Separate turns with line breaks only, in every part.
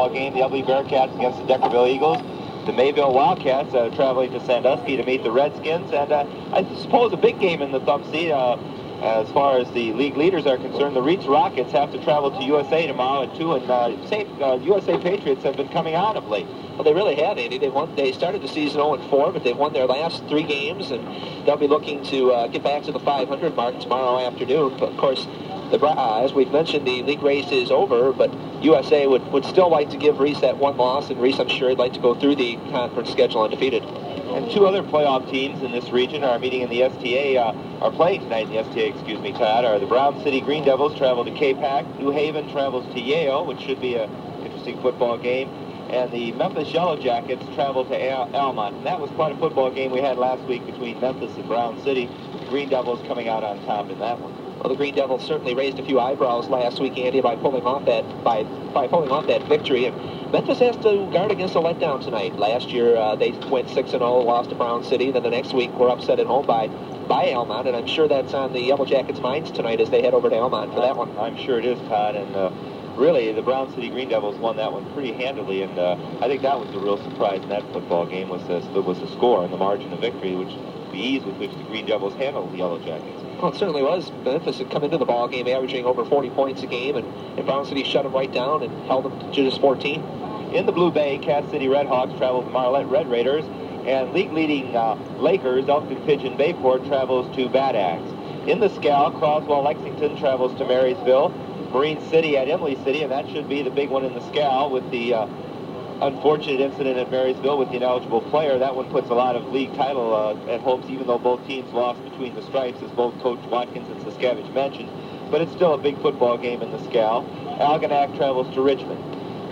football game. The Ubly Bearcats against the Deckerville Eagles. The Mayville Wildcats traveling to Sandusky to meet the Redskins. And I suppose a big game in the Thumb Seat. As far as the league leaders are concerned, the Reeds Rockets have to travel to USA tomorrow at 2, and USA Patriots have been coming on of late.
Well, they really have, Andy. They started the season 0-4, but they've won their last 3 games, and they'll be looking to get back to the 500 mark tomorrow afternoon. But, of course, as we've mentioned, the league race is over, but USA would still like to give Reese that 1 loss, and Reese, I'm sure, would like to go through the conference schedule undefeated.
And 2 other playoff teams in this region are meeting in the STA, are playing tonight in the STA, Todd, are the Brown City Green Devils travel to K-Pac, New Haven travels to Yale, which should be an interesting football game, and the Memphis Yellow Jackets travel to Almont. And that was quite a football game we had last week between Memphis and Brown City. The Green Devils coming out on top in that one.
Well, the Green Devils certainly raised a few eyebrows last week, Andy, by pulling off that victory. And Memphis has to guard against a letdown tonight. Last year, they went 6-0, lost to Brown City. Then the next week, were upset at home by Almont, and I'm sure that's on the Yellow Jackets' minds tonight as they head over to Almont for that one.
I'm sure it is, Todd, and really, the Brown City Green Devils won that one pretty handily, and I think that was the real surprise in that football game was the score and the margin of victory, which the ease with which the Green Devils handled the Yellow Jackets.
Well, it certainly was. Memphis had come into the ball game averaging over 40 points a game, and Brown City shut them right down and held them to just 14.
In the Blue Bay, Cat City Redhawks travel to Marlette Red Raiders, and league-leading Lakers, Elkton Pigeon Bayport, travels to Bad Axe. In the Scal, Croswell Lexington travels to Marysville, Marine City at Emily City, and that should be the big one in the Scal with the unfortunate incident at Marysville with the ineligible player. That one puts a lot of league title at hopes, even though both teams lost between the stripes, as both Coach Watkins and Saskavich mentioned. But it's still a big football game in the Scal. Algonac travels to Richmond.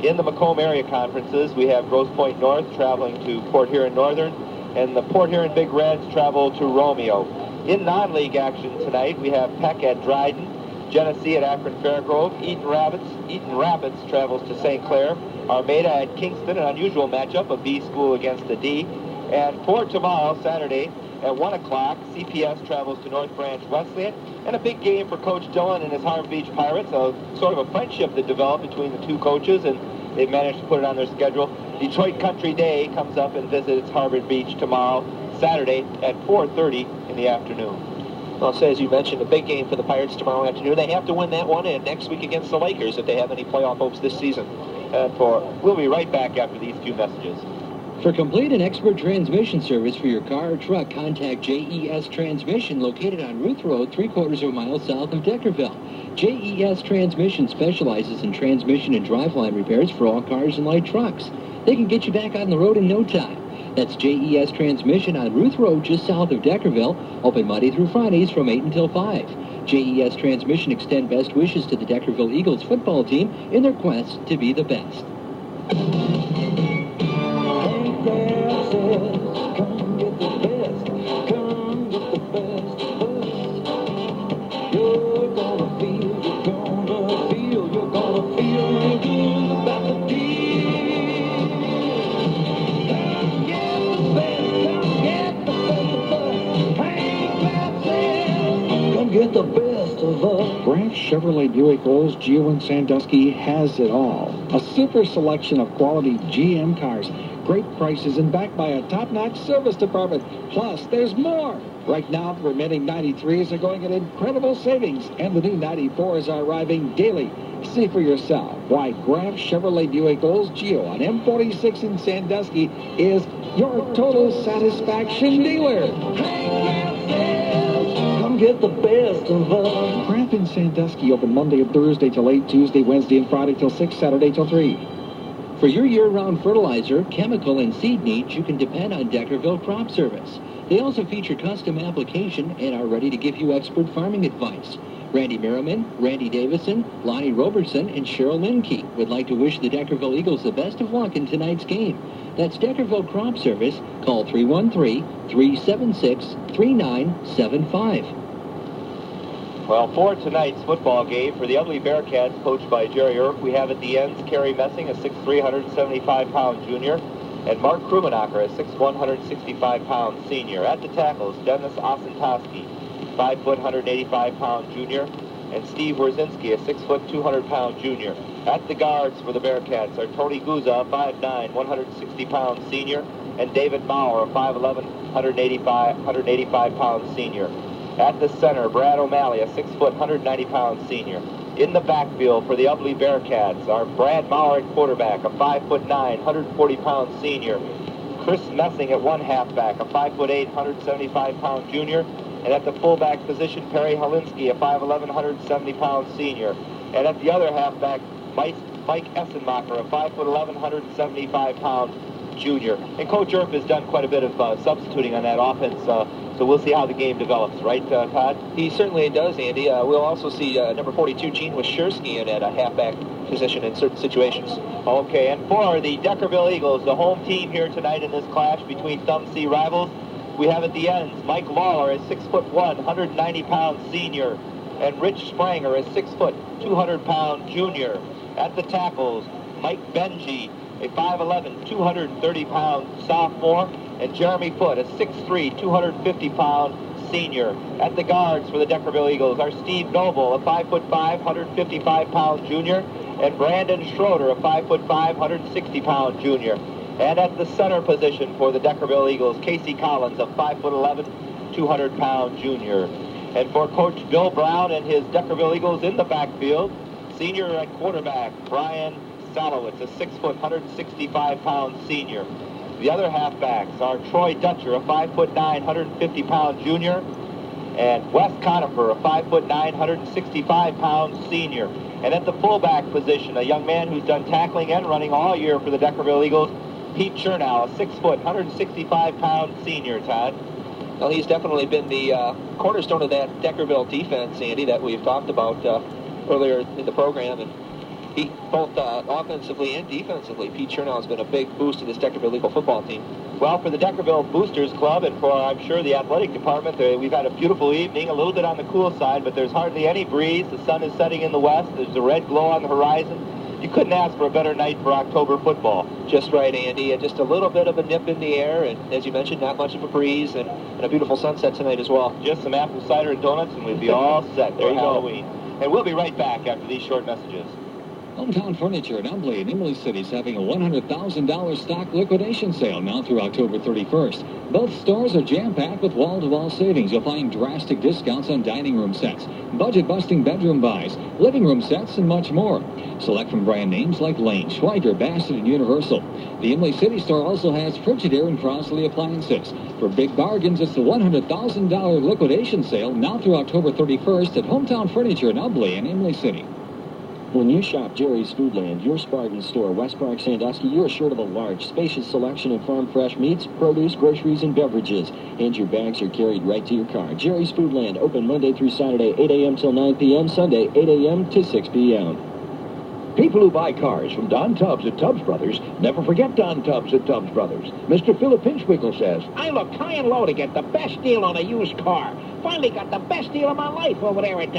In the Macomb area conferences, we have Grosse Pointe North traveling to Port Huron Northern, and the Port Huron Big Reds travel to Romeo. In non-league action tonight, we have Peck at Dryden, Genesee at Akron Fairgrove, Eaton Rapids travels to St. Clair, Armada at Kingston, an unusual matchup, a B school against a D. And for tomorrow, Saturday, at 1 o'clock, CPS travels to North Branch Wesleyan, and a big game for Coach Dillon and his Harm Beach Pirates, sort of a friendship that developed between the 2 coaches, and they've managed to put it on their schedule. Detroit Country Day comes up and visits Harvard Beach tomorrow, Saturday, at 4:30 in the afternoon.
Well, so as you mentioned, a big game for the Pirates tomorrow afternoon. They have to win that one, and next week against the Lakers if they have any playoff hopes this season.
We'll be right back after these 2 messages.
For complete and expert transmission service for your car or truck, contact JES Transmission, located on Ruth Road, 3/4 of a mile south of Deckerville. JES Transmission specializes in transmission and driveline repairs for all cars and light trucks. They can get you back on the road in no time. That's JES Transmission on Ruth Road, just south of Deckerville, open Monday through Fridays from 8 until 5. JES Transmission extend best wishes to the Deckerville Eagles football team in their quest to be the best.
Come get the best, come get the best of us. You're gonna feel real good about the deal. Come get the best of us. Hank Graf says, come get the best of us.
Graf Chevrolet Buick Olds Geo in Sandusky has it all. A super selection of quality GM cars, great prices, and backed by a top-notch service department. Plus, there's more. Right now, the remaining 93s are going at incredible savings, and the new 94s are arriving daily. See for yourself why Graf Chevrolet Buick Olds Geo on M46 in Sandusky is your total satisfaction dealer.
Come get the best of us.
Graf in Sandusky open Monday and Thursday till 8, Tuesday, Wednesday, and Friday till 6, Saturday till 3.
For your year-round fertilizer, chemical, and seed needs, you can depend on Deckerville Crop Service. They also feature custom application and are ready to give you expert farming advice. Randy Merriman, Randy Davison, Lonnie Robertson, and Cheryl Linkey would like to wish the Deckerville Eagles the best of luck in tonight's game. That's Deckerville Crop Service. Call 313-376-3975.
Well, for tonight's football game, for the Ubly Bearcats, coached by Jerry Irk, we have at the ends Kerry Messing, a 6'3", 175-pound junior, and Mark Krumenacher, a 6'1", 165-pound senior. At the tackles, Dennis Osentoski, 5', 185-pound junior, and Steve Wierzinski, a 6-foot, 200-pound junior. At the guards for the Bearcats are Tony Guza, 5'9", 160-pound senior, and David Maurer, 5'11", 185-pound senior. At the center, Brad O'Malley, a 6-foot, 190-pound senior. In the backfield for the Ubly Bearcats are Brad Maurer at quarterback, a 5'9", 140-pound senior. Chris Messing at one halfback, a 5'8", 175-pound junior. And at the fullback position, Perry Holinsky, a 5'11", 170-pound senior. And at the other halfback, Mike Essenmacher, a 5'11", 175-pound junior. And Coach Earp has done quite a bit of substituting on that offense, so we'll see how the game develops, right, Todd?
He certainly does, Andy. We'll also see number 42, Gene Wysherski, in at a halfback position in certain situations.
Okay, and for the Deckerville Eagles, the home team here tonight in this clash between Thumb C rivals, we have at the ends Mike Lawler, a 6'1", 190-pound senior, and Rich Spranger, a 6', 200-pound junior. At the tackles, Mike Benji, a 5'11", 230-pound sophomore, and Jeremy Foote, a 6'3", 250-pound senior. At the guards for the Deckerville Eagles are Steve Noble, a 5'5", 155-pound junior, and Brandon Schroeder, a 5'5", 160-pound junior. And at the center position for the Deckerville Eagles, Casey Collins, a 5'11", 200-pound junior. And for Coach Bill Brown and his Deckerville Eagles in the backfield, senior at quarterback, Brian Salowitz, a 6', 165-pound senior. The other halfbacks are Troy Dutcher, a 5'9", 150-pound junior, and Wes Conifer, a 5'9", 165-pound senior. And at the fullback position, a young man who's done tackling and running all year for the Deckerville Eagles, Pete Chernow, a 6', 165-pound senior, Todd.
Well, he's definitely been the cornerstone of that Deckerville defense, Andy, that we've talked about earlier in the program. And he, both offensively and defensively, Pete Chernow has been a big boost to this Deckerville Eagle football team.
Well, for the Deckerville Boosters Club and for, I'm sure, the athletic department, we've had a beautiful evening, a little bit on the cool side, but there's hardly any breeze. The sun is setting in the west. There's a red glow on the horizon. You couldn't ask for a better night for October football.
Just right, Andy. And just a little bit of a nip in the air, and as you mentioned, not much of a breeze, and a beautiful sunset tonight as well.
Just some apple cider and donuts, and we'll be all set for Halloween. And we'll be right back after these short messages.
Hometown Furniture in Ubly and Imlay City is having a $100,000 stock liquidation sale now through October 31st. Both stores are jam-packed with wall-to-wall savings. You'll find drastic discounts on dining room sets, budget-busting bedroom buys, living room sets, and much more. Select from brand names like Lane, Schweiger, Bassett, and Universal. The Imlay City store also has Frigidaire and Crosley appliances. For big bargains, it's the $100,000 liquidation sale now through October 31st at Hometown Furniture in Ubly and Imlay City.
When you shop Jerry's Foodland, your Spartan store, West Park, Sandusky, you're assured of a large, spacious selection of farm fresh meats, produce, groceries, and beverages. And your bags are carried right to your car. Jerry's Foodland, open Monday through Saturday, 8 a.m. till 9 p.m., Sunday, 8 a.m. to 6 p.m.
People who buy cars from Don Tubbs at Tubbs Brothers never forget Don Tubbs at Tubbs Brothers. Mr. Philip Pinchwickle says,
I looked high and low to get the best deal on a used car. Finally got the best deal of my life over there at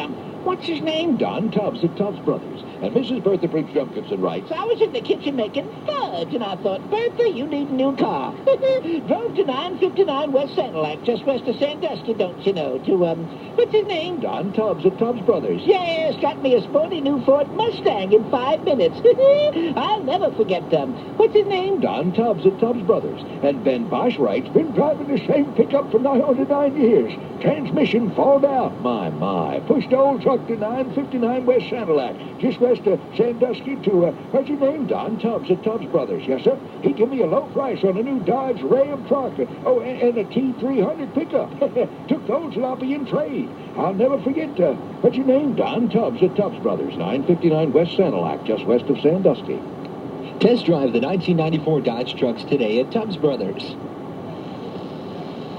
what's his name?
Don Tubbs at Tubbs Brothers. And Mrs. Bertha Briggs Jumpkinson writes,
So I was in the kitchen making fudge, and I thought, Bertha, you need a new car. Drove to 959 West Sanilac, just west of Sandusky, don't you know, to, what's his name?
Don Tubbs at Tubbs Brothers.
Yes, got me a sporty new Ford Mustang in 5 minutes. I'll never forget, what's his name?
Don Tubbs at Tubbs Brothers. And Ben Bosch writes, been driving the same pickup for 909 years. Transmission fall out. My. Pushed the old truck to 959 West Sanilac, just west of Sandusky to, what's your name? Don Tubbs at Tubbs Brothers. Yes, sir. He gave me a low price on a new Dodge Ram truck. Oh, and a T300 pickup. Took the old jalopy in trade. I'll never forget, what's your name? Don Tubbs at Tubbs Brothers, 959 West Sanilac, just west of Sandusky.
Test drive the 1994 Dodge trucks today at Tubbs Brothers.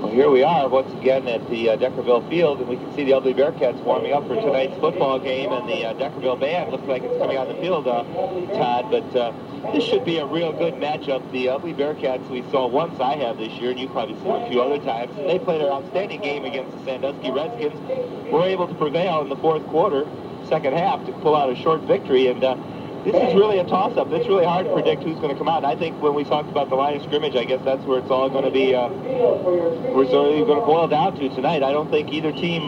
Well, here we are once again at the Deckerville field, and we can see the Ubly Bearcats warming up for tonight's football game, and the Deckerville band looks like it's coming on the field, Todd, but this should be a real good matchup. The Ubly Bearcats we saw once I have this year, and you've probably seen a few other times, and they played an outstanding game against the Sandusky Redskins, were able to prevail in the fourth quarter, second half, to pull out a short victory, and this is really a toss-up. It's really hard to predict who's going to come out. And I think when we talked about the line of scrimmage, I guess that's where it's all going to be, we're going to boil down to tonight. I don't think either team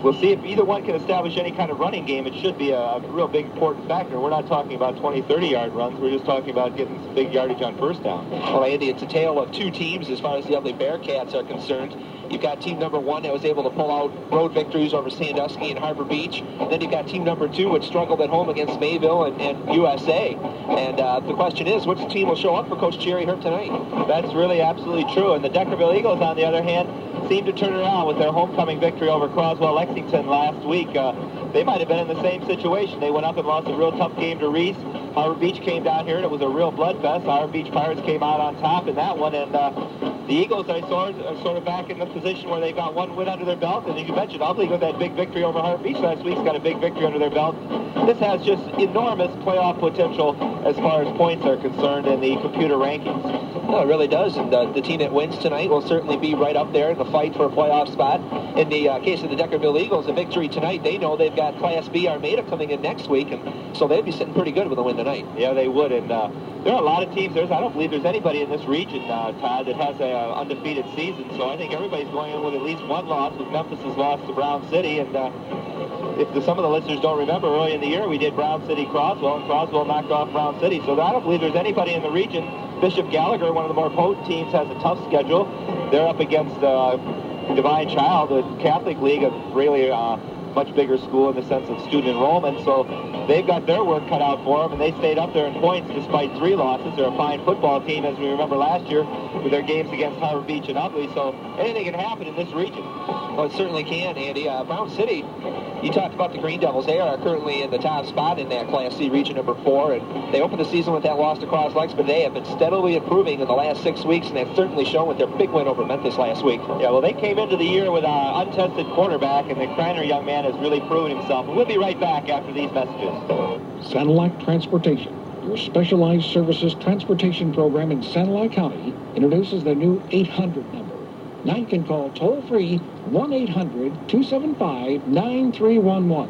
we'll see if either one can establish any kind of running game. It should be a real big important factor. We're not talking about 20, 30-yard runs. We're just talking about getting some big yardage on first down.
Well, Andy, it's a tale of two teams as far as the Ubly Bearcats are concerned. You've got team number 1 that was able to pull out road victories over Sandusky and Harbor Beach. Then you've got team number 2, which struggled at home against Mayville and USA. And the question is, which team will show up for Coach Jerry Hurt tonight?
That's really absolutely true. And the Deckerville Eagles, on the other hand, seemed to turn around with their homecoming victory over Croswell Lexington last week. They might have been in the same situation. They went up and lost a real tough game to Reese. Harbor Beach came down here, and it was a real bloodfest. Harbor Beach Pirates came out on top in that one, and the Eagles, I saw, are sort of back in the position where they've got one win under their belt, and you mentioned Ubly with that big victory over Harbor Beach last week's got a big victory under their belt. This has just enormous playoff potential as far as points are concerned in the computer rankings.
No, it really does, and the team that wins tonight will certainly be right up there in the fight for a playoff spot. In the case of the Deckerville Eagles, a victory tonight, they know they've got Class B Armada coming in next week, and so they'd be sitting pretty good with a win tonight.
Yeah, they would, and there are a lot of teams. I don't believe there's anybody in this region, Todd, that has an undefeated season, so I think everybody's going in with at least one loss, with Memphis's loss to Brown City, and if some of the listeners don't remember, early in the year we did Brown City Croswell, and Croswell knocked off Brown City, so I don't believe there's anybody in the region. Bishop Gallagher, one of the more potent teams, has a tough schedule. They're up against Divine Child, the Catholic League, a really much bigger school in the sense of student enrollment, so they've got their work cut out for them, and they stayed up there in points despite 3 losses. They're a fine football team, as we remember last year with their games against Harbor Beach and Ubly, so anything can happen in this region.
Well, it certainly can, Andy. Brown City, you talked about the Green Devils. They are currently in the top spot in that Class C region number 4, and they opened the season with that loss to Cross Lakes, but they have been steadily improving in the last 6 weeks, and that's certainly shown with their big win over Memphis last week.
Yeah, well, they came into the year with an untested quarterback, and the Kreiner young man has really proven himself. And we'll be right back after these messages.
Satellite Transportation, your specialized services transportation program in Satellite County, introduces their new 800 number. Now you can call toll-free 1-800-275-9311.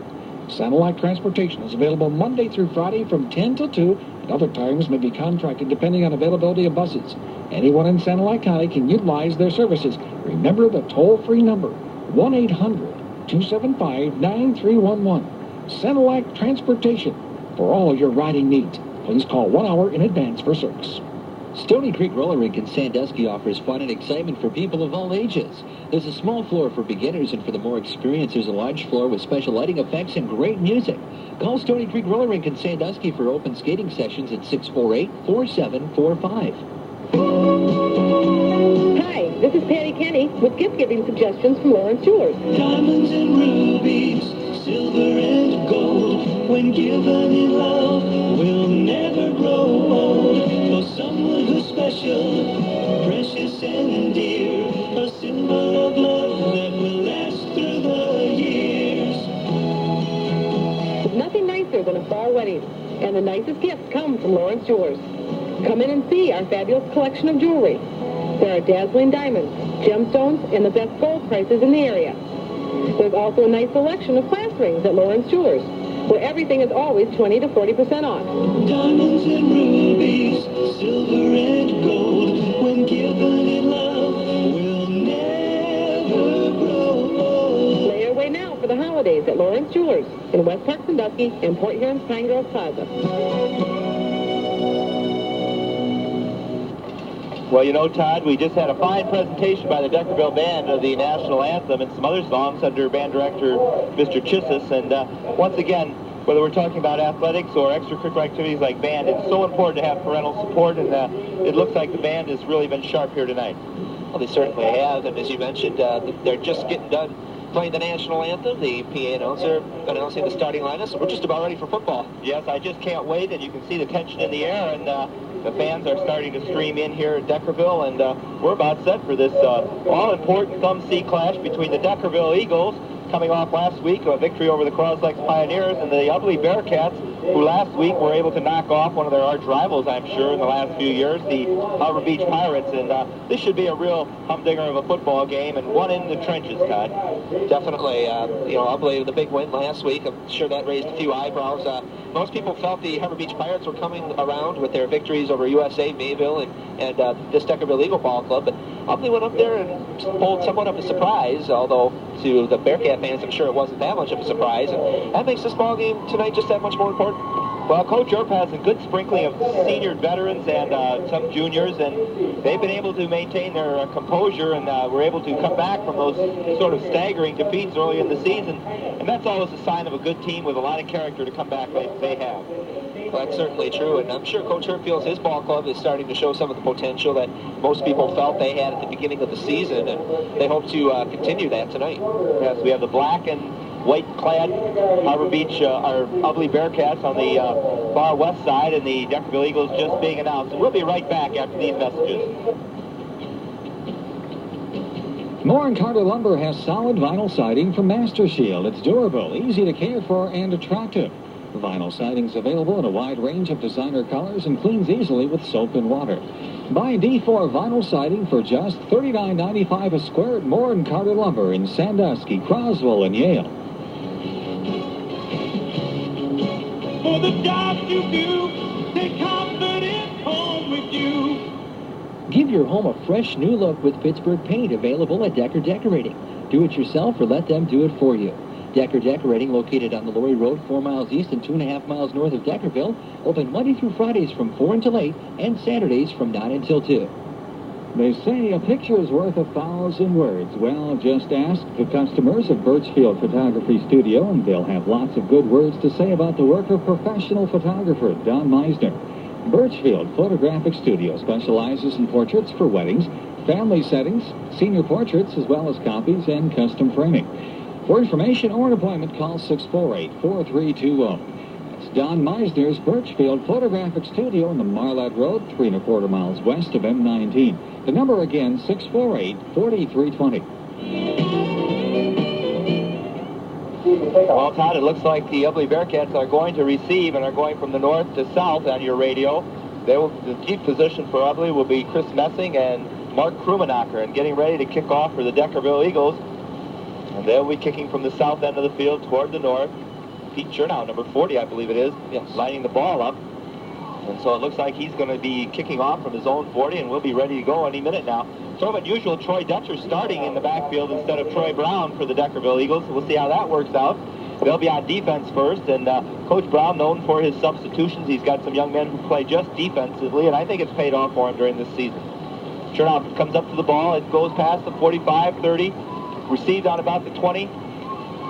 Satellite Transportation is available Monday through Friday from 10 till 2, and other times may be contracted depending on availability of buses. Anyone in Satellite County can utilize their services. Remember the toll-free number, 1-800-275-9311. Satellite Transportation for all your riding needs. Please call 1 hour in advance for service.
Stony Creek Roller Rink in Sandusky offers fun and excitement for people of all ages. There's a small floor for beginners, and for the more experienced, there's a large floor with special lighting effects and great music. Call Stony Creek Roller Rink in Sandusky for open skating sessions at 648-4745.
Hi, this is Patty Kenny with gift-giving suggestions from Lawrence Jewelers.
Diamonds and rubies, silver and gold, when given in love, will never grow old. For someone who's special, precious and dear, a symbol of love that will last through the years.
There's nothing nicer than a fall wedding, and the nicest gifts come from Lawrence Jewelers. Come in and see our fabulous collection of jewelry. There are dazzling diamonds, gemstones, and the best gold prices in the area. There's also a nice selection of class rings at Lawrence Jewelers, where everything is always 20 to 40% off.
Diamonds and rubies, silver and gold, when given in love, will never grow old.
Lay away now for the holidays at Lawrence Jewelers in West Park, Sandusky, and Port Huron's Pine Grove Plaza.
Well, you know, Todd, we just had a fine presentation by the Deckerville Band of the national anthem and some other songs under band director Mr. Chissis. And once again, whether we're talking about athletics or extracurricular activities like band, it's so important to have parental support, and it looks like the band has really been sharp here tonight.
Well, they certainly have, and as you mentioned, they're just getting done playing the national anthem. The PA announcer announcing the starting lineup, so we're just about ready for football.
Yes, I just can't wait, and you can see the tension in the air, and the fans are starting to stream in here at Deckerville, and we're about set for this all-important Thumb C clash between the Deckerville Eagles, coming off last week a victory over the Cross Lakes Pioneers, and the Ubly Bearcats, who last week were able to knock off one of their arch rivals, I'm sure, in the last few years, the Harbor Beach Pirates. And this should be a real humdinger of a football game, and one in the trenches, Todd.
Definitely. Ubly with a big win last week. I'm sure that raised a few eyebrows. Most people felt the Harbor Beach Pirates were coming around with their victories over USA, Mayville, and this Deckerville Eagle Ball Club. But Ubly went up there and pulled somewhat of a surprise, although to the Bearcat fans, I'm sure it wasn't that much of a surprise. And that makes this ball game tonight just that much more important.
Well, Coach Earp has a good sprinkling of senior veterans and some juniors, and they've been able to maintain their composure, and were able to come back from those sort of staggering defeats early in the season. And that's always a sign of a good team with a lot of character to come back like they have.
Well, that's certainly true, and I'm sure Coach Earp feels his ball club is starting to show some of the potential that most people felt they had at the beginning of the season, and they hope to continue that tonight.
Yes, we have the black and white-clad Harbor Beach, our Ubly Bearcats on the far west side, and the Deckerville Eagles just being announced. And we'll be right back after these messages.
Moore & Carter Lumber has solid vinyl siding from Master Shield. It's durable, easy to care for, and attractive. The vinyl siding's available in a wide range of designer colors and cleans easily with soap and water. Buy D4 vinyl siding for just $39.95 a square at Moore & Carter Lumber in Sandusky, Croswell, and Yale.
For the job you do, take confidence home with you.
Give your home a fresh new look with Pittsburgh paint, available at Decker Decorating. Do it yourself or let them do it for you. Decker Decorating, located on the Laurie Road, 4 miles east and 2.5 miles north of Deckerville, open Monday through Fridays from 4 until 8 and Saturdays from 9 until 2.
They say a picture is worth 1,000 words. Well, just ask the customers of Birchfield Photography Studio, and they'll have lots of good words to say about the work of professional photographer Don Meisner. Birchfield Photographic Studio specializes in portraits for weddings, family settings, senior portraits, as well as copies and custom framing. For information or an appointment, call 648-4320. That's Don Meisner's Birchfield Photographic Studio on the Marlette Road, 3 1/4 miles west of M19. The number again, 648-4320.
Well, Todd, it looks like the Ubly Bearcats are going to receive and are going from the north to south on your radio. The chief position for Ubly will be Chris Messing and Mark Krumenacher, and getting ready to kick off for the Deckerville Eagles. And they'll be kicking from the south end of the field toward the north. Pete Chernow, number 40, I believe it is, lining the ball up. And so it looks like he's going to be kicking off from his own 40, and we'll be ready to go any minute now. Sort of unusual, Troy Dutcher starting in the backfield instead of Troy Brown for the Deckerville Eagles. We'll see how that works out. They'll be on defense first, and Coach Brown, known for his substitutions, he's got some young men who play just defensively, and I think it's paid off for him during this season. Chernow comes up to the ball. It goes past the 45, 30, received on about the 20.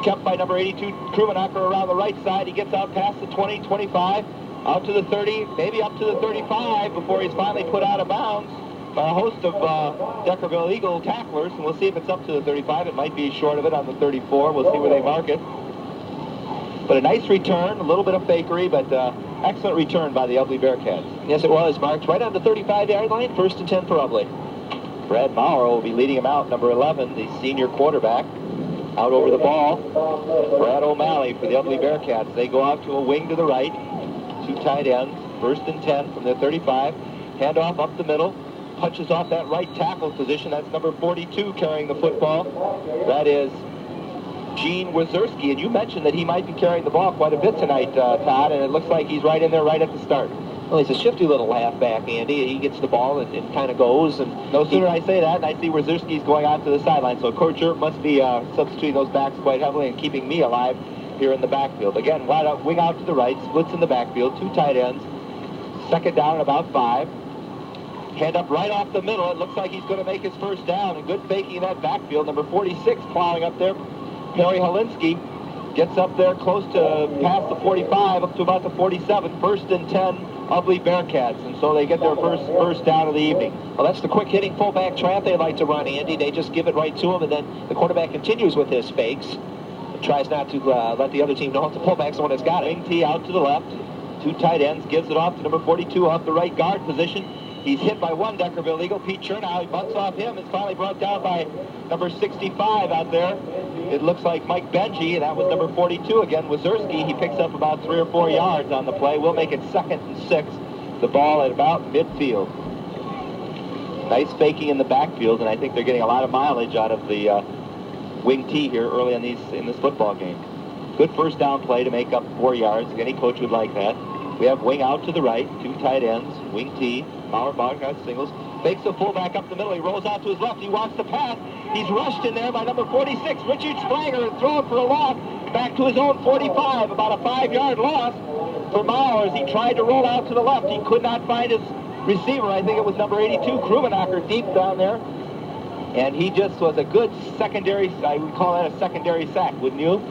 Kept by number 82, Krumenacher around the right side. He gets out past the 20, 25, out to the 30, maybe up to the 35 before he's finally put out of bounds by a host of Deckerville Eagle tacklers. And we'll see if it's up to the 35. It might be short of it on the 34. We'll see where they mark it. But a nice return, a little bit of fakery, but excellent return by the Ubly Bearcats.
Yes, it was, marked right on the 35-yard line, 1st and 10 for Ubly.
Brad Maurer will be leading him out, number 11, the senior quarterback. Out over the ball, Brad O'Malley for the Ubly Bearcats. They go out to a wing to the right. 2 tight ends, 1st and 10 from their 35. Handoff up the middle. Punches off that right tackle position. That's number 42 carrying the football. That is Gene Wazurski. And you mentioned that he might be carrying the ball quite a bit tonight, Todd, and it looks like he's right in there right at the start.
Well, he's a shifty little halfback, Andy. He gets the ball and kind of goes. And
no sooner I say that, and I see Wazurski's going out to the sideline. So Coach Earp must be substituting those backs quite heavily and keeping me alive here in the backfield. Again, wide up, wing out to the right, splits in the backfield, 2 tight ends. 2nd down at about 5. Hand up right off the middle. It looks like he's going to make his 1st down. And good faking in that backfield. Number 46 plowing up there. Perry Holinsky gets up there close to past the 45, up to about the 47. 1st and 10. Ubly Bearcats, and so they get their first down of the evening.
Well, that's the quick-hitting fullback trap they like to run, Andy. They just give it right to him, and then the quarterback continues with his fakes and tries not to let the other team know if the fullback's the one that's got it.
Wing T out to the left. 2 tight ends, gives it off to number 42 off the right guard position. He's hit by one Deckerville Eagle, Pete Chernow. He butts off him. It's finally brought down by number 65 out there. It looks like Mike Benji, and that was number 42 again. Wazurski, he picks up about 3 or 4 yards on the play. We'll make it 2nd and 6. The ball at about midfield. Nice faking in the backfield, and I think they're getting a lot of mileage out of the wing T here early in this football game. Good first down play to make up 4 yards. Any coach would like that. We have wing out to the right, 2 tight ends, wing T, Maurer got singles. Fakes the fullback up the middle. He rolls out to his left. He wants to pass. He's rushed in there by number 46, Richard Spranger, and thrown for a loss back to his own 45. About a 5-yard loss for Maurer as he tried to roll out to the left. He could not find his receiver. I think it was number 82, Krumenacher, deep down there. And he just was a good secondary, I would call that a secondary sack, wouldn't you?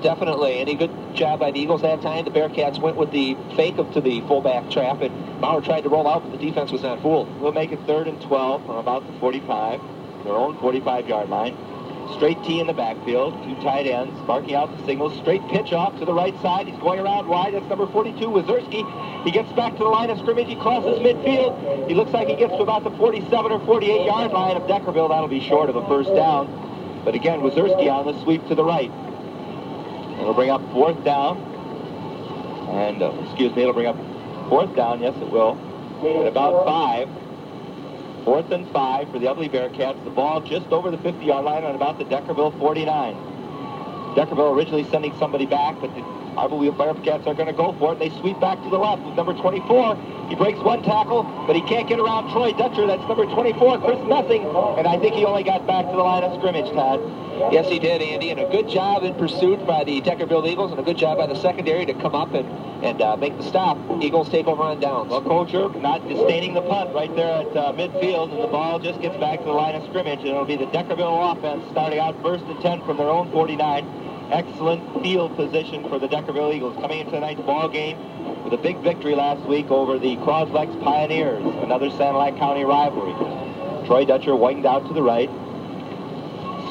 Definitely. Any good job by the Eagles that time. The Bearcats went with the fake up to the fullback trap, and Maurer tried to roll out, but the defense was not fooled.
We'll make it 3rd and 12 from about the 45, their own 45-yard line. Straight T in the backfield, 2 tight ends, barking out the signals. Straight pitch off to the right side. He's going around wide. That's number 42, Wazerski. He gets back to the line of scrimmage. He crosses midfield. He looks like he gets to about the 47 or 48-yard line of Deckerville. That'll be short of a first down. But again, Wazerski on the sweep to the right. It'll bring up 4th down. And, it'll bring up 4th down. Yes, it will. At about 5. 4th and 5 for the Ubly Bearcats. The ball just over the 50-yard line on about the Deckerville 49. Deckerville originally sending somebody back, but the Ubly Bearcats are going to go for it. They sweep back to the left with number 24. He breaks 1 tackle, but he can't get around Troy Dutcher. That's number 24, Chris Messing. And I think he only got back to the line of scrimmage, Todd.
Yes, he did, Andy, and a good job in pursuit by the Deckerville Eagles, and a good job by the secondary to come up and make the stop. Eagles take over on downs.
Well, Coach Erb not disdaining the punt right there at midfield, and the ball just gets back to the line of scrimmage, and it'll be the Deckerville offense starting out 1st and 10 from their own 49. Excellent field position for the Deckerville Eagles coming into tonight's ball game with a big victory last week over the Croslex Pioneers, another Sanilac County rivalry. Troy Dutcher winged out to the right.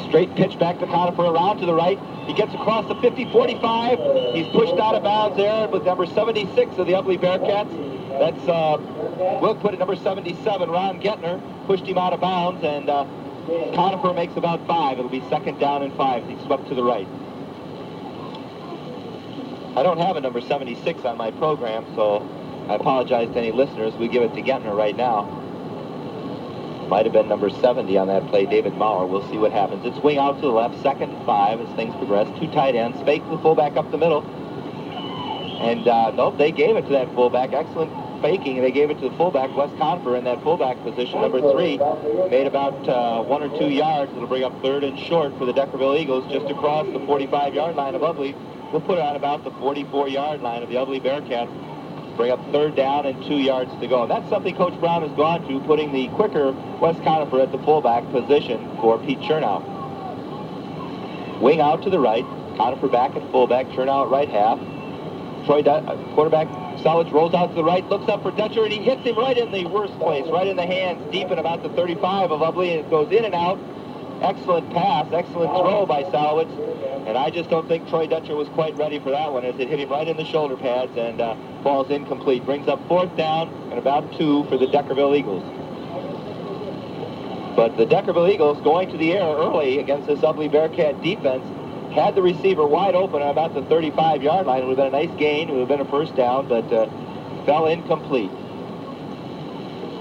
Straight pitch back to Conifer around to the right. He gets across the 50-45. He's pushed out of bounds there with number 76 of the Ubly Bearcats. That's, we'll put it number 77, Ron Gettner, pushed him out of bounds, and Conifer makes about 5. It'll be 2nd down and 5. He swept to the right. I don't have a number 76 on my program, so I apologize to any listeners. We give it to Gettner right now. Might have been number 70 on that play, David Maurer. We'll see what happens. It's wing out to the left, 2nd and 5 as things progress. 2 tight ends, fake the fullback up the middle. And, nope, they gave it to that fullback. Excellent faking, and they gave it to the fullback, Wes Conifer, in that fullback position, number 3. Made about 1 or 2 yards. It'll bring up 3rd and short for the Deckerville Eagles just across the 45-yard line of Ubly. We'll put it on about the 44-yard line of the Ubly Bearcats. Bring up 3rd down and 2 yards to go. And that's something Coach Brown has gone to, putting the quicker Wes Conifer at the fullback position for Pete Chernow. Wing out to the right. Conifer back at fullback. Chernow at right half. Quarterback Solidge rolls out to the right, looks up for Dutcher, and he hits him right in the worst place, right in the hands, deep in about the 35 of Ubly, and it goes in and out. Excellent pass, excellent throw by Salwitz, and I just don't think Troy Dutcher was quite ready for that one as it hit him right in the shoulder pads and falls incomplete. Brings up 4th down and about 2 for the Deckerville Eagles. But the Deckerville Eagles going to the air early against this Ubly Bearcat defense had the receiver wide open at about the 35-yard line. It would have been a nice gain, it would have been a first down, but fell incomplete.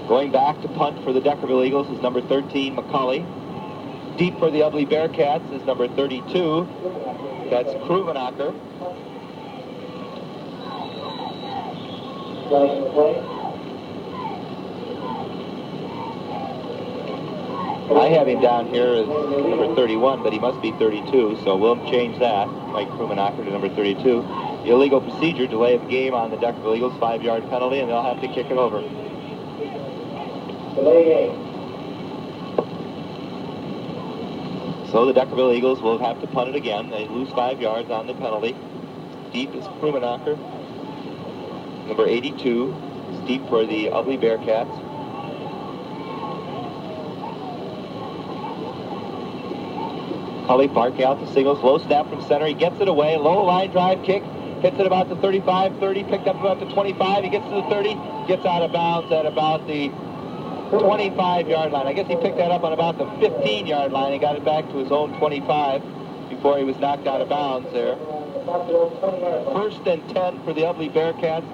Going back to punt for the Deckerville Eagles is number 13, McCulley. Deep for the Ubly Bearcats is number 32. That's Krumenacher. I have him down here as number 31, but he must be 32, so we'll change that. Mike Krumenacher to number 32. Illegal procedure, delay of game on the Deckerville Eagles, 5-yard penalty, and they'll have to kick it over. Delay game. So the Deckerville Eagles will have to punt it again. They lose 5 yards on the penalty. Deep is Krumenacher. Number 82 is deep for the Ubly Bearcats. Cully barking out the signals. Low snap from center. He gets it away. Low line drive kick. Hits it about the 35, 30. Picked up about the 25. He gets to the 30. Gets out of bounds at about the 25-yard line. I guess he picked that up on about the 15-yard line and got it back to his own 25 before he was knocked out of bounds there. 1st and 10 for the Ubly Bearcats.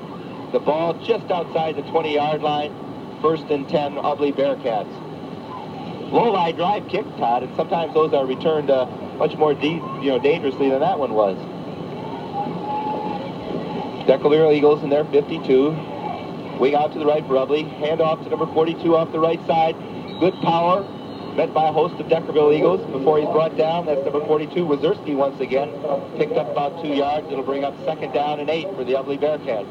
The ball just outside the 20-yard line. 1st and 10 Ubly Bearcats. Low line drive kick, Todd, and sometimes those are returned much more dangerously than that one was. Deckerville Eagles in their 52. Wing out to the right for Ubly. Hand off to number 42 off the right side. Good power. Met by a host of Deckerville Eagles before he's brought down. That's number 42, Wazerski once again. Picked up about 2 yards. It'll bring up 2nd down and 8 for the Ubly Bearcats.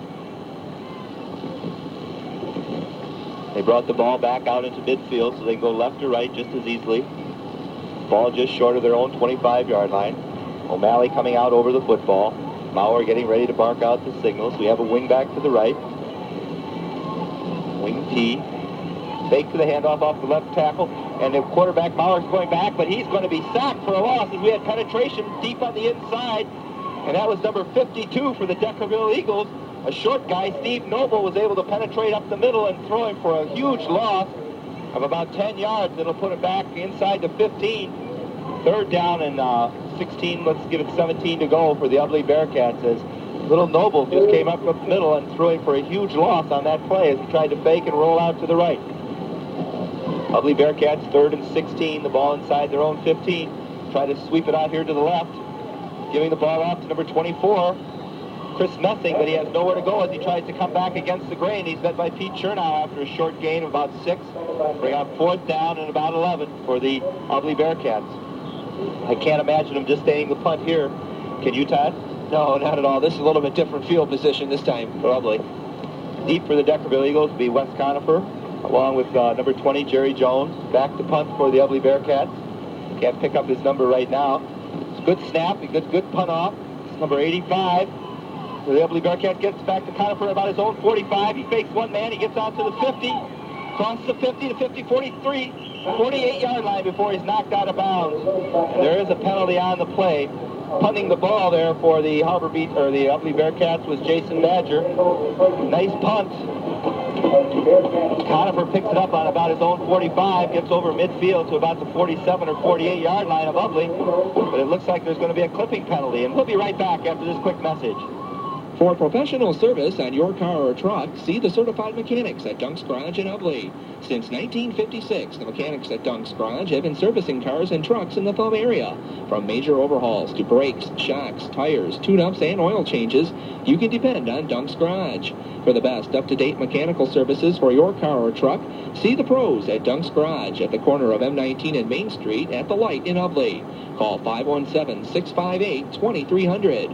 They brought the ball back out into midfield so they can go left or right just as easily. Ball just short of their own 25-yard line. O'Malley coming out over the football. Maurer getting ready to bark out the signals. We have a wing back to the right. Wing T. Fake to the handoff off the left tackle. And the quarterback, Maurer's going back, but he's going to be sacked for a loss as we had penetration deep on the inside. And that was number 52 for the Deckerville Eagles. A short guy, Steve Noble, was able to penetrate up the middle and throw him for a huge loss of about 10 yards. It'll put him back inside the 15. 3rd down and 16. Let's give it 17 to go for the Ubly Bearcats as little Noble just came up the middle and threw him for a huge loss on that play as he tried to fake and roll out to the right. Ubly Bearcats 3rd and 16. The ball inside their own 15. Try to sweep it out here to the left. Giving the ball off to number 24. Chris Messing, but he has nowhere to go as he tries to come back against the grain. He's met by Pete Chernow after a short gain of about 6. Bring out 4th down and about 11 for the Ubly Bearcats. I can't imagine them just staying the punt here. Can you, Todd?
No, not at all. This is a little bit different field position this time for Ubly.
Deep for the Deckerville Eagles will be Wes Conifer, along with number 20, Jerry Jones. Back to punt for the Ubly Bearcats. Can't pick up his number right now. It's a good snap, a good punt off. It's number 85. The Ubly Bearcat gets back to Conifer about his own 45. He fakes one man. He gets out to the 50. Crosses the 50 to 50, 43, 48-yard line before he's knocked out of bounds. And there is a penalty on the play. Punting the ball there for the the Ubly Bearcats was Jason Badger. Nice punt. Conifer picks it up on about his own 45, gets over midfield to about the 47 or 48-yard line of Ubly. But it looks like there's going to be a clipping penalty, and we'll be right back after this quick message.
For professional service on your car or truck, see the certified mechanics at Dunk's Garage in Ubly. Since 1956, the mechanics at Dunk's Garage have been servicing cars and trucks in the Thumb area. From major overhauls to brakes, shocks, tires, tune-ups, and oil changes, you can depend on Dunk's Garage. For the best up-to-date mechanical services for your car or truck, see the pros at Dunk's Garage at the corner of M19 and Main Street at the Light in Ubly. Call 517-658-2300.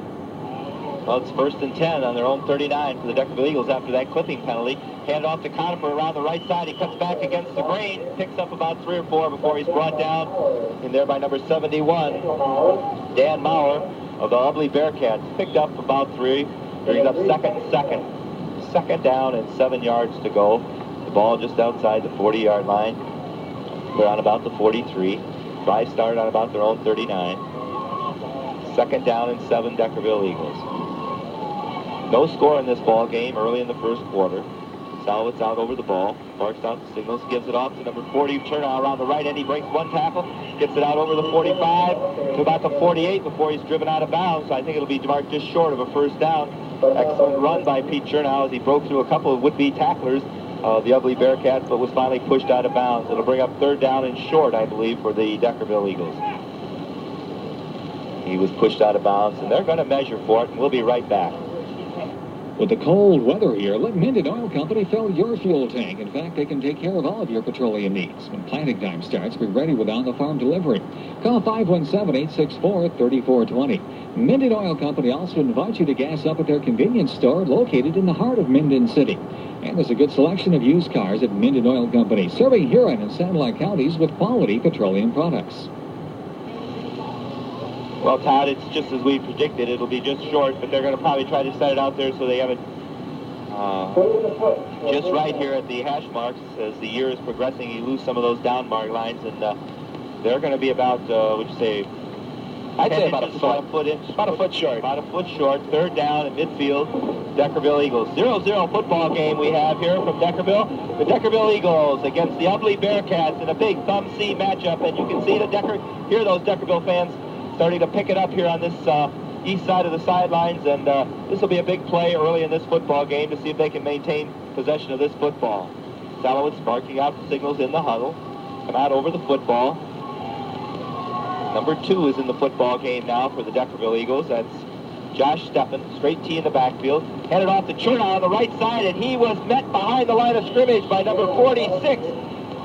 Well, it's 1st and 10 on their own 39 for the Deckerville Eagles after that clipping penalty. Hand off to Conifer around the right side. He cuts back against the grain, picks up about 3 or 4 before he's brought down in there by number 71, Dan Maurer of the Ubly Bearcats. Picked up about 3, brings up 2nd down and 7 yards to go. The ball just outside the 40-yard line. They're on about the 43. Drive started on about their own 39. 2nd down and 7, Deckerville Eagles. No score in this ball game early in the first quarter. Salvitz out over the ball, barks out the signals, gives it off to number 40, Chernow around the right end. He breaks one tackle, gets it out over the 45 to about the 48 before he's driven out of bounds. So I think it'll be marked just short of a 1st down. Excellent run by Pete Chernow as he broke through a couple of would-be tacklers of the Ubly Bearcats, but was finally pushed out of bounds. It'll bring up 3rd down and short, I believe, for the Deckerville Eagles. He was pushed out of bounds, and they're going to measure for it, and we'll be right back.
With the cold weather here, let Minden Oil Company fill your fuel tank. In fact, they can take care of all of your petroleum needs. When planting time starts, be ready with on-the-farm delivery. Call 517-864-3420. Minden Oil Company also invites you to gas up at their convenience store located in the heart of Minden City. And there's a good selection of used cars at Minden Oil Company, serving Huron and Sanilac counties with quality petroleum products.
Well, Todd, it's just as we predicted. It'll be just short, but they're going to probably try to set it out there so they have it just right here at the hash marks. As the year is progressing, you lose some of those down mark lines, and they're going to be about, would you say,
I'd say about a
foot inch.
About a foot short.
About a foot short. 3rd down at midfield. Deckerville Eagles. 0-0 football game we have here from Deckerville. The Deckerville Eagles against the Ubly Bearcats in a big Thumb C matchup, and you can see hear those Deckerville fans starting to pick it up here on this east side of the sidelines, and this will be a big play early in this football game to see if they can maintain possession of this football. Salowitz barking out the signals in the huddle. Come out over the football. Number 2 is in the football game now for the Deckerville Eagles. That's Josh Steffen, straight tee in the backfield. Headed off to Chernow on the right side, and he was met behind the line of scrimmage by number 46,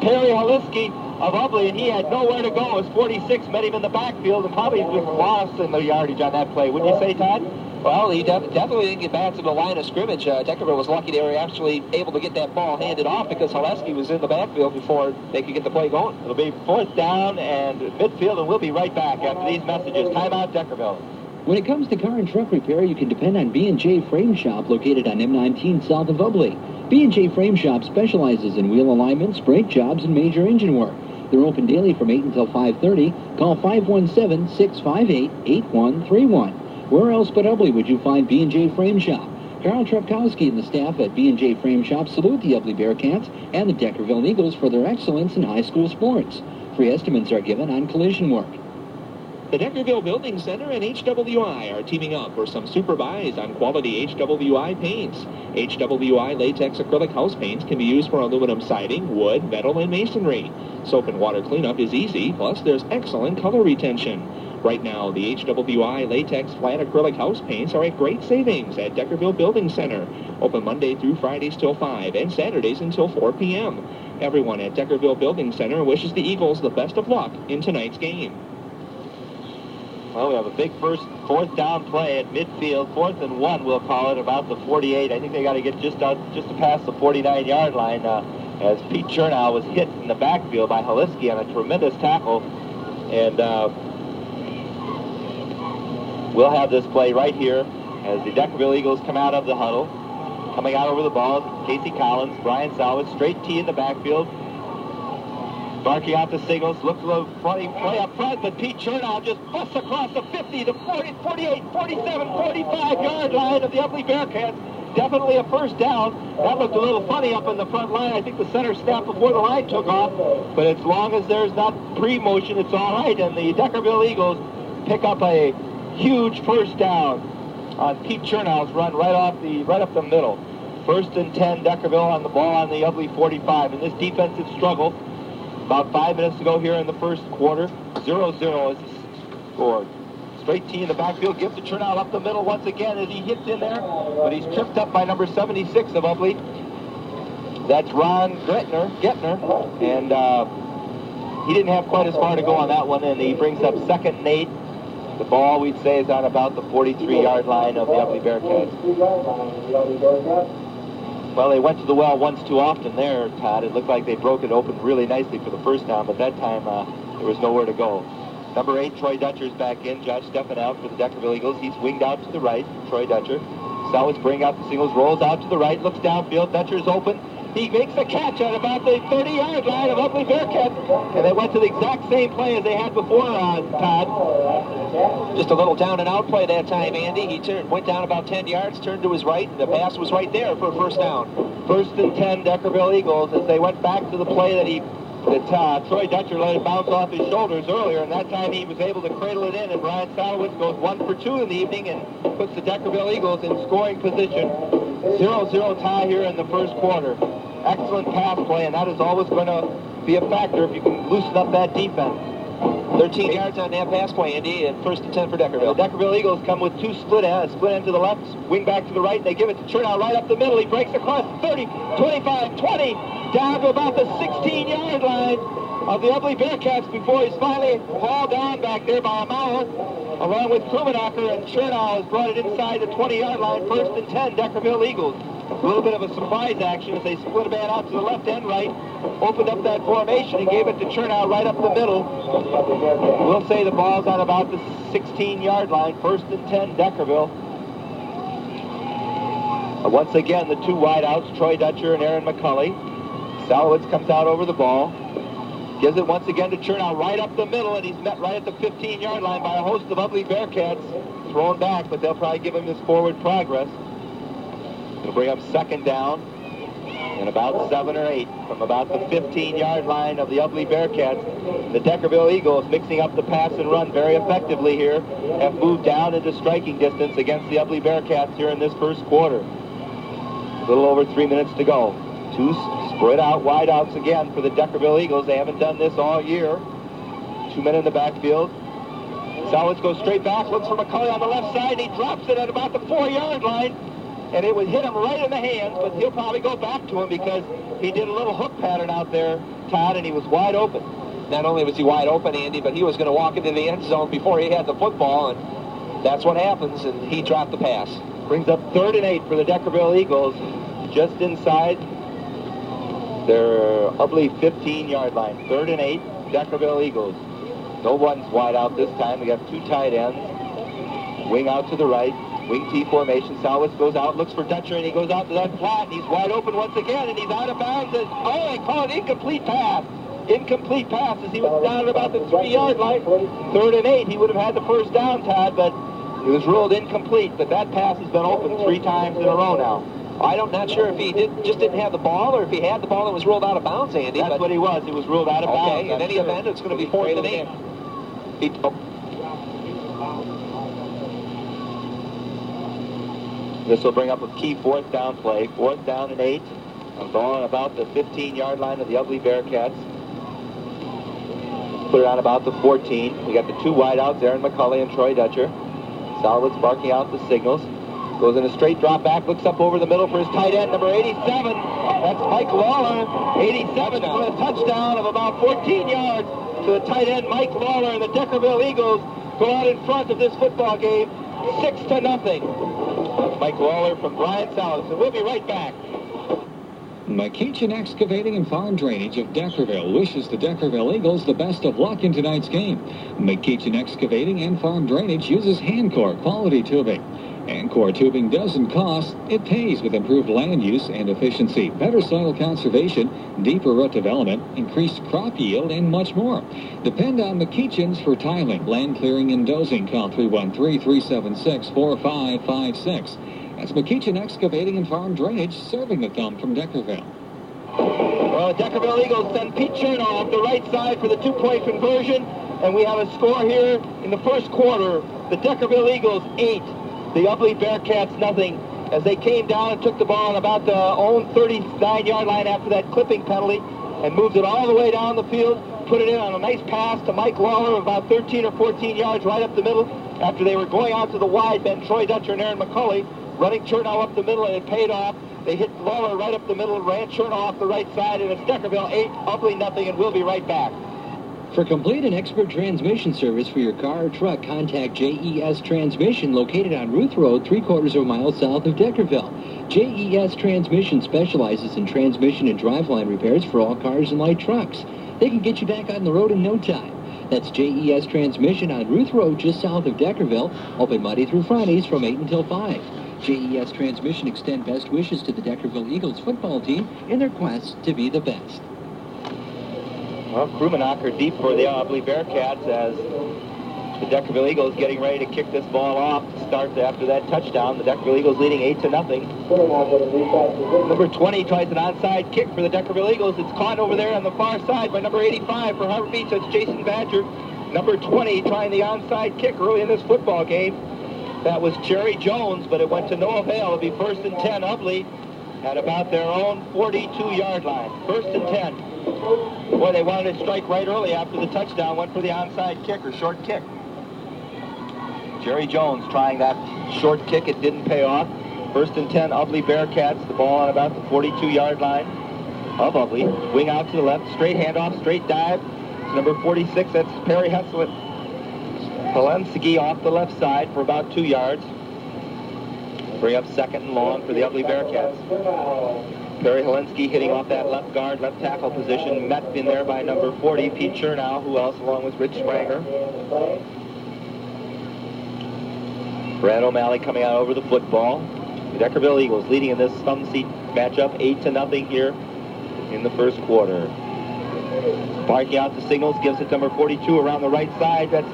Perry Holiski of Ubly, and he had nowhere to go as 46 met him in the backfield and probably was lost in the yardage on that play. Wouldn't you say, Todd?
Well, he definitely didn't get back to the line of scrimmage. Deckerville was lucky they were actually able to get that ball handed off because Holiski was in the backfield before they could get the play going.
It'll be 4th down and midfield, and we'll be right back after these messages. Timeout, Deckerville.
When it comes to car and truck repair, you can depend on B&J Frame Shop, located on M19 south of Ubly. B&J Frame Shop specializes in wheel alignments, brake jobs, and major engine work. They're open daily from 8 until 5:30. Call 517-658-8131. Where else but Ubly would you find B&J Frame Shop? Carl Trepkowski and the staff at B&J Frame Shop salute the Ubly Bearcats and the Deckerville Eagles for their excellence in high school sports. Free estimates are given on collision work.
The Deckerville Building Center and HWI are teaming up for some super buys on quality HWI paints. HWI latex acrylic house paints can be used for aluminum siding, wood, metal, and masonry. Soap and water cleanup is easy, plus there's excellent color retention. Right now, the HWI latex flat acrylic house paints are at great savings at Deckerville Building Center. Open Monday through Fridays till 5 and Saturdays until 4 p.m. Everyone at Deckerville Building Center wishes the Eagles the best of luck in tonight's game.
Well, we have a big 4th down play at midfield. 4th and 1, we'll call it, about the 48. I think they got to get just to pass the 49-yard line as Pete Chernow was hit in the backfield by Holiski on a tremendous tackle. And we'll have this play right here as the Deckerville Eagles come out of the huddle. Coming out over the ball, Casey Collins, Brian Salvage, straight tee in the backfield. Barking out the signals, looks a little funny play up front, but Pete Chernow just busts across the 50, the 40, 48, 47, 45-yard line of the Ubly Bearcats. Definitely a first down. That looked a little funny up in the front line. I think the center snapped before the line took off, but as long as there's not pre-motion, it's all right, and the Deckerville Eagles pick up a huge first down on Pete Chernow's run right up the middle. 1st and 10, Deckerville on the ball on the Ubly 45. In this defensive struggle, about 5 minutes to go here in the first quarter, 0-0 is scored. Straight tee in the backfield, gives to Chernow up the middle once again as he hits in there, but he's tripped up by number 76 of Ubly. That's Ron Getner, and he didn't have quite as far to go on that one, and he brings up 2nd and 8. The ball, we'd say, is on about the 43-yard line of the Ubly Bearcats. Well, they went to the well once too often there, Todd. It looked like they broke it open really nicely for the first down, but that time there was nowhere to go. Number 8, Troy Dutcher's back in. Josh Steffen out for the Deckerville Eagles. He's winged out to the right, Troy Dutcher. Salvage bring out the singles, rolls out to the right, looks downfield. Dutcher's open. He makes the catch at about the 30-yard line of Ubly Bearcats, and they went to the exact same play as they had before, Todd.
Just a little down and out play that time, Andy. He went down about 10 yards, turned to his right, and the pass was right there for a first down.
1st and 10, Deckerville Eagles, as they went back to the play that Troy Dutcher let it bounce off his shoulders earlier, and that time he was able to cradle it in, and Brian Salowitz goes 1 for 2 in the evening and puts the Deckerville Eagles in scoring position. 0-0 tie here in the first quarter. Excellent pass play, and that is always going to be a factor if you can loosen up that defense.
13 yards on that pass play, Andy, and 1st and 10 for Deckerville.
The Deckerville Eagles come with 2 split end to the left, wing back to the right. They give it to Chernow right up the middle. He breaks across 30, 25, 20, down to about the 16-yard line of the Ubly Bearcats before he's finally hauled down back there by Amauer, along with Krumenacher, and Chernow has brought it inside the 20-yard line. 1st and 10, Deckerville Eagles. A little bit of a surprise action as they split a man out to the left and right, opened up that formation and gave it to Chernow right up the middle. We'll say the ball's on about the 16-yard line. 1st and 10, Deckerville. Once again, the 2 wideouts, Troy Dutcher and Aaron McCulley. Salowitz comes out over the ball. Gives it once again to Chernow right up the middle, and he's met right at the 15-yard line by a host of Ubly Bearcats. Thrown back, but they'll probably give him his forward progress. It'll bring up 2nd down and about 7 or 8 from about the 15-yard line of the Ubly Bearcats. The Deckerville Eagles, mixing up the pass and run very effectively here, have moved down into striking distance against the Ubly Bearcats here in this first quarter. A little over 3 minutes to go. 2 spread out wideouts again for the Deckerville Eagles. They haven't done this all year. 2 men in the backfield. Salwitz goes straight back, looks for McCulley on the left side, and he drops it at about the 4-yard line. And it would hit him right in the hands, but he'll probably go back to him because he did a little hook pattern out there, Todd, and he was wide open.
Not only was he wide open, Andy, but he was going to walk into the end zone before he had the football, and that's what happens, and he dropped the pass.
Brings up 3rd and 8 for the Deckerville Eagles, just inside their Ubly 15-yard line. 3rd and 8, Deckerville Eagles. No one's wide out this time. We got 2 tight ends. Wing out to the right. Wing T formation. Salwitz goes out, looks for Dutcher, and he goes out to that flat, and he's wide open once again, and he's out of bounds. They call it incomplete pass. Incomplete pass as he was down at about the 3-yard line. 3rd and 8, he would have had the first down, Todd, but it was ruled incomplete. But that pass has been open 3 times in a row now.
I'm not sure if he just didn't have the ball, or if he had the ball and was ruled out of bounds, Andy.
That's what he was. He was ruled out of bounds.
Okay, in any event, it's going to be 4th and 8.
This will bring up a key 4th down play. 4th down and 8. I'm going about the 15-yard line of the Ubly Bearcats. Put it on about the 14. We got the 2 wideouts, Aaron McCulley and Troy Dutcher. Salwitz barking out the signals. Goes in a straight drop back, looks up over the middle for his tight end, number 87. That's Mike Lawler. 87 for a touchdown of about 14 yards to the tight end, Mike Lawler, and the Deckerville Eagles go out in front of this football game, 6-0. Mike Lawler from Brian Salwitz, and we'll be right back.
McKeachin Excavating and Farm Drainage of Deckerville wishes the Deckerville Eagles the best of luck in tonight's game. McKeachin Excavating and Farm Drainage uses Handcore quality tubing. Handcore tubing doesn't cost, it pays with improved land use and efficiency, better soil conservation, deeper root development, increased crop yield, and much more. Depend on McKeachins for tiling, land clearing, and dozing. Call 313-376-4556. That's McKeachin Excavating and Farm Drainage, serving the thumb from Deckerville.
Well, the Deckerville Eagles send Pete Chernoff the right side for the 2-point conversion, and we have a score here in the first quarter. The Deckerville Eagles 8, the Ubly Bearcats nothing, as they came down and took the ball on about their own 39-yard line after that clipping penalty and moved it all the way down the field, put it in on a nice pass to Mike Lawler of about 13 or 14 yards right up the middle after they were going out to the wide men, Troy Dutcher and Aaron McCulley, running Chernow up the middle, and it paid off. They hit Lawler right up the middle, ran Chernow off the right side, and it's Deckerville 8, Ubly nothing, and we'll be right back.
For complete and expert transmission service for your car or truck, contact JES Transmission, located on Ruth Road, 3/4 of a mile south of Deckerville. JES Transmission specializes in transmission and driveline repairs for all cars and light trucks. They can get you back on the road in no time. That's JES Transmission on Ruth Road, just south of Deckerville, open Monday through Fridays from 8 until 5. JES Transmission extend best wishes to the Deckerville Eagles football team in their quest to be the best.
Well, Krummenacher deep for the Ubly Bearcats as the Deckerville Eagles getting ready to kick this ball off to start after that touchdown. The Deckerville Eagles leading 8-0. Number 20 tries an onside kick for the Deckerville Eagles. It's caught over there on the far side by number 85 for Harbor Beach. That's Jason Badger. Number 20 trying the onside kick early in this football game. That was Jerry Jones, but it went to no avail. It'll be 1st and 10, Ubly at about their own 42-yard line. 1st and 10. Boy, they wanted to strike right early after the touchdown. Went for the onside kick or short kick. Jerry Jones trying that short kick. It didn't pay off. 1st and 10, Ubly Bearcats. The ball on about the 42-yard line of Ubly. Wing out to the left. Straight handoff, straight dive. Number 46, that's Perry Helensky off the left side for about 2 yards. Bring up 2nd and long for the Ubly Bearcats. Perry Helensky hitting off that left guard, left tackle position, met in there by number 40, Pete Chernow, who else, along with Rich Spranger. Brad O'Malley coming out over the football. The Deckerville Eagles leading in this thumb seat matchup, 8-0 here in the first quarter. Barking out the signals, gives it number 42 around the right side. That's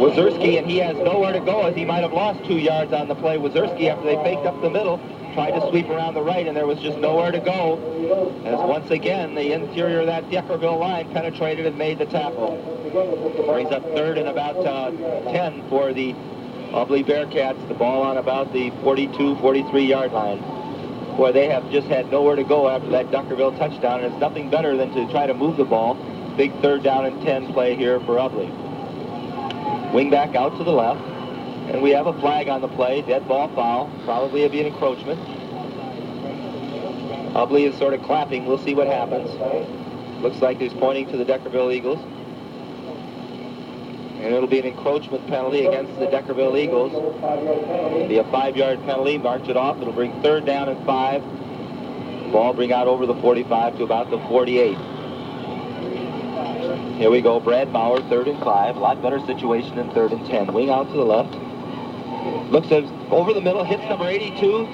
Wazurski, and he has nowhere to go as he might have lost 2 yards on the play. Wazurski, after they faked up the middle, tried to sweep around the right, and there was just nowhere to go. As once again, the interior of that Deckerville line penetrated and made the tackle. Brings up 3rd and about 10 for the Ubly Bearcats. The ball on about the 42, 43-yard line. Boy, they have just had nowhere to go after that Deckerville touchdown, and it's nothing better than to try to move the ball. Big 3rd down and 10 play here for Ubly. Wing back out to the left. And we have a flag on the play. Dead ball foul. Probably be an encroachment. Ubly is sort of clapping. We'll see what happens. Looks like he's pointing to the Deckerville Eagles. And it'll be an encroachment penalty against the Deckerville Eagles. It'll be a 5-yard penalty. March it off. It'll bring 3rd down and 5. Ball bring out over the 45 to about the 48. Here we go. Brad Bauer, 3rd and 5. A lot better situation than 3rd and 10. Wing out to the left. Looks as over the middle. Hits number 82.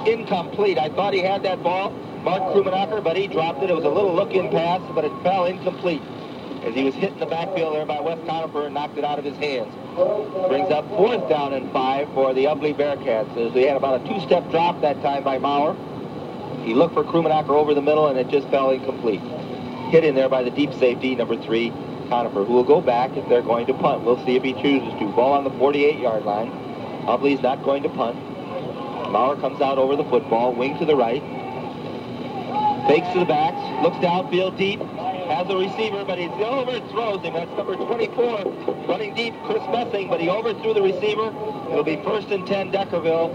Incomplete. I thought he had that ball, Mark Krumenacher, but he dropped it. It was a little look-in pass, but it fell incomplete as he was hit in the backfield there by Wes Conifer and knocked it out of his hands. Brings up 4th down and 5 for the Ubly Bearcats, as they had about a 2-step drop that time by Maurer. He looked for Krumenacher over the middle, and it just fell incomplete. Hit in there by the deep safety, number 3, Conifer, who will go back if they're going to punt. We'll see if he chooses to. Ball on the 48-yard line. Ubly's not going to punt. Maurer comes out over the football, wing to the right. Fakes to the backs, looks downfield deep, has a receiver, but he overthrows him. That's number 24, running deep, Chris Messing, but he overthrew the receiver. It'll be 1st and 10 Deckerville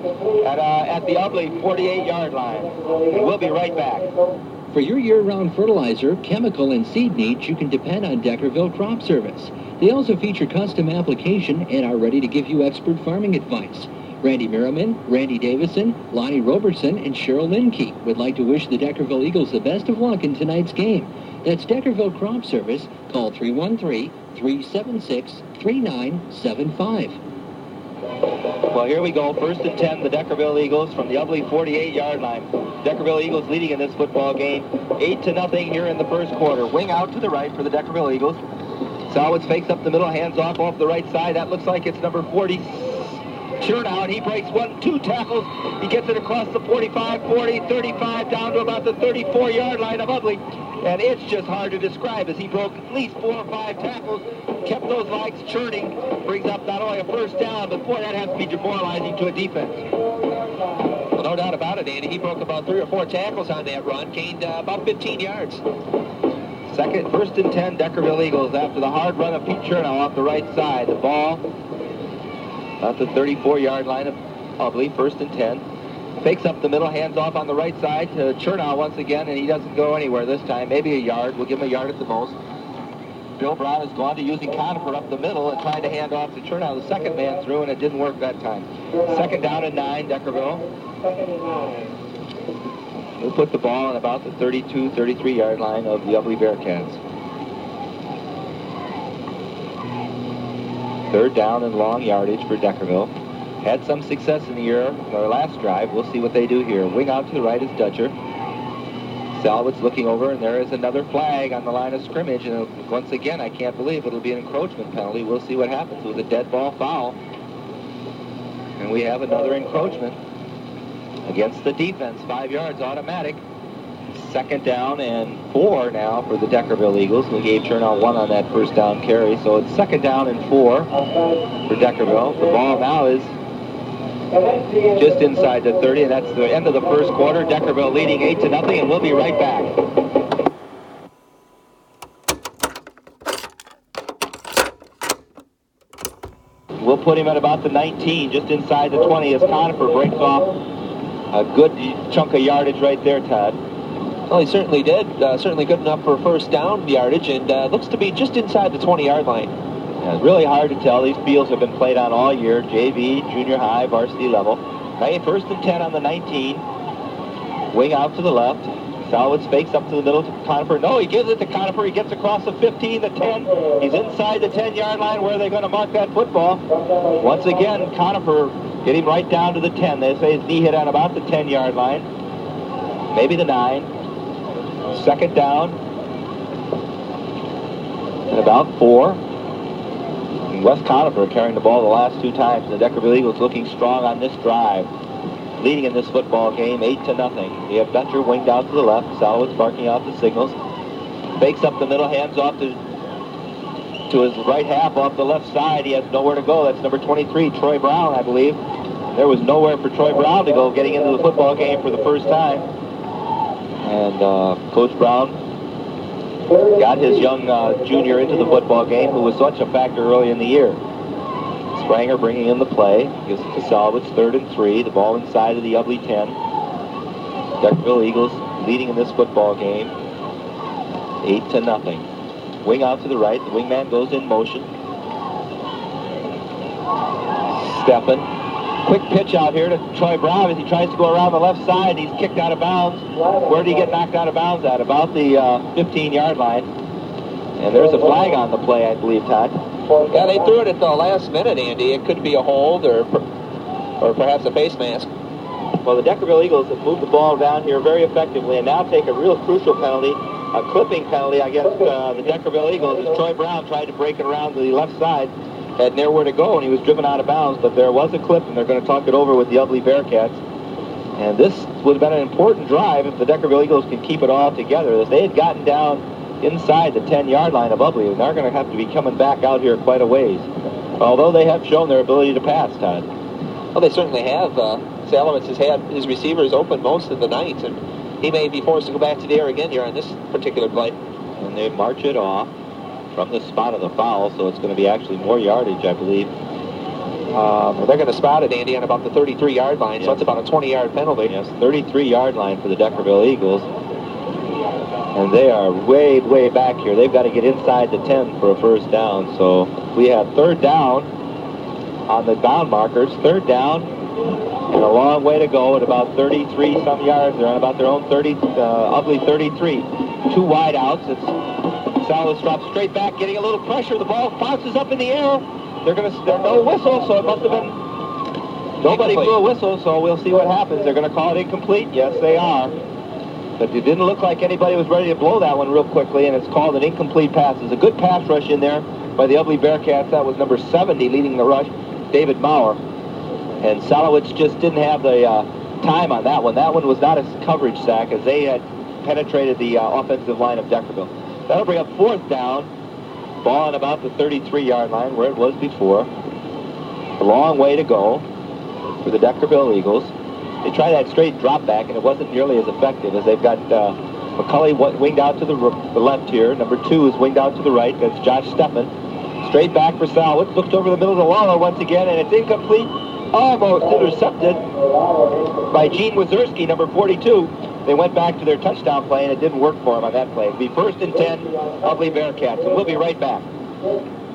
at the Ubly 48-yard line. And we'll be right back.
For your year-round fertilizer, chemical, and seed needs, you can depend on Deckerville Crop Service. They also feature custom application and are ready to give you expert farming advice. Randy Merriman, Randy Davison, Lonnie Robertson, and Cheryl Linkey would like to wish the Deckerville Eagles the best of luck in tonight's game. That's Deckerville Crop Service. Call 313-376-3975.
Well, here we go. 1st and 10, the Deckerville Eagles from the Ubly 48-yard line. Deckerville Eagles leading in this football game, 8-0 here in the first quarter. Wing out to the right for the Deckerville Eagles. Salwitz fakes up the middle, hands off the right side. That looks like it's number 40. Chernow, he breaks 1-2 tackles. He gets it across the 45, 40, 35, down to about the 34-yard line of Ubly. And it's just hard to describe as he broke at least 4 or 5 tackles, kept those legs churning, brings up not only a 1st down, but boy, that has to be demoralizing to a defense.
Well, no doubt about it, Andy. He broke about 3 or 4 tackles on that run, gained about 15 yards.
1st and 10, Deckerville Eagles after the hard run of Pete Chernow off the right side. The ball about the 34-yard line of Ubly, 1st and 10. Fakes up the middle, hands off on the right side to Chernow once again, and he doesn't go anywhere this time. Maybe a yard. We'll give him a yard at the most. Bill Brown has gone to using Conifer up the middle and trying to hand off to Chernow. The second man through, and it didn't work that time. 2nd down and 9, Deckerville. We'll put the ball on about the 32, 33-yard line of the Ubly Bearcats. 3rd down and long yardage for Deckerville. Had some success in their last drive. We'll see what they do here. Wing out to the right is Dutcher. Salwitz looking over, and there is another flag on the line of scrimmage. And once again, I can't believe it'll be an encroachment penalty. We'll see what happens. It was a dead ball foul. And we have another encroachment against the defense. 5 yards automatic. 2nd down and 4 now for the Deckerville Eagles. We gave Chernow 1 on that 1st down carry. So it's 2nd down and 4 for Deckerville. The ball now is just inside the 30, and that's the end of the first quarter. Deckerville leading 8-0, and we'll be right back. We'll put him at about the 19, just inside the 20, as Conifer breaks off a good chunk of yardage right there, Todd.
Well, he certainly did. Certainly good enough for 1st down yardage, and looks to be just inside the 20-yard line.
Yeah, it's really hard to tell. These fields have been played on all year, JV, junior high, varsity level. 1st and 10 on the 19. Wing out to the left. Salwitz fakes up to the middle to Conifer. No, he gives it to Conifer. He gets across the 15, the 10. He's inside the 10-yard line. Where are they going to mark that football? Once again, Conifer getting right down to the 10. They say his knee hit on about the 10-yard line. Maybe the 9. 2nd down. And about 4. And Wes Conifer carrying the ball the last 2 times. The Deckerville Eagles looking strong on this drive. Leading in this football game, 8-0. We have Dutcher winged out to the left. Salwitz barking out the signals. Fakes up the middle, hands off to his right half off the left side. He has nowhere to go. That's number 23, Troy Brown, I believe. There was nowhere for Troy Brown to go getting into the football game for the first time. And Coach Brown got his young junior into the football game, who was such a factor early in the year. Spranger bringing in the play. Gives it to Salvage, 3rd and 3. The ball inside of the Ubly 10. Deckerville Eagles leading in this football game, 8-0. Wing out to the right. The wingman goes in motion. Steppen. Quick pitch out here to Troy Brown as he tries to go around the left side. He's kicked out of bounds. Where did he get knocked out of bounds at? About the 15-yard line. And there's a flag on the play, I believe, Todd.
Yeah, they threw it at the last minute, Andy. It could be a hold or perhaps a face mask.
Well, the Deckerville Eagles have moved the ball down here very effectively and now take a real crucial penalty, a clipping penalty against the Deckerville Eagles as Troy Brown tried to break it around to the left side. Had nowhere to go, and he was driven out of bounds, but there was a clip, and they're going to talk it over with the Ubly Bearcats. And this would have been an important drive if the Deckerville Eagles can keep it all together. If they had gotten down inside the 10-yard line of Ubly, they're going to have to be coming back out here quite a ways. Although they have shown their ability to pass, Todd.
Well, they certainly have. Salowitz has had his receivers open most of the night, and he may be forced to go back to the air again here on this particular play.
And they march it off from the spot of the foul, so it's going to be actually more yardage, I believe.
They're going to spot it, Andy, on about the 33-yard line, so it's about a 20-yard penalty.
Yes, 33-yard line for the Deckerville Eagles. And they are way, way back here. They've got to get inside the 10 for a first down. So we have 3rd down on the down markers. 3rd down and a long way to go at about 33-some yards. They're on about their own 30, Ubly 33. 2 wide outs. It's Salas drops straight back, getting a little pressure. The ball bounces up in the air. There's no whistle, so it must have been nobody blew a whistle, so we'll see what happens. They're going to call it incomplete. Yes, they are. But it didn't look like anybody was ready to blow that one real quickly, and it's called an incomplete pass. There's a good pass rush in there by the Ubly Bearcats. That was number 70 leading the rush, David Maurer. And Salowitz just didn't have the time on that one. That one was not a coverage sack as they had penetrated the offensive line of Deckerville. That'll bring up 4th down. Ball on about the 33-yard line where it was before. A long way to go for the Deckerville Eagles. They tried that straight drop back, and it wasn't nearly as effective as they've got McCulley winged out to the left here. Number 2 is winged out to the right. That's Josh Steppen. Straight back for Salowitz. Looks over the middle of the wall once again, and it's incomplete. Almost intercepted by Gene Wazurski, number 42. They went back to their touchdown play, and it didn't work for them on that play. It'll be 1st and 10, Ubly Bearcats, and we'll be right back.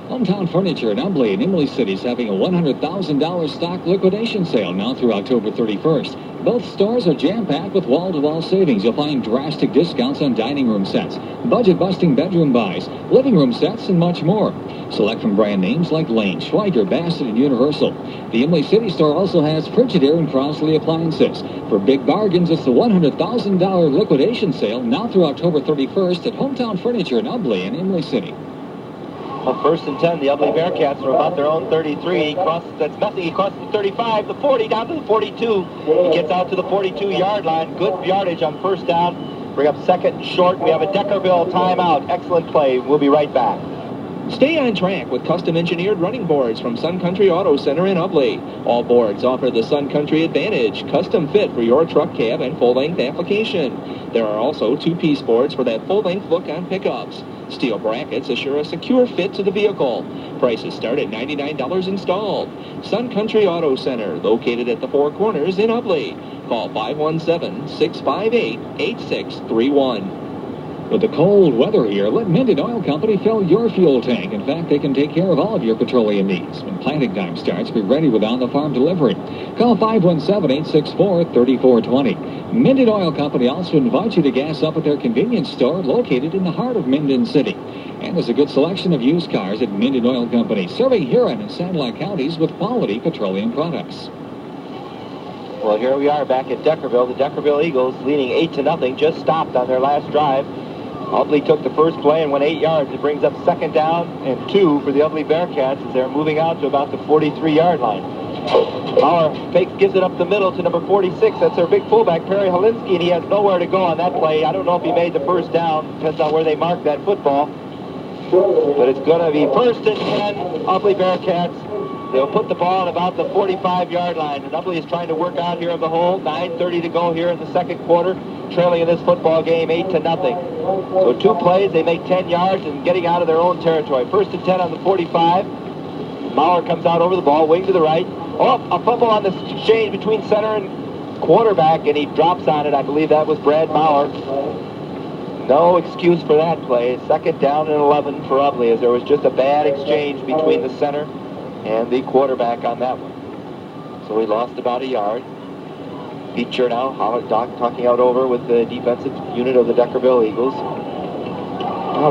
Hometown Furniture in Ubly and Imlay City is having a $100,000 stock liquidation sale now through October 31st. Both stores are jam-packed with wall-to-wall savings. You'll find drastic discounts on dining room sets, budget-busting bedroom buys, living room sets, and much more. Select from brand names like Lane, Schweiger, Bassett, and Universal. The Imlay City store also has Frigidaire and Crossley appliances. For big bargains, it's the $100,000 liquidation sale now through October 31st at Hometown Furniture in Ubly and Imlay City.
On 1st and 10, the Ubly Bearcats are about their own 33. That's Messing. He crosses the 35, the 40, down to the 42. He gets out to the 42-yard line. Good yardage on 1st down. Bring up 2nd and short. We have a Deckerville timeout. Excellent play. We'll be right back.
Stay on track with custom-engineered running boards from Sun Country Auto Center in Ubly. All boards offer the Sun Country Advantage, custom fit for your truck cab and full-length application. There are also 2-piece boards for that full-length look on pickups. Steel brackets assure a secure fit to the vehicle. Prices start at $99 installed. Sun Country Auto Center, located at the Four Corners in Ubly. Call 517-658-8631.
With the cold weather here, let Minden Oil Company fill your fuel tank. In fact, they can take care of all of your petroleum needs. When planting time starts, be ready with on-the-farm delivery. Call 517-864-3420. Minden Oil Company also invites you to gas up at their convenience store located in the heart of Minden City. And there's a good selection of used cars at Minden Oil Company, serving Huron and Sanilac counties with quality petroleum products.
Well, here we are back at Deckerville. The Deckerville Eagles leading 8-0, just stopped on their last drive. Ubly took the first play and went 8 yards. It brings up 2nd down and 2 for the Ubly Bearcats as they're moving out to about the 43-yard line. Our fakes gives it up the middle to number 46. That's their big fullback, Perry Holinsky, and he has nowhere to go on that play. I don't know if he made the first down. Depends on where they mark that football. But it's going to be 1st and 10, Ubly Bearcats. They'll put the ball on about the 45-yard line. And Ubly is trying to work out here of the hole. 9:30 to go here in the 2nd quarter. Trailing in this football game 8-0. So 2 plays, they make 10 yards and getting out of their own territory. 1st and 10 on the 45. Maurer comes out over the ball, wing to the right. Oh, a fumble on the exchange between center and quarterback, and he drops on it. I believe that was Brad Maurer. No excuse for that play. Second down and 11 for Ubly, as there was just a bad exchange between the center and the quarterback on that one. So we lost about a yard. Pete Chernow, Doc talking out over with the defensive unit of the Deckerville Eagles.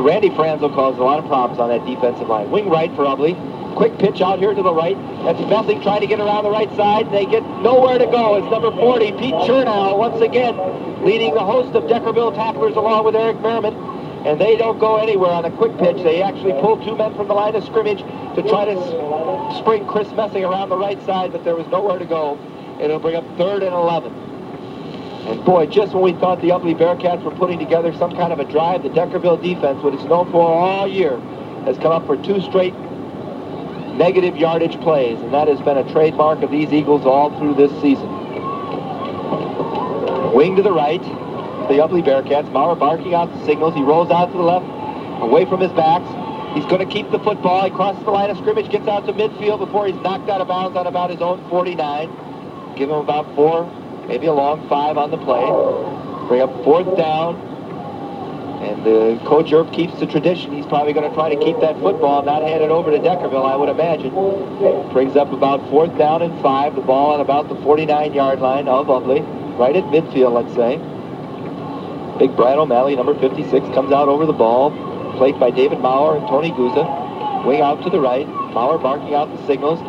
Randy Franzel caused a lot of problems on that defensive line. Wing right for Ubly. Quick pitch out here to the right. That's Messing trying to get around the right side. They get nowhere to go. It's number 40, Pete Chernow, once again leading the host of Deckerville tacklers along with Eric Merriman. And they don't go anywhere on a quick pitch. They actually pull two men from the line of scrimmage to try to spring Chris Messing around the right side, but there was nowhere to go. It'll bring up 3rd and 11. And boy, just when we thought the Ubly Bearcats were putting together some kind of a drive, the Deckerville defense, what it's known for all year, has come up for 2 straight negative yardage plays, and that has been a trademark of these Eagles all through this season. Wing to the right, the Ubly Bearcats. Maurer barking out the signals. He rolls out to the left, away from his backs. He's going to keep the football. He crosses the line of scrimmage, gets out to midfield before he's knocked out of bounds on about his own 49. Give him about 4, maybe a long 5 on the play. Bring up 4th down. And Coach Earp keeps the tradition. He's probably going to try to keep that football and not hand it over to Deckerville, I would imagine. Brings up about 4th down and 5. The ball on about the 49-yard line of Ubly. Right at midfield, let's say. Big Brad O'Malley, number 56, comes out over the ball. Played by David Maurer and Tony Guzza. Wing out to the right. Maurer barking out the signals.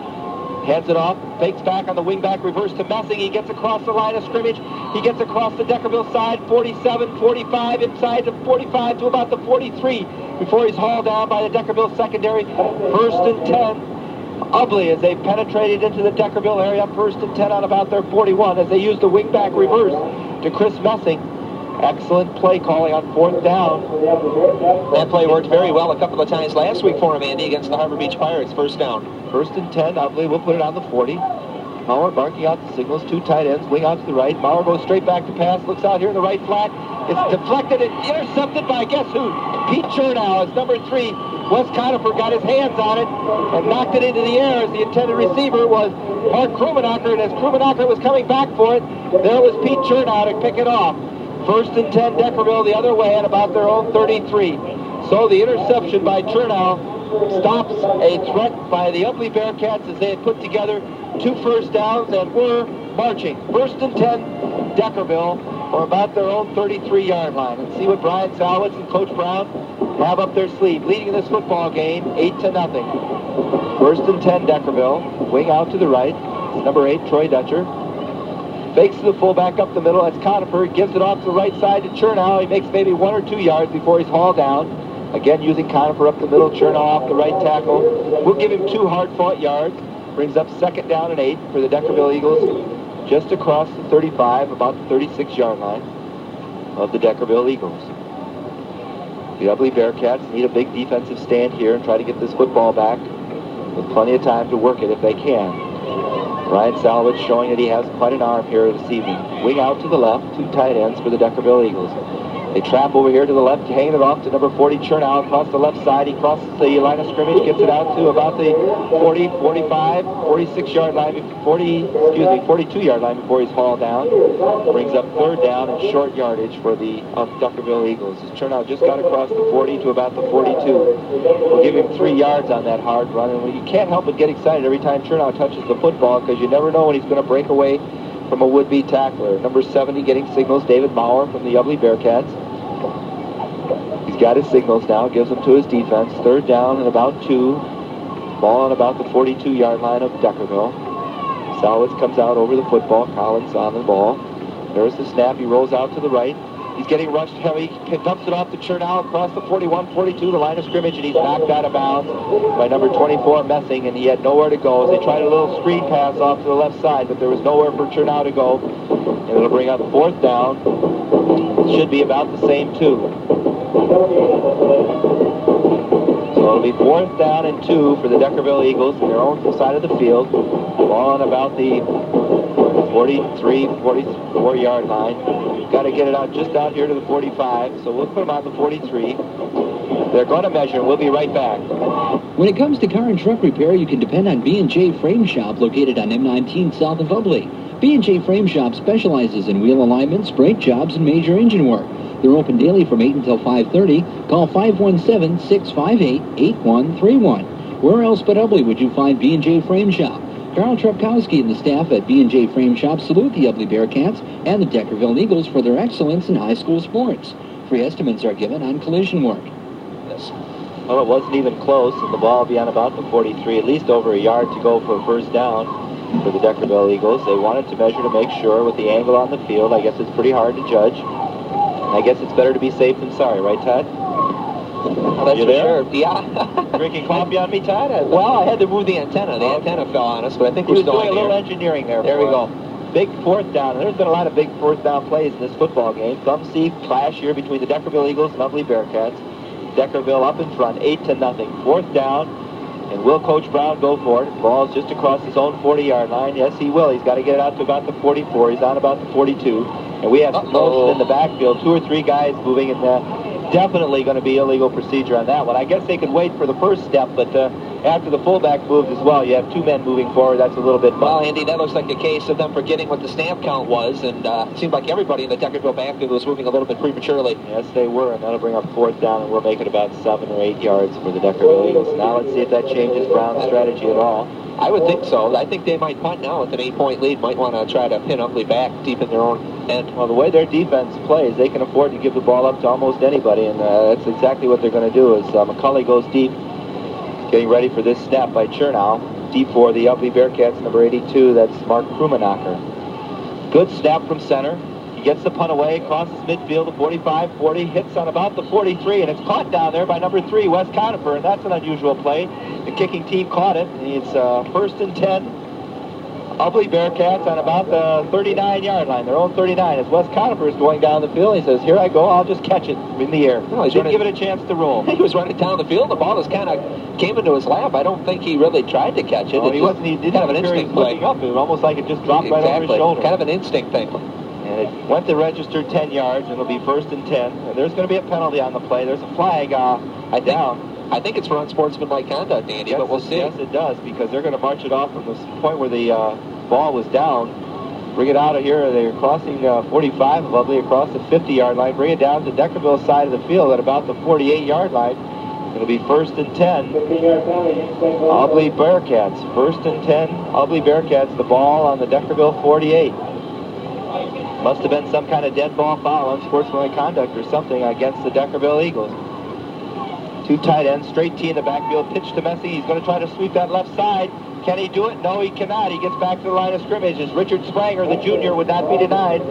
Hands it off, fakes back on the wing-back reverse to Messing. He gets across the line of scrimmage. He gets across the Deckerville side, 47, 45, inside the 45 to about the 43 before he's hauled down by the Deckerville secondary. 1st and 10. Ubly, as they penetrated into the Deckerville area, 1st and 10 on about their 41 as they use the wing-back reverse to Chris Messing. Excellent play calling on 4th down.
That play worked very well a couple of times last week for him, Andy, against the Harbor Beach Pirates. 1st down.
1st and 10. Ubly will put it on the 40. Maurer barking out the signals. 2 tight ends. Wing out to the right. Maurer goes straight back to pass. Looks out here in the right flat. It's deflected and intercepted by guess who? Pete Chernow. It's number 3. Wes Conifer got his hands on it and knocked it into the air as the intended receiver was Mark Krumenacher. And as Krumenacher was coming back for it, there was Pete Chernow to pick it off. 1st and 10, Deckerville the other way at about their own 33. So the interception by Chernow stops a threat by the Ubly Bearcats as they had put together 2 first downs and were marching. 1st and 10, Deckerville, or about their own 33-yard line. And see what Brian Salwitz and Coach Brown have up their sleeve. Leading this football game 8-0. 1st and 10, Deckerville. Wing out to the right. Number 8, Troy Dutcher. Fakes to the fullback up the middle. That's Conifer. Gives it off to the right side to Chernow. He makes maybe 1 or 2 yards before he's hauled down. Again, using Conifer up the middle. Chernow off the right tackle. We'll give him 2 hard-fought yards. Brings up 2nd down and 8 for the Deckerville Eagles. Just across the 35, about the 36-yard line of the Deckerville Eagles. The Ubly Bearcats need a big defensive stand here and try to get this football back with plenty of time to work it if they can. Ryan Salvage showing that he has quite an arm here this evening. Wing out to the left, 2 tight ends for the Deckerville Eagles. They trap over here to the left, hanging it off to number 40, Chernow, across the left side. He crosses the line of scrimmage, gets it out to about the 40, 45, 46-yard line, 42-yard line before he's hauled down. Brings up 3rd down and short yardage for the Deckerville Eagles. As Chernow just got across the 40 to about the 42. We'll give him 3 yards on that hard run, and you can't help but get excited every time Chernow touches the football because you never know when he's going to break away from a would-be tackler. Number 70 getting signals, David Maurer from the Ubly Bearcats. He's got his signals now, gives them to his defense. 3rd down and about 2. Ball on about the 42-yard line of Deckerville. Salwitz comes out over the football. Collins on the ball. There's the snap. He rolls out to the right. He's getting rushed heavy. Dumps it off to Chernow across the 41, 42, the line of scrimmage, and he's knocked out of bounds by number 24, Messing, and he had nowhere to go. As they tried a little screen pass off to the left side, but there was nowhere for Chernow to go. And it'll bring up 4th down. Should be about the same, too. So it'll be 4th down and 2 for the Deckerville Eagles on their own side of the field. Ball on about the 43, 44-yard line. Got to get it out just out here to the 45, so we'll put them on the 43. They're going to measure. We'll be right back.
When it comes to car and truck repair, you can depend on B&J Frame Shop, located on M19 south of Ubly. B&J Frame Shop specializes in wheel alignments, brake jobs, and major engine work. They're open daily from 8 until 5:30. Call 517-658-8131. Where else but Ubly would you find B&J Frame Shop? Carl Trepkowski and the staff at B&J Frame Shop salute the Ubly Bearcats and the Deckerville Eagles for their excellence in high school sports. Free estimates are given on collision work.
Well, it wasn't even close, and the ball will be on about the 43, at least over a yard to go for a first down for the Deckerville Eagles. They wanted to measure to make sure with the angle on the field. I guess it's pretty hard to judge. And I guess it's better to be safe than sorry, right, Todd?
Well, that's
you
for
there?
sure. Yeah.
Drinking coffee on me, Todd?
Well, I had to move the antenna. The antenna fell on us, but I think we're
He was
still
doing a
on
little
here.
engineering there.
There we go.
Big fourth down. There's been a lot of big fourth down plays in this football game. Come see clash here between the Deckerville Eagles and Ubly Bearcats. Deckerville up in front, 8-0. Fourth down, and will Coach Brown go for it? Ball's just across his own 40-yard line. Yes, he will. He's got to get it out to about the 44. He's on about the 42. And we have some motion in the backfield. 2 or 3 guys moving, and definitely going to be illegal procedure on that one. I guess they could wait for the first step, but after the fullback moved as well, you have 2 men moving forward. That's a little bit much.
Well, Andy, that looks like a case of them forgetting what the snap count was, and it seemed like everybody in the Deckerville backfield was moving a little bit prematurely.
Yes, they were, and that'll bring up fourth down, and we'll make it about 7 or 8 yards for the Deckerville Eagles. Now let's see if that changes Brown's strategy at all.
I would think so. I think they might punt now with an 8-point lead. Might want to try to pin Ubly back deep in their own end.
Well, the way their defense plays, they can afford to give the ball up to almost anybody, and that's exactly what they're going to do. As McCulley goes deep, getting ready for this snap by Chernow. Deep for the Ubly Bearcats, number 82. That's Mark Krumanacher. Good snap from center. He gets the punt away, crosses midfield, the 45, 40, hits on about the 43, and it's caught down there by number 3, Wes Conifer, and that's an unusual play. The kicking team caught it. It's first and 10. Ubly Bearcats on about the 39-yard line, their own 39. As Wes Conifer is going down the field, he says, "Here I go, I'll just catch it in the air."
No,
Didn't give it a chance to roll.
He was running down the field. The ball just kind of came into his lap. I don't think he really tried to catch it.
No, he didn't
kind of an
appear he
instinct
was
play.
looking up. It was almost like it just dropped right over his shoulder.
Kind of an instinct thing.
And it went to register 10 yards, and it'll be first and 10. And there's going to be a penalty on the play. There's a flag down.
I think it's for unsportsmanlike conduct, Andy,
Yes,
but we'll see.
Yes, it does, because they're going to march it off from the point where the ball was down. Bring it out of here. They're crossing 45 of Ubly across the 50-yard line. Bring it down to Deckerville's side of the field at about the 48-yard line. It'll be first and 10. Ubly Bearcats. First and 10. Ubly Bearcats. The ball on the Deckerville 48. Must have been some kind of dead ball foul, unsportsmanlike conduct or something against the Deckerville Eagles. 2 tight ends, straight T in the backfield, pitch to Messing. He's going to try to sweep that left side. Can he do it? No, he cannot. He gets back to the line of scrimmage as Richard Spranger, the junior, would not be denied.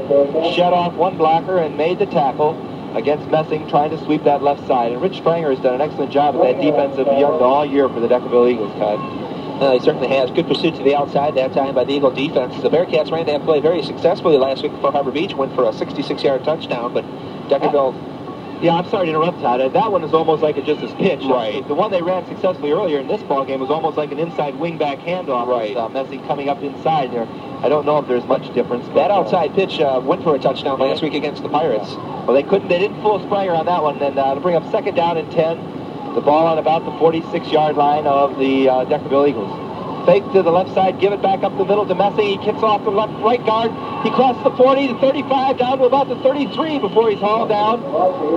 Shut off one blocker and made the tackle against Messing, trying to sweep that left side. And Rich Spranger has done an excellent job at that defensive young all year for the Deckerville Eagles, Todd.
He certainly has. Good pursuit to the outside that time by the Eagle defense. The Bearcats ran that play very successfully last week for Harbor Beach, went for a 66-yard touchdown, but Deckerville...
Yeah, I'm sorry to interrupt, Todd. That one is almost like just a pitch.
Right.
The one they ran successfully earlier in this ball game was almost like an inside wing-back handoff.
Right.
Messing coming up inside there. I don't know if there's much difference.
That outside pitch went for a touchdown last week against the Pirates.
Well, they didn't fool Spranger on that one. Then to bring up second down and 10. The ball on about the 46-yard line of the Deckerville Eagles. Fake to the left side, give it back up the middle to Messing. He kicks off the right guard. He crosses the 40, the 35, down to about the 33 before he's hauled down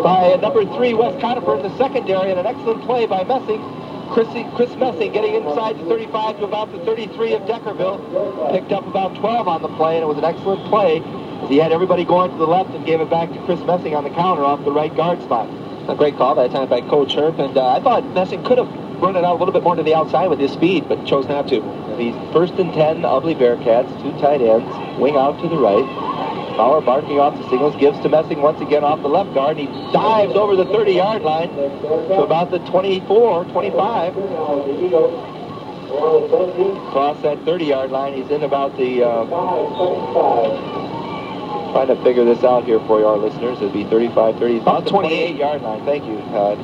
by number 3, Wes Conifer in the secondary, and an excellent play by Messing. Chris Messing getting inside the 35 to about the 33 of Deckerville. Picked up about 12 on the play, and it was an excellent play as he had everybody going to the left and gave it back to Chris Messing on the counter off the right guard spot.
A great call that time by Coach Herb, and I thought Messing could have run it out a little bit more to the outside with his speed, but chose not to.
These first and 10 Ubly Bearcats, 2 tight ends, wing out to the right. Fowler barking off the signals, gives to Messing once again off the left guard. He dives over the 30-yard line to about the 24, 25. Across that 30-yard line, he's in about the... trying to figure this out here for you, our listeners. It'd be 35, 30, about the 28-yard line. Thank you, Todd.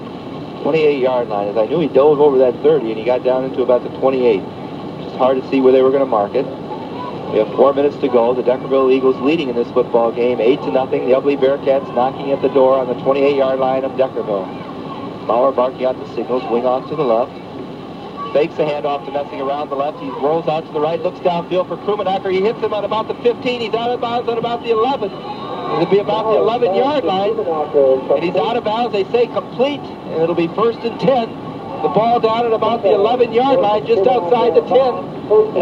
28-yard line. As I knew he dove over that 30, and he got down into about the 28. It's hard to see where they were going to mark it. We have 4 minutes to go. The Deckerville Eagles leading in this football game, 8-0. The Ubly Bearcats knocking at the door on the 28-yard line of Deckerville. Bauer barking out the signals, wing off to the left. Fakes the handoff to Messing around the left. He rolls out to the right, looks downfield for Krummenacher. He hits him at about the 15. He's out of bounds at about the 11. It'll be about the 11-yard line. And he's out of bounds. They say complete, and it'll be 1st and 10. The ball down at about the 11-yard line, just outside the 10.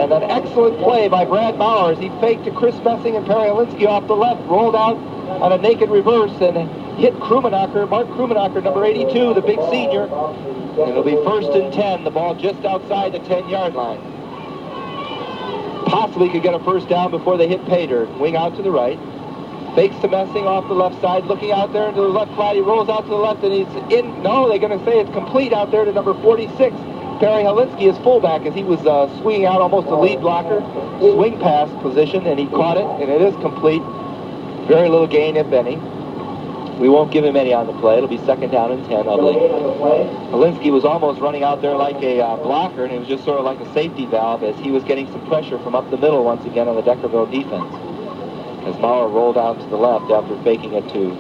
And an excellent play by Brad Bauer as he faked to Chris Messing and Perry Alinsky off the left, rolled out on a naked reverse, and hit Krummenacher, Mark Krummenacher, number 82, the big senior. And it'll be 1st and 10, the ball just outside the 10-yard line. Possibly could get a first down before they hit pay dirt. Wing out to the right. Fakes to Messing off the left side, looking out there into the left flat. He rolls out to the left, and he's in. No, they're going to say it's complete out there to number 46. Perry Alinsky is fullback as he was swinging out almost a lead blocker, swing pass position, and he caught it, and it is complete. Very little gain, if any. We won't give him any on the play. It'll be 2nd down and 10. Alinsky was almost running out there like a blocker, and it was just sort of like a safety valve as he was getting some pressure from up the middle once again on the Deckerville defense. As Maurer rolled out to the left after faking it to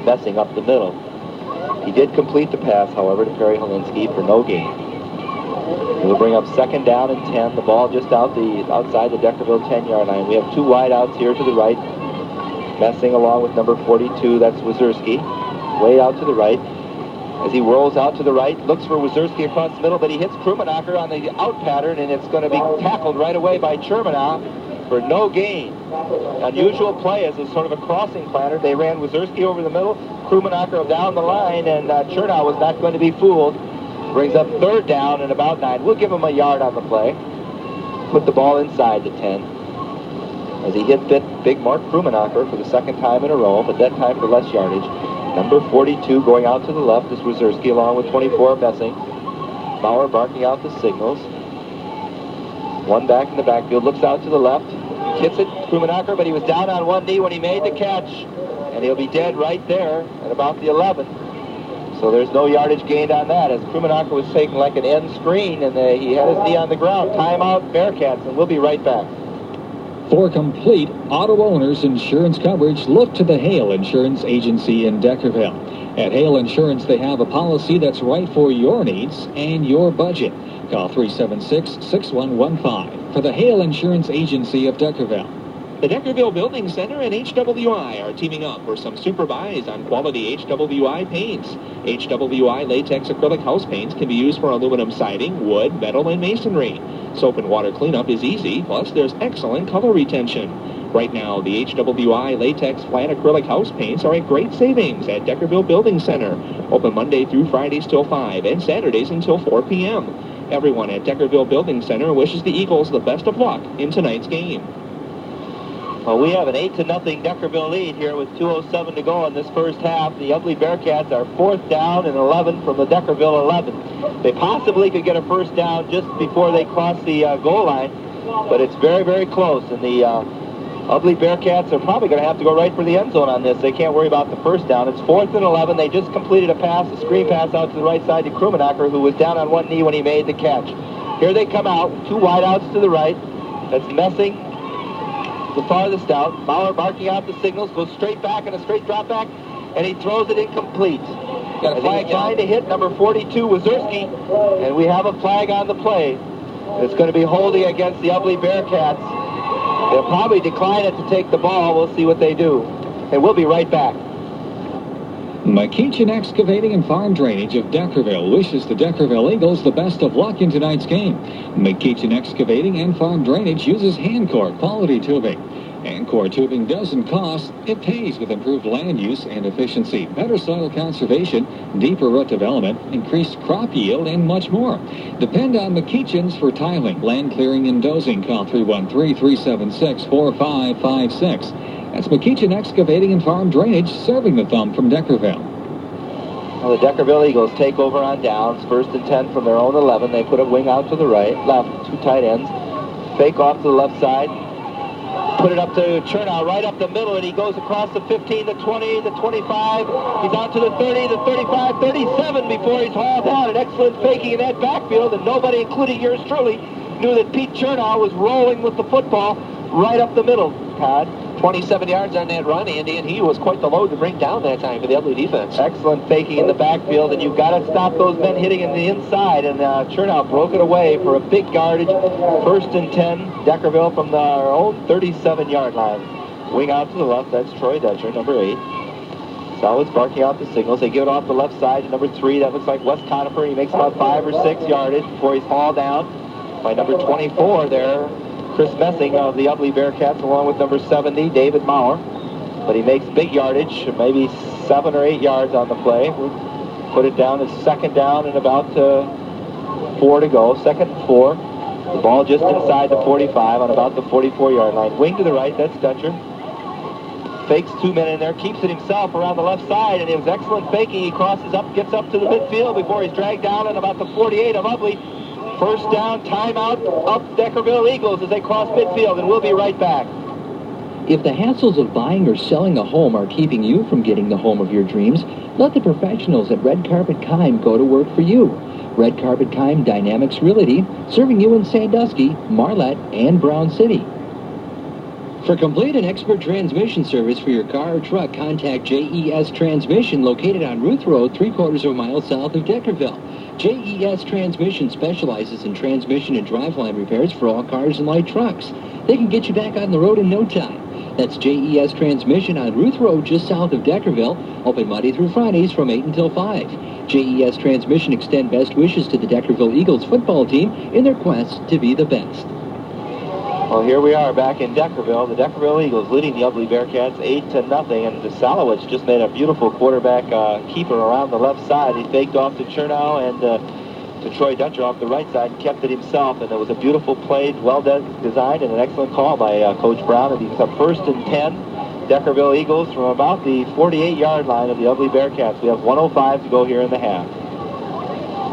Messing up the middle. He did complete the pass, however, to Perry Alinsky for no gain. We'll bring up 2nd down and 10. The ball just outside the Deckerville 10-yard line. We have 2 wideouts here to the right. Messing along with number 42, that's Wazierski, way out to the right. As he rolls out to the right, looks for Wazierski across the middle, but he hits Krummenacher on the out pattern, and it's going to be tackled right away by Chermanow for no gain. Unusual play as a sort of a crossing planter. They ran Wazierski over the middle, Krummenacher down the line, and Chernow was not going to be fooled. Brings up 3rd down and about 9. We'll give him a yard on the play. Put the ball inside the 10. As he hit big Mark Krummenacher for the 2nd time in a row, but that time for less yardage. Number 42 going out to the left is Wazierski along with 24 Messing. Bauer barking out the signals. One back in the backfield, looks out to the left, hits it, Krummenacher, but he was down on one knee when he made the catch, and he'll be dead right there at about the 11. So there's no yardage gained on that, as Krummenacher was taking like an end screen, and he had his knee on the ground. Timeout, Bearcats, and we'll be right back.
For complete auto owners insurance coverage, look to the Hale Insurance Agency in Deckerville. At Hale Insurance, they have a policy that's right for your needs and your budget. Call 376-6115 for the Hale Insurance Agency of Deckerville.
The Deckerville Building Center and HWI are teaming up for some super buys on quality HWI paints. HWI latex acrylic house paints can be used for aluminum siding, wood, metal, and masonry. Soap and water cleanup is easy, plus there's excellent color retention. Right now, the HWI latex flat acrylic house paints are at great savings at Deckerville Building Center. Open Monday through Fridays till 5 and Saturdays until 4 p.m. Everyone at Deckerville Building Center wishes the Eagles the best of luck in tonight's game.
Well, we have an 8-0 Deckerville lead here with 2:07 to go in this first half. The Ubly Bearcats are 4th down and 11 from the Deckerville 11. They possibly could get a first down just before they cross the goal line, but it's very, very close. And the Ubly Bearcats are probably going to have to go right for the end zone on this. They can't worry about the first down. It's 4th and 11. They just completed a pass, a screen pass out to the right side to Krummenacher, who was down on one knee when he made the catch. Here they come out, 2 wideouts to the right. That's Messing, the farthest out. Bauer barking out the signals, goes straight back and a straight drop back, and he throws it incomplete. Got a flag trying to hit number 42, Wazierski, and we have a flag on the play. It's going to be holding against the Ubly Bearcats. They'll probably decline it to take the ball. We'll see what they do. And we'll be right back.
McEachin Excavating and Farm Drainage of Deckerville wishes the Deckerville Eagles the best of luck in tonight's game. McEachin Excavating and Farm Drainage uses Hancore quality tubing. Hancore tubing doesn't cost, it pays with improved land use and efficiency, better soil conservation, deeper root development, increased crop yield, and much more. Depend on McEachins for tiling, land clearing, and dozing. Call 313-376-4556. That's McEachin Excavating and Farm Drainage, serving the thumb from Deckerville.
Well, the Deckerville Eagles take over on downs. 1st and 10 from their own 11. They put a wing out to the left, 2 tight ends. Fake off to the left side. Put it up to Chernow right up the middle, and he goes across the 15, the 20, the 25. He's out to the 30, the 35, 37 before he's hauled out. An excellent faking in that backfield, and nobody, including yours truly, knew that Pete Chernow was rolling with the football right up the middle, Todd.
27 yards on that run, Andy, and he was quite the load to bring down that time for the Ubly defense.
Excellent faking in the backfield, and you've got to stop those men hitting in the inside, and Chernow broke it away for a big yardage. 1st and 10, Deckerville from their own 37-yard line. Wing out to the left, that's Troy Dutcher, number 8. Solid's barking out the signals. They give it off the left side to number 3. That looks like Wes Conifer. He makes about 5 or 6 yardage before he's hauled down by number 24 there, Chris Messing of the Ubly Bearcats, along with number 70, David Maurer. But he makes big yardage, maybe 7 or 8 yards on the play. We'll put it down as 2nd down and about 4 to go. 2nd and 4. The ball just inside the 45 on about the 44-yard line. Wing to the right, that's Dutcher. Fakes 2 men in there, keeps it himself around the left side, and it was excellent faking. He crosses up, gets up to the midfield before he's dragged down at about the 48 of Ubly. 1st down, timeout, up Deckerville Eagles as they cross midfield, and we'll be right back.
If the hassles of buying or selling a home are keeping you from getting the home of your dreams, let the professionals at Red Carpet Kime go to work for you. Red Carpet Kime Dynamics Realty, serving you in Sandusky, Marlette, and Brown City. For complete and expert transmission service for your car or truck, contact JES Transmission, located on Ruth Road, 3/4 of a mile south of Deckerville. JES Transmission specializes in transmission and driveline repairs for all cars and light trucks. They can get you back on the road in no time. That's JES Transmission on Ruth Road, just south of Deckerville, open Monday through Fridays from 8 until 5. JES Transmission extend best wishes to the Deckerville Eagles football team in their quest to be the best.
Well, here we are back in Deckerville. The Deckerville Eagles leading the Ubly Bearcats 8-0, and Salowitz just made a beautiful quarterback keeper around the left side. He faked off to Chernow and to Troy Dutcher off the right side and kept it himself, and it was a beautiful play, well designed, and an excellent call by Coach Brown. It's a 1st and 10, Deckerville Eagles from about the 48-yard line of the Ubly Bearcats. We have 1:05 to go here in the half.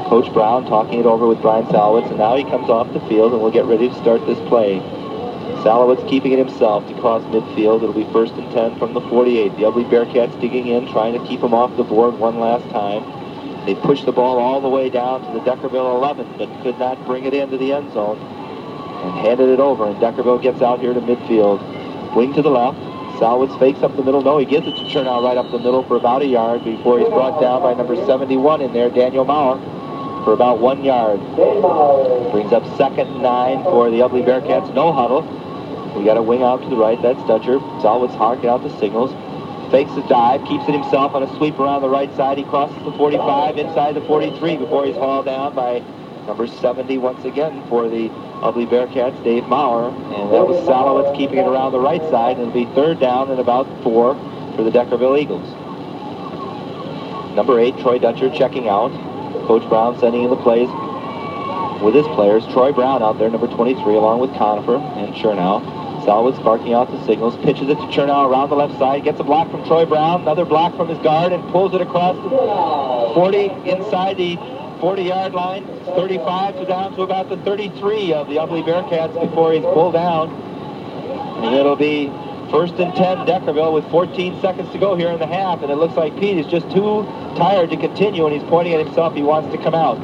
Coach Brown talking it over with Brian Salowitz, and now he comes off the field, and we'll get ready to start this play. Salowitz keeping it himself to cross midfield. It'll be 1st and 10 from the 48. The Ubly Bearcats digging in, trying to keep him off the board one last time. They pushed the ball all the way down to the Deckerville 11, but could not bring it into the end zone and handed it over, and Deckerville gets out here to midfield. Wing to the left. Salowitz fakes up the middle. No, he gives it to Chernow right up the middle for about a yard before he's brought down by number 71 in there, Daniel Maurer, for about 1 yard. Brings up 2nd and 9 for the Ubly Bearcats. No huddle. We got a wing out to the right. That's Dutcher. Salowitz harking out the signals. Fakes the dive, keeps it himself on a sweep around the right side. He crosses the 45 inside the 43 before he's hauled down by number 70 once again for the Ubly Bearcats, Dave Maurer. And that was Salowitz keeping it around the right side. And it'll be 3rd down and about 4 for the Deckerville Eagles. Number 8, Troy Dutcher checking out. Coach Brown sending in the plays with his players. Troy Brown out there, number 23, along with Conifer and Chernow. Salowitz barking out the signals, pitches it to Chernow around the left side, gets a block from Troy Brown, another block from his guard, and pulls it across the 40 inside the 40-yard line. 35 to down to about the 33 of the Ubly Bearcats before he's pulled down. And it'll be 1st and 10 Deckerville with 14 seconds to go here in the half, and it looks like Pete is just too tired to continue, and he's pointing at himself. He wants to come out.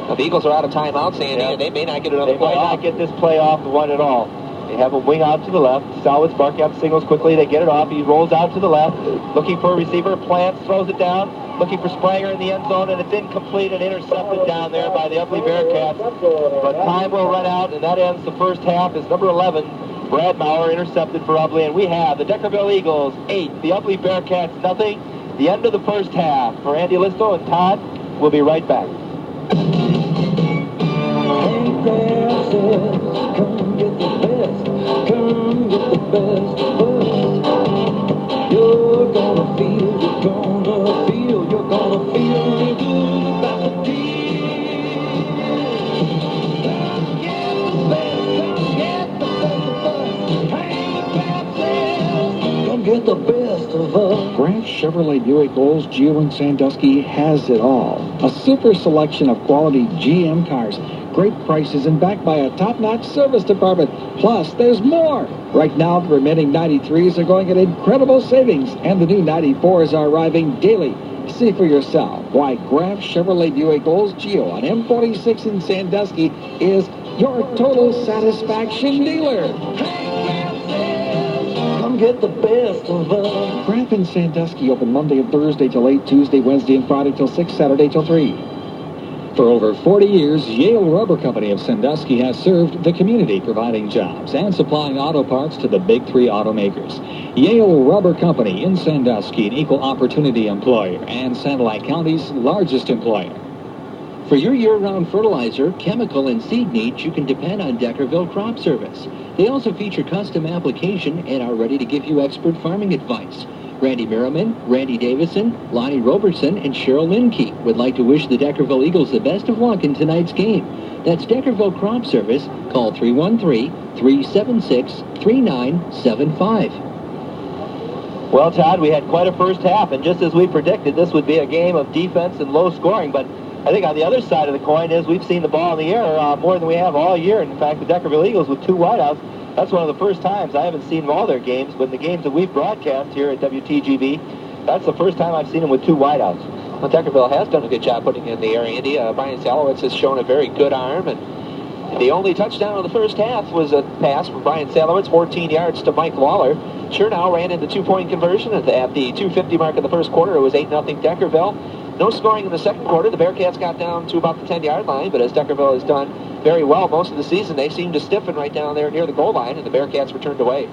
Well, the Eagles are out of timeouts, Andy, and they may not get another play off.
They might not get this play off the one at all. They have a wing out to the left. Salowitz barking out the signals quickly. They get it off. He rolls out to the left, looking for a receiver. Plants, throws it down, looking for Spranger in the end zone, and it's incomplete and intercepted down there by the Ubly Bearcats. But time will run out, and that ends the first half as number 11, Brad Maurer, intercepted for Ubly. And we have the Deckerville Eagles 8, the Ubly Bearcats nothing. The end of the first half. For Andy Listo and Todd, we'll be right back.
Come get the best, come get the best of us. You're gonna feel real good about the deal. Come get the best of us.
Graf Chevrolet Buick Olds Geo and Sandusky has it all. A super selection of quality GM cars, great prices, and backed by a top-notch service department. Plus, there's more. Right now, the remaining 93s are going at incredible savings, and the new 94s are arriving daily. See for yourself why Graf Chevrolet Buick Olds Geo on M46 in Sandusky is your total satisfaction dealer.
Come get the best of us.
Craft in Sandusky open Monday and Thursday till 8, Tuesday, Wednesday, and Friday till 6, Saturday till 3. For over 40 years, Yale Rubber Company of Sandusky has served the community, providing jobs and supplying auto parts to the big three automakers. Yale Rubber Company in Sandusky, an equal opportunity employer and Satellite County's largest employer.
For your year-round fertilizer, chemical, and seed needs, you can depend on Deckerville Crop Service. They also feature custom application and are ready to give you expert farming advice. Randy Merriman, Randy Davison, Lonnie Robertson, and Cheryl Linkey would like to wish the Deckerville Eagles the best of luck in tonight's game. That's Deckerville Crop Service. Call 313-376-3975.
Well, Todd, we had quite a first half, and just as we predicted, this would be a game of defense and low scoring, but I think on the other side of the coin is we've seen the ball in the air more than we have all year. In fact, the Deckerville Eagles with 2 wideouts, that's one of the first times. I haven't seen all their games, but in the games that we've broadcast here at WTGB, that's the first time I've seen them with 2 wideouts.
Well, Deckerville has done a good job putting in the air, Andy. Brian Salowitz has shown a very good arm, and the only touchdown of the first half was a pass from Brian Salowitz, 14 yards to Mike Lawler. Chernow ran in the 2-point conversion at the 2:50 mark of the first quarter. It was 8-0 Deckerville. No scoring in the second quarter. The Bearcats got down to about the 10-yard line, but as Deckerville has done very well most of the season, they seem to stiffen right down there near the goal line, and the Bearcats were turned away.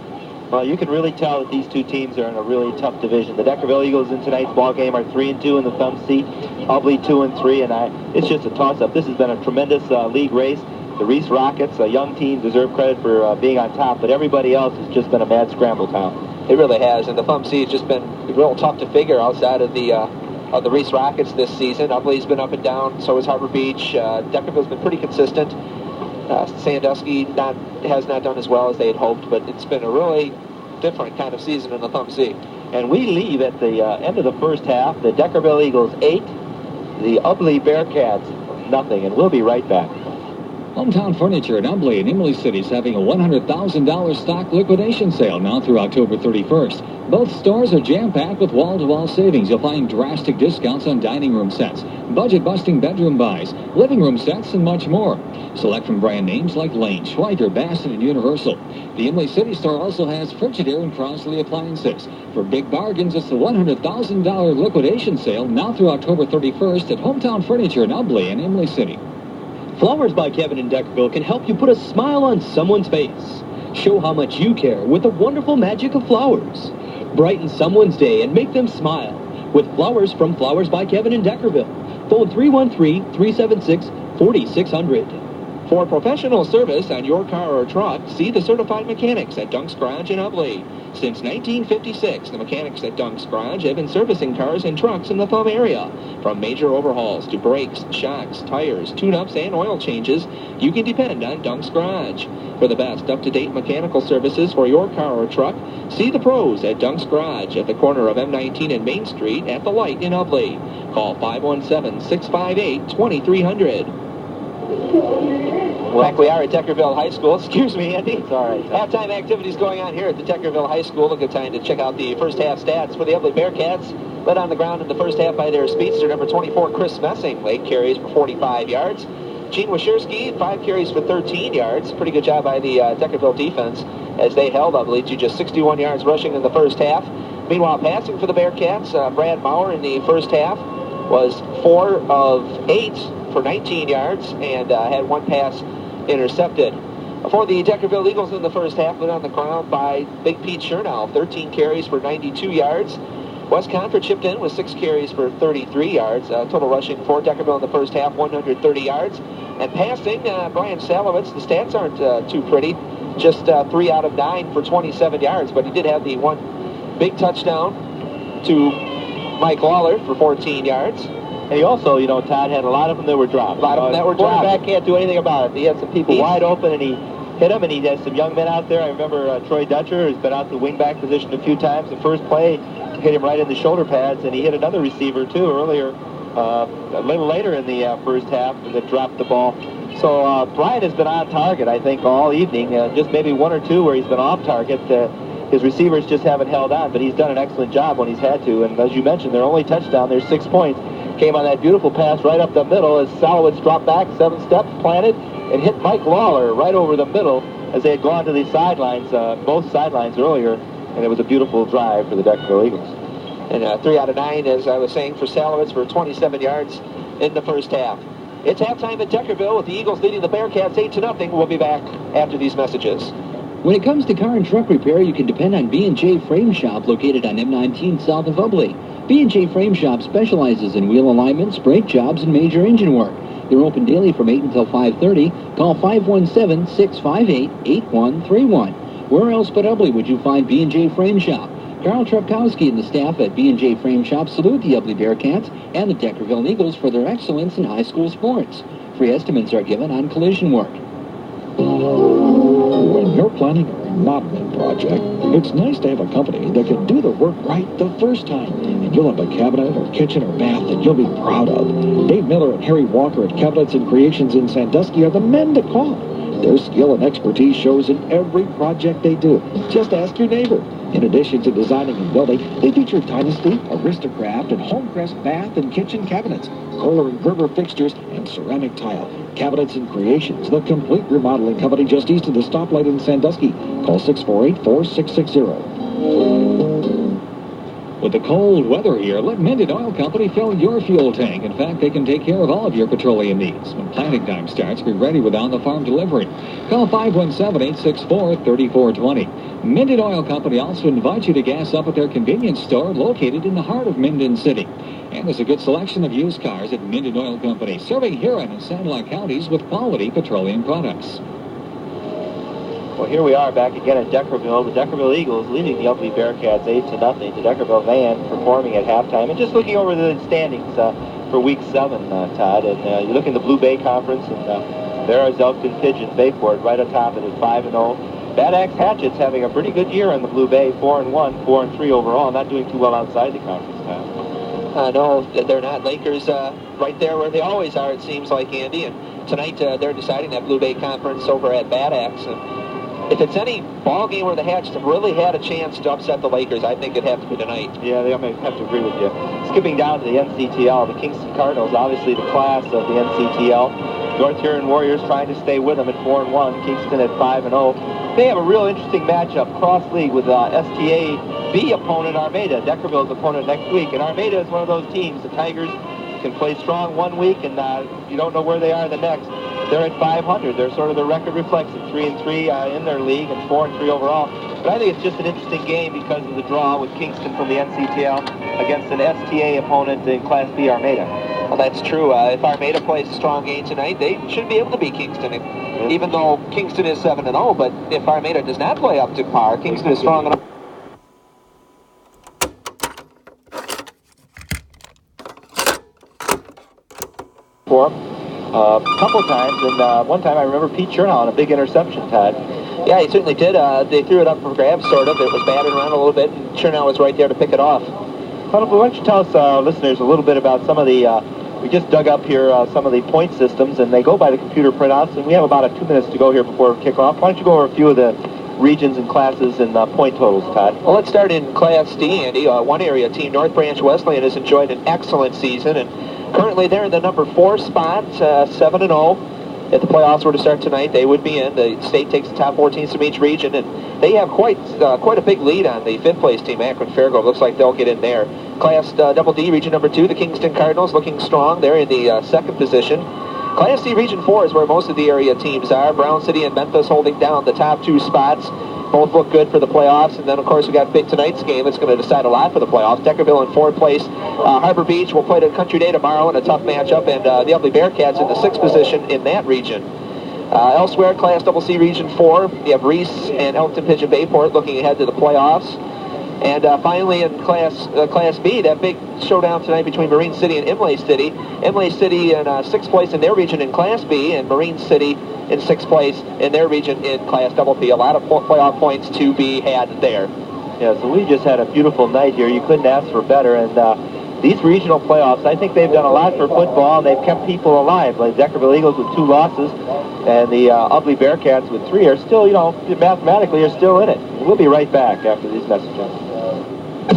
Well, you can really tell that these two teams are in a really tough division. The Deckerville Eagles in tonight's ball game are 3-2 in the thumb seat. Ubly 2-3, and it's just a toss-up. This has been a tremendous league race. The Reese Rockets, a young team, deserve credit for being on top, but everybody else has just been a mad scramble town.
It really has, and the thumb seat has just been real tough to figure outside of the Reese Rockets this season. Ubly's been up and down, so has Harbor Beach. Deckerville's been pretty consistent. Sandusky has not done as well as they had hoped, but it's been a really different kind of season in the thumb seat.
And we leave at the end of the first half, the Deckerville Eagles 8, the Ubly Bearcats nothing, and we'll be right back.
Hometown Furniture in Ubly and Imlay City is having a $100,000 stock liquidation sale now through October 31st. Both stores are jam-packed with wall-to-wall savings. You'll find drastic discounts on dining room sets, budget-busting bedroom buys, living room sets, and much more. Select from brand names like Lane, Schweiger, Bassett, and Universal. The Imlay City store also has Frigidaire and Crosley appliances. For big bargains, it's the $100,000 liquidation sale now through October 31st at Hometown Furniture in Ubly and Imlay City.
Flowers by Kevin in Deckerville can help you put a smile on someone's face. Show how much you care with the wonderful magic of flowers. Brighten someone's day and make them smile with flowers from Flowers by Kevin in Deckerville. Phone 313-376-4600.
For professional service on your car or truck, see the certified mechanics at Dunk's Garage in Ubly. Since 1956, the mechanics at Dunk's Garage have been servicing cars and trucks in the Thumb area. From major overhauls to brakes, shocks, tires, tune-ups, and oil changes, you can depend on Dunk's Garage. For the best up-to-date mechanical services for your car or truck, see the pros at Dunk's Garage at the corner of M19 and Main Street at the Light in Ubly. Call 517-658-2300. Back we are at Deckerville High School. Excuse me, Andy.
It's all right.
Halftime activities going on here at the Deckerville High School. A good time to check out the first half stats for the Ubly Bearcats. Led on the ground in the first half by their speedster, number 24, Chris Messing. 8 carries for 45 yards. Gene Washirski, 5 carries for 13 yards. Pretty good job by the Deckerville defense as they held Ubly to just 61 yards rushing in the first half. Meanwhile, passing for the Bearcats, Brad Maurer in the first half was 4 of 8 for 19 yards and had 1 pass intercepted. For the Deckerville Eagles in the first half, led on the ground by Big Pete Chernow, 13 carries for 92 yards. Wes Confer chipped in with 6 carries for 33 yards. Total rushing for Deckerville in the first half, 130 yards. And passing, Brian Salowitz, the stats aren't too pretty. Just 3 out of 9 for 27 yards, but he did have the 1 big touchdown to Mike Lawler for 14 yards.
And he also, Todd, had a lot of them that were dropped.
A lot of them that were dropped.
Quarterback can't do anything about it. He had some people wide open, and he hit them, and he had some young men out there. I remember Troy Dutcher, who's been out the wingback position a few times. The first play hit him right in the shoulder pads, and he hit another receiver, too, earlier, a little later in the first half, that dropped the ball. So Brian has been on target, I think, all evening. Just maybe 1 or 2 where he's been off target. His receivers just haven't held on, but he's done an excellent job when he's had to. And as you mentioned, their only touchdown, their 6 points, came on that beautiful pass right up the middle as Salowitz dropped back 7 steps, planted, and hit Mike Lawler right over the middle as they had gone to the sidelines, both sidelines earlier. and it was a beautiful drive for the Deckerville Eagles.
And 3 out of 9, as I was saying, for Salowitz for 27 yards in the first half. It's halftime at Deckerville with the Eagles leading the Bearcats 8-0. We'll be back after these messages.
When it comes to car and truck repair, you can depend on B&J Frame Shop, located on M19 south of Ubly. B&J Frame Shop specializes in wheel alignments, brake jobs, and major engine work. They're open daily from 8 until 5:30. Call 517-658-8131. Where else but Ubly would you find B&J Frame Shop? Carl Trepkowski and the staff at B&J Frame Shop salute the Ubly Bearcats and the Deckerville Eagles for their excellence in high school sports. Free estimates are given on collision work.
When you're planning a remodeling project, it's nice to have a company that can do the work right the first time. And you'll have a cabinet or kitchen or bath that you'll be proud of. Dave Miller and Harry Walker at Cabinets and Creations in Sandusky are the men to call. Their skill and expertise shows in every project they do. Just ask your neighbor. In addition to designing and building, they feature Dynasty, Aristocraft, and Homecrest bath and kitchen cabinets, Kohler and Gerber fixtures, and ceramic tile. Cabinets and Creations, the complete remodeling company just east of the stoplight in Sandusky. Call 648-4660.
With the cold weather here, let Minden Oil Company fill your fuel tank. In fact, they can take care of all of your petroleum needs. When planting time starts, be ready with on-the-farm delivery. Call 517-864-3420. Minden Oil Company also invites you to gas up at their convenience store located in the heart of Minden City. And there's a good selection of used cars at Minden Oil Company, serving Huron and Sandlock counties with quality petroleum products.
Well, here we are back again at Deckerville. The Deckerville Eagles leading the Ubly Bearcats 8-0. The Deckerville Van performing at halftime. And just looking over the standings for Week 7, Todd. And you look in the Blue Bay Conference, and there is Elkton Pigeon Bayport right on top of it at 5-0. Bad Axe Hatchet's having a pretty good year in the Blue Bay, 4-1, 4-3 overall. Not doing too well outside the conference, Todd.
No, they're not. Lakers right there where they always are, it seems like, Andy. And tonight they're deciding that Blue Bay Conference over at Bad Axe. And if it's any ball game where the Hatch really had a chance to upset the Lakers, I think it'd have to be tonight.
Yeah, I may have to agree with you. Skipping down to the NCTL, the Kingston Cardinals, obviously the class of the NCTL. North Huron Warriors trying to stay with them at 4-1. Kingston at 5-0. They have a real interesting matchup, cross-league, with STA B opponent Armada, Deckerville's opponent next week. And Armada is one of those teams. The Tigers can play strong one week, and you don't know where they are the next. They're at 500. They're sort of the record reflects it, 3-3 in their league and 4-3 overall. But I think it's just an interesting game because of the draw with Kingston from the NCTL against an STA opponent in Class B Armada.
Well, that's true. If Armada plays a strong game tonight, they should be able to beat Kingston, even though Kingston is 7-0. But if Armada does not play up to par, Kingston is strong enough.
For a couple times, and one time I remember Pete Chernow on a big interception, Todd.
Yeah, he certainly did. They threw it up for grabs, sort of. It was batted around a little bit, and Chernow was right there to pick it off.
Why don't you tell us, listeners, a little bit about some of the, we just dug up here some of the point systems, and they go by the computer printouts, and we have about 2 minutes to go here before kickoff. Why don't you go over a few of the regions and classes and point totals, Todd?
Well, let's start in Class D, Andy. One area team, North Branch Wesleyan, has enjoyed an excellent season, and currently they're in the number 4 spot, 7-0. If the playoffs were to start tonight, they would be in. The state takes the top 4 teams from each region, and they have quite a big lead on the 5th place team, Akron Fairgrove. Looks like they'll get in there. Class Double D, Region number 2, the Kingston Cardinals, looking strong. They're in the 2nd position. Class C, Region 4 is where most of the area teams are. Brown City and Memphis holding down the top 2 spots. Both look good for the playoffs. And then, of course, we got tonight's game. It's going to decide a lot for the playoffs. Deckerville in 4th place. Harbor Beach will play the Country Day tomorrow in a tough matchup. And the Ubly Bearcats in the 6th position in that region. Elsewhere, Class Double C, Region 4, you have Reese and Elkton Pigeon Bayport looking ahead to the playoffs. And finally, in Class B, that big showdown tonight between Marine City and Imlay City. Imlay City in 6th place in their region in Class B, and Marine City in 6th place in their region in Class Double B. A lot of playoff points to be had there.
Yeah, so we just had a beautiful night here. You couldn't ask for better. And these regional playoffs, I think they've done a lot for football, and they've kept people alive. Like Deckerville Eagles with 2 losses, and the Ubly Bearcats with 3 are still, mathematically are still in it. We'll be right back after these messages.
Hey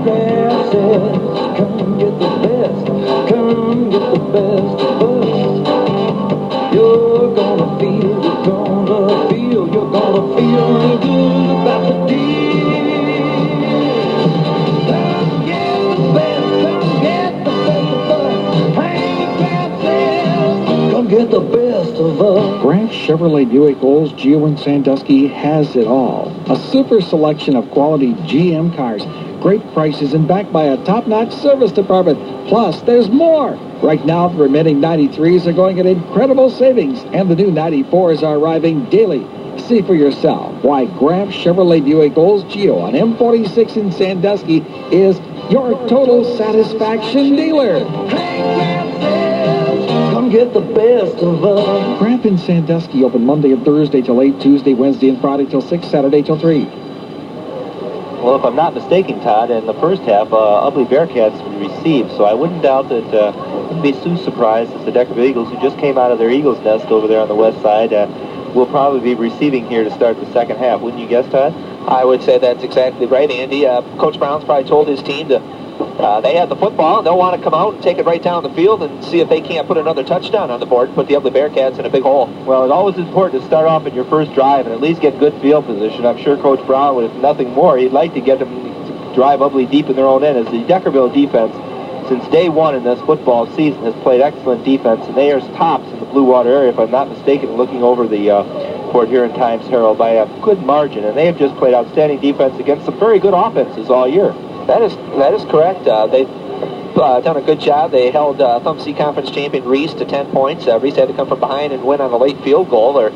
there, says, come get the best, come get the best of us. You're gonna feel real good. get the best of us.
Grant Chevrolet Buick Olds Geo and Sandusky has it all. A super selection of quality GM cars, great prices, and backed by a top-notch service department. Plus, there's more. Right now, the remaining 93s are going at incredible savings, and the new 94s are arriving daily. See for yourself why Grant Chevrolet Buick Olds Geo on M46 in Sandusky is your total satisfaction dealer.
Come get the best of us.
Grant in Sandusky open Monday and Thursday till 8, Tuesday, Wednesday, and Friday till 6, Saturday till 3.
Well, if I'm not mistaken, Todd, in the first half, Ubly Bearcats received, so I wouldn't doubt that, wouldn't be too surprised as the Deckerville Eagles, who just came out of their Eagles nest over there on the west side, will probably be receiving here to start the second half. Wouldn't you guess, Todd?
I would say that's exactly right, Andy. Coach Brown's probably told his team to, they have the football, and they'll want to come out and take it right down the field and see if they can't put another touchdown on the board and put the Ubly Bearcats in a big hole.
Well, it's always important to start off in your first drive and at least get good field position. I'm sure Coach Brown would, if nothing more, he'd like to get them to drive Ubly deep in their own end, as the Deckerville defense, since day one in this football season, has played excellent defense, and they are tops in the Blue Water area, if I'm not mistaken, looking over the court here in Times Herald by a good margin, and they have just played outstanding defense against some very good offenses all year.
That is correct. They've done a good job. They held Thumb C Conference champion Reese to 10 points. Reese had to come from behind and win on a late field goal, or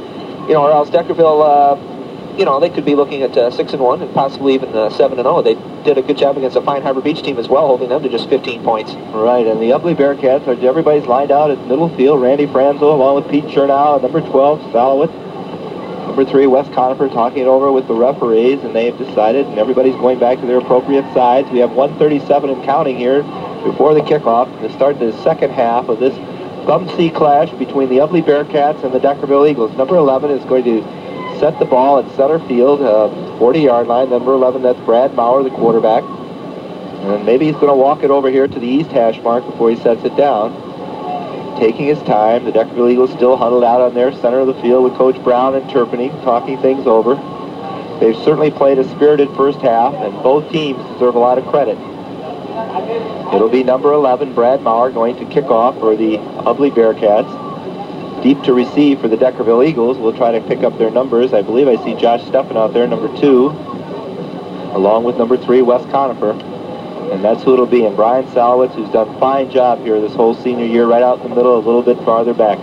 else Deckerville, they could be looking at 6-1 and possibly even 7-0. They did a good job against a Fine Harbor Beach team as well, holding them to just 15 points.
Right, and the Ubly Bearcats, everybody's lined out at middle field. Randy Franzo along with Pete Chernow, number 12, Salowitz. Number 3, Wes Conifer, talking it over with the referees, and they have decided, and everybody's going back to their appropriate sides. We have 1:37 and counting here before the kickoff to start the second half of this Thumb C clash between the Ubly Bearcats and the Deckerville Eagles. Number 11 is going to set the ball at center field, 40-yard line. Number 11, that's Brad Maurer, the quarterback. And maybe he's going to walk it over here to the east hash mark before he sets it down. Taking his time, the Deckerville Eagles still huddled out on their center of the field with Coach Brown interpreting, talking things over. They've certainly played a spirited first half, and both teams deserve a lot of credit. It'll be number 11, Brad Maurer, going to kick off for the Ubly Bearcats. Deep to receive for the Deckerville Eagles. We'll try to pick up their numbers. I believe I see Josh Steffen out there, number 2, along with number 3, Wes Conifer. And that's who it'll be. And Brian Salowitz, who's done a fine job here this whole senior year, right out in the middle, a little bit farther back.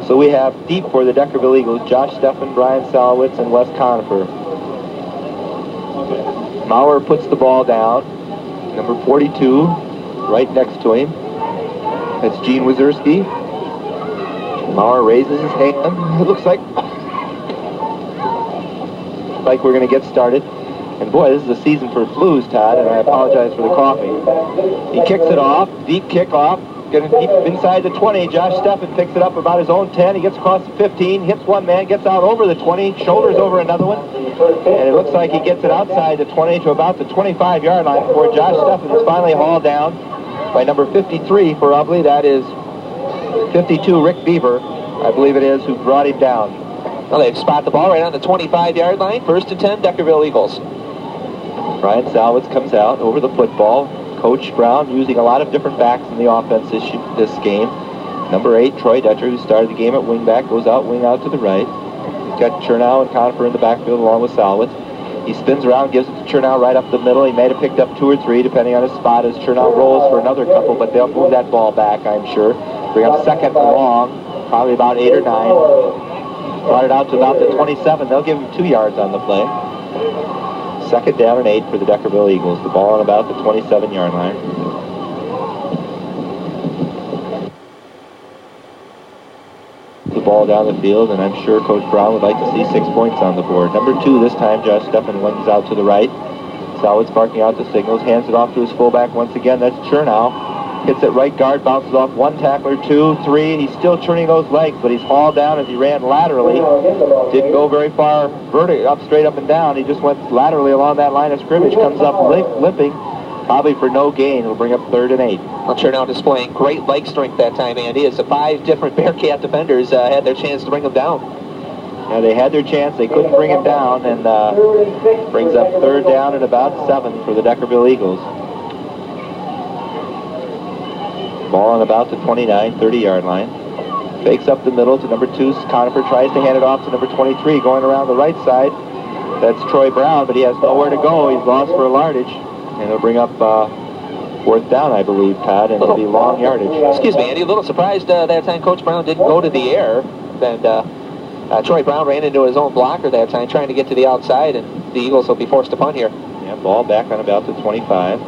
So we have deep for the Deckerville Eagles, Josh Steffen, Brian Salowitz, and Wes Conifer. Maurer puts the ball down. Number 42, right next to him. That's Gene Wazierski. Maurer raises his hand. It looks like we're going to get started. And boy, this is a season for flus, Todd, and I apologize for the coughing. He kicks it off, deep kickoff, getting deep inside the 20. Josh Steffen picks it up about his own 10. He gets across the 15, hits one man, gets out over the 20, shoulders over another one. And it looks like he gets it outside the 20 to about the 25-yard line before Josh Steffen is finally hauled down by number 53 for Ubly. That is 52, Rick Beaver, I believe it is, who brought him down.
Well, they've spot the ball right on the 25-yard line. 1st and 10, Deckerville Eagles.
Brian Salowitz comes out over the football. Coach Brown using a lot of different backs in the offense this game. Number 8, Troy Dutcher, who started the game at wingback, goes out wing out to the right. He's got Chernow and Conifer in the backfield along with Salowitz. He spins around, gives it to Chernow right up the middle. He may have picked up 2 or 3, depending on his spot, as Chernow rolls for another couple, but they'll move that ball back, I'm sure. Bring up 2nd and long, probably about 8 or 9. Brought it out to about the 27. They'll give him 2 yards on the play. 2nd down and 8 for the Deckerville Eagles. The ball on about the 27-yard line. The ball down the field, and I'm sure Coach Brown would like to see 6 points on the board. Number 2 this time, Josh Steffen wings out to the right. Salowitz barking out the signals, hands it off to his fullback once again. That's Chernow. Hits it right guard, bounces off 1 tackler, 2, 3. He's still turning those legs, but he's hauled down as he ran laterally. Didn't go very far straight up and down. He just went laterally along that line of scrimmage. Comes up limping, probably for no gain. It'll bring up 3rd and 8.
Well, Chernow displaying great leg strength that time, Andy, as the 5 different Bearcat defenders had their chance to bring him down.
Yeah, they had their chance. They couldn't bring him down, and brings up 3rd down and about 7 for the Deckerville Eagles. Ball on about the 29, 30-yard line. Fakes up the middle to number 2. Conifer tries to hand it off to number 23. Going around the right side, that's Troy Brown, but he has nowhere to go. He's lost for a yardage. And it'll bring up 4th down, I believe, Todd, and it'll be long yardage.
Excuse me, Andy. A little surprised that time Coach Brown didn't go to the air. And Troy Brown ran into his own blocker that time, trying to get to the outside, and the Eagles will be forced to punt here.
Yeah, ball back on about the 25.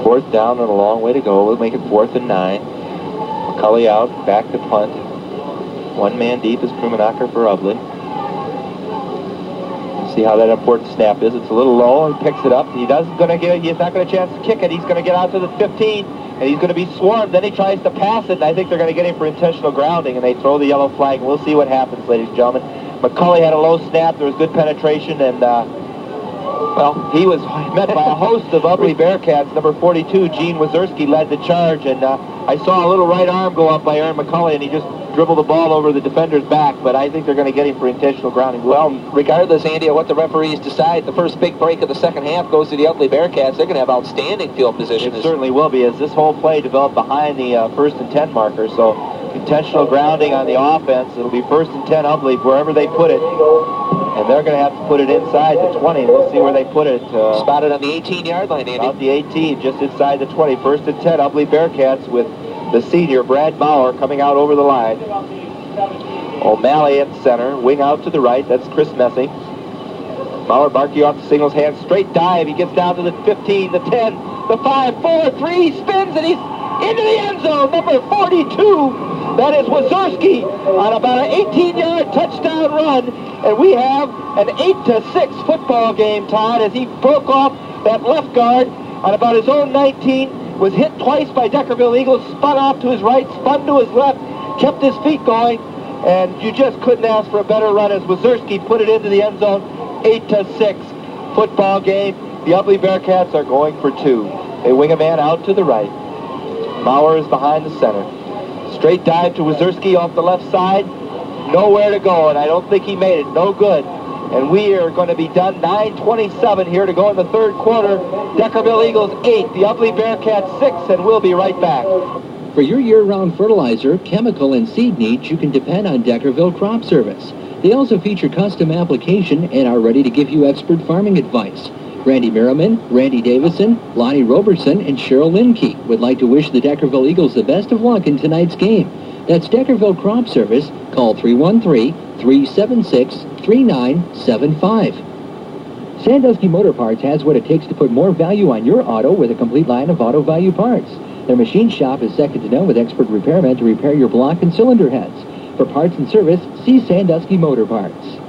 4th down and a long way to go. We'll make it 4th and 9. McCulley out, back to punt. 1 man deep is Krummenacher for Ubly. See how that important snap is. It's a little low. He picks it up. He's not going to get a chance to kick it. He's going to get out to the 15, and he's going to be swarmed. Then he tries to pass it, and I think they're going to get him for intentional grounding, and they throw the yellow flag. We'll see what happens, ladies and gentlemen. McCulley had a low snap. There was good penetration, and well, he was met by a host of Ubly Bearcats. Number 42, Gene Wazurski, led the charge, and I saw a little right arm go up by Aaron McCulley, and he just dribbled the ball over the defender's back, but I think they're going to get him for intentional grounding.
Well, regardless, Andy, of what the referees decide, the first big break of the second half goes to the Ubly Bearcats. They're going to have outstanding field position.
It certainly will be, as this whole play developed behind the 1st and 10 marker, so intentional grounding on the offense. It'll be 1st and 10 Ubly wherever they put it, and they're going to have to put it inside the 20. We'll see where they put it.
Spotted on the 18-yard line, Andy.
About the 18, just inside the 20. 1st and 10 Ubly Bearcats with the senior, Brad Bauer, coming out over the line. O'Malley at center, wing out to the right. That's Chris Messing. Bauer barking off the signal's hand. Straight dive. He gets down to the 15, the 10, the 5, 4, 3. Spins, and he's into the end zone. Number 42. That is Wazurski on about an 18-yard touchdown run. And we have an 8-6 football game, Todd, as he broke off that left guard on about his own 19. Was hit twice by Deckerville Eagles, spun off to his right, spun to his left, kept his feet going, and you just couldn't ask for a better run as Wazurski put it into the end zone. 8-6 football game. The Ubly Bearcats are going for 2. They wing a man out to the right. Maurer is behind the center. Straight dive to Wazurski off the left side. Nowhere to go, and I don't think he made it. No good. And we are going to be done. 9:27 here to go in the 3rd quarter. Deckerville Eagles 8, the Ubly Bearcats 6, and we'll be right back.
For your year-round fertilizer, chemical, and seed needs, you can depend on Deckerville Crop Service. They also feature custom application and are ready to give you expert farming advice. Randy Merriman, Randy Davison, Lonnie Robertson, and Cheryl Linkey would like to wish the Deckerville Eagles the best of luck in tonight's game. That's Deckerville Crop Service. Call 313-376-3975. Sandusky Motor Parts has what it takes to put more value on your auto with a complete line of auto value parts. Their machine shop is second to none with expert repairmen to repair your block and cylinder heads. For parts and service, see Sandusky Motor Parts.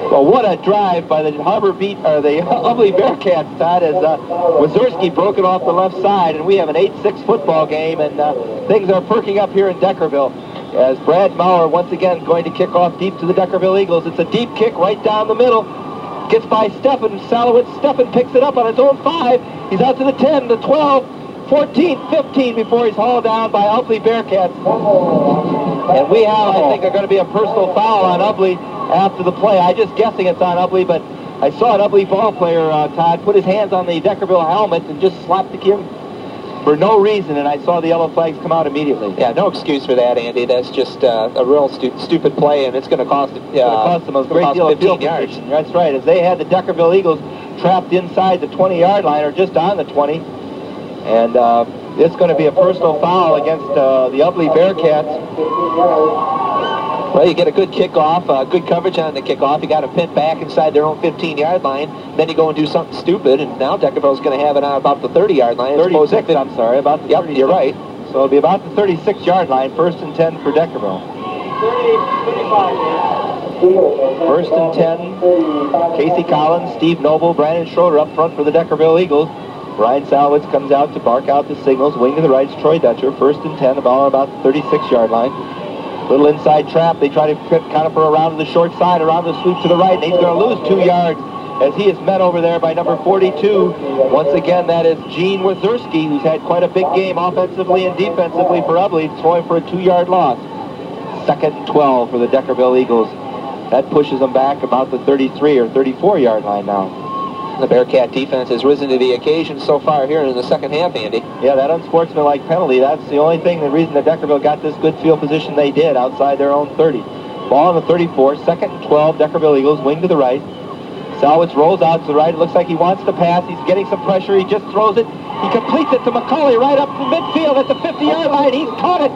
Well, what a drive by the the Ubly Bearcats, Todd, as Wazurski broke it off the left side, and we have an 8-6 football game, and things are perking up here in Deckerville. As Brad Maurer once again going to kick off deep to the Deckerville Eagles. It's a deep kick right down the middle. Gets by Steffen Salowitz. Steffen picks it up on his own 5. He's out to the 10, the 12, 14, 15 before he's hauled down by Ubly Bearcats. And we have, I think, are going to be a personal foul on Ubly after the play. I'm just guessing it's on Ubly, but I saw an Ubly ball player, Todd, put his hands on the Deckerville helmet and just slapped the kid for no reason, and I saw the yellow flags come out immediately.
Yeah, no excuse for that, Andy. That's just a real stupid play, and it's going to cost them
a great deal of field yards. That's right, as they had the Deckerville Eagles trapped inside the 20-yard line, or just on the 20, and it's going to be a personal foul against the Ubly Bearcats.
Well, you get a good kickoff, good coverage on the kickoff. You got them pinned back inside their own 15-yard line. Then you go and do something stupid, and now Deckerville's going to have it on about the 30-yard line.
36, I'm sorry, about the 36.
You're right.
So it'll be about the 36-yard line, 1st and 10 for Deckerville. 1st and 10, Casey Collins, Steve Noble, Brandon Schroeder up front for the Deckerville Eagles. Brian Salowitz comes out to bark out the signals. Wing to the right is Troy Dutcher. 1st and 10, the ball on about the 36-yard line. Little inside trap. They try to put Conifer around to the short side, around the sweep to the right, and he's going to lose 2 yards as he is met over there by number 42. Once again, that is Gene Wazurski, who's had quite a big game offensively and defensively for Ubly, throwing for a 2-yard loss. 2nd and 12 for the Deckerville Eagles. That pushes them back about the 33 or 34-yard line now.
The Bearcat defense has risen to the occasion so far here in the second half, Andy.
Yeah, that unsportsmanlike penalty, that's the only thing, the reason that Deckerville got this good field position they did outside their own 30. Ball on the 34, second and 12, Deckerville Eagles, wing to the right. Salwitz rolls out to the right. It looks like he wants to pass. He's getting some pressure. He just throws it. He completes it to McCulley right up the midfield at the 50-yard line. He's caught it.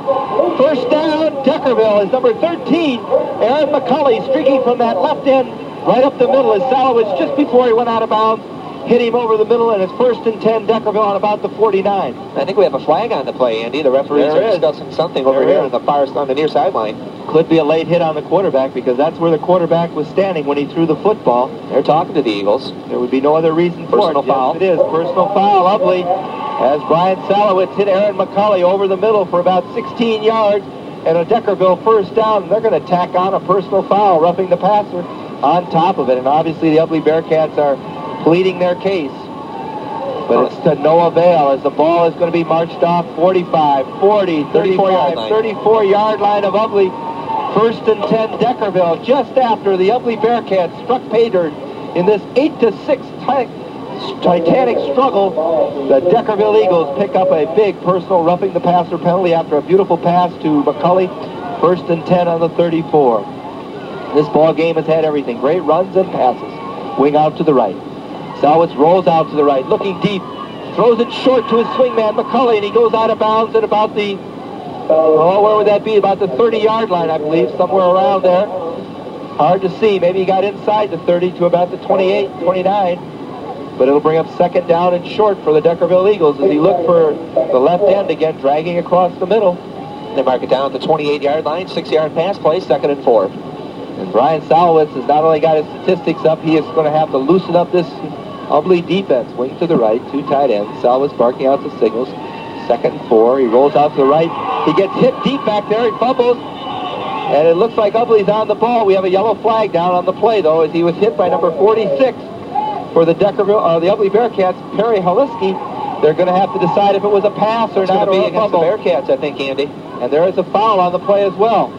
First down, Deckerville is number 13. Aaron McCulley streaking from that left end right up the middle as Salwitz just before he went out of bounds hit him over the middle, and it's first and 10, Deckerville on about the 49.
I think we have a flag on the play, Andy. The referees are discussing something over here on the near sideline.
Could be a late hit on the quarterback because that's where the quarterback was standing when he threw the football.
They're talking to the Eagles.
There would be no other reason for it.
Personal foul.
Yes, it is. Personal foul. Lovely. As Brian Salowitz hit Aaron McCulley over the middle for about 16 yards and a Deckerville first down. They're going to tack on a personal foul, roughing the passer on top of it. And obviously the Ubly Bearcats are pleading their case. But it's to no avail as the ball is going to be marched off 45, 40, 35, 34-yard line of Ubly. First and 10, Deckerville, just after the Ubly Bearcats struck pay dirt in this 8-6 titanic struggle. The Deckerville Eagles pick up a big personal roughing the passer penalty after a beautiful pass to McCulley. First and 10 on the 34. This ball game has had everything. Great runs and passes. Wing out to the right. Salwitz rolls out to the right, looking deep, throws it short to his swingman, McCulley, and he goes out of bounds at about the, where would that be? About the 30-yard line, I believe, somewhere around there. Hard to see. Maybe he got inside the 30 to about the 28, 29. But it'll bring up second down and short for the Deckerville Eagles as he looked for the left end again, dragging across the middle.
They mark it down at the 28-yard line, 6-yard pass play, 2nd and 4.
And Brian Salowitz has not only got his statistics up, he is going to have to loosen up this Ubly defense. Wing to the right, 2 tight ends. Salowitz barking out the signals. 2nd and 4. He rolls out to the right. He gets hit deep back there. He fumbles. And it looks like Ubly's on the ball. We have a yellow flag down on the play, though, as he was hit by number 46 for the Deckerville, the Ubly Bearcats, Perry Haliski. They're going to have to decide if it was a pass or not, or a fumble.
Against the Bearcats, I think, Andy.
And there is a foul on the play as well.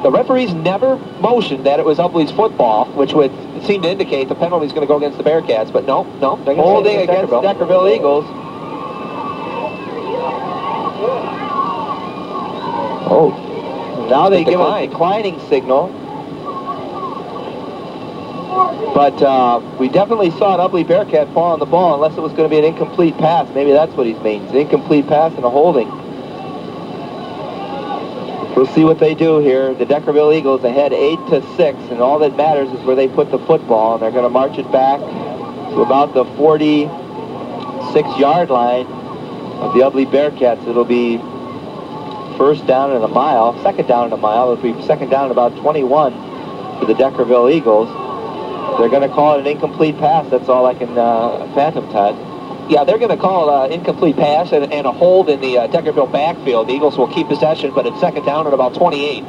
The referees never motioned that it was Ubly's football, which would seem to indicate the penalty is going to go against the Bearcats, but no.
Holding against Deckerville Eagles. Oh, now they give a declining signal. But we definitely saw an Ubly Bearcat fall on the ball, unless it was going to be an incomplete pass. Maybe that's what he's means, an incomplete pass and a holding. We'll see what they do here. The Deckerville Eagles ahead 8-6, and all that matters is where they put the football, and they're going to march it back to about the 46-yard line of the Ubly Bearcats. It'll be first down and a mile, second down and a mile. It'll be second down and about 21 for the Deckerville Eagles. They're going to call it an incomplete pass. That's all I can phantom, Todd.
Yeah, they're going to call an incomplete pass and a hold in the Deckerville backfield. The Eagles will keep possession, but it's second down at about 28.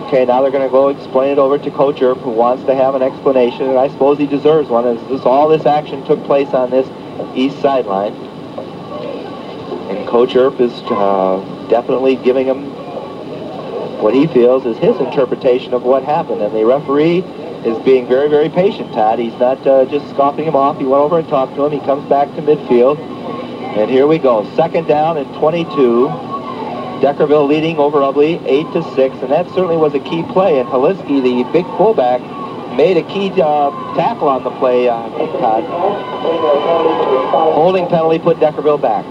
Okay, now they're going to go explain it over to Coach Earp, who wants to have an explanation, and I suppose he deserves one, as all this action took place on this east sideline. And Coach Earp is definitely giving him what he feels is his interpretation of what happened, and the referee is being very, very patient, Todd. He's not just scoffing him off. He went over and talked to him. He comes back to midfield. And here we go. Second down and 22. Deckerville leading over Ubly 8-6. And that certainly was a key play. And Haliski, the big fullback, made a key tackle on the play, Todd. Holding penalty put Deckerville back.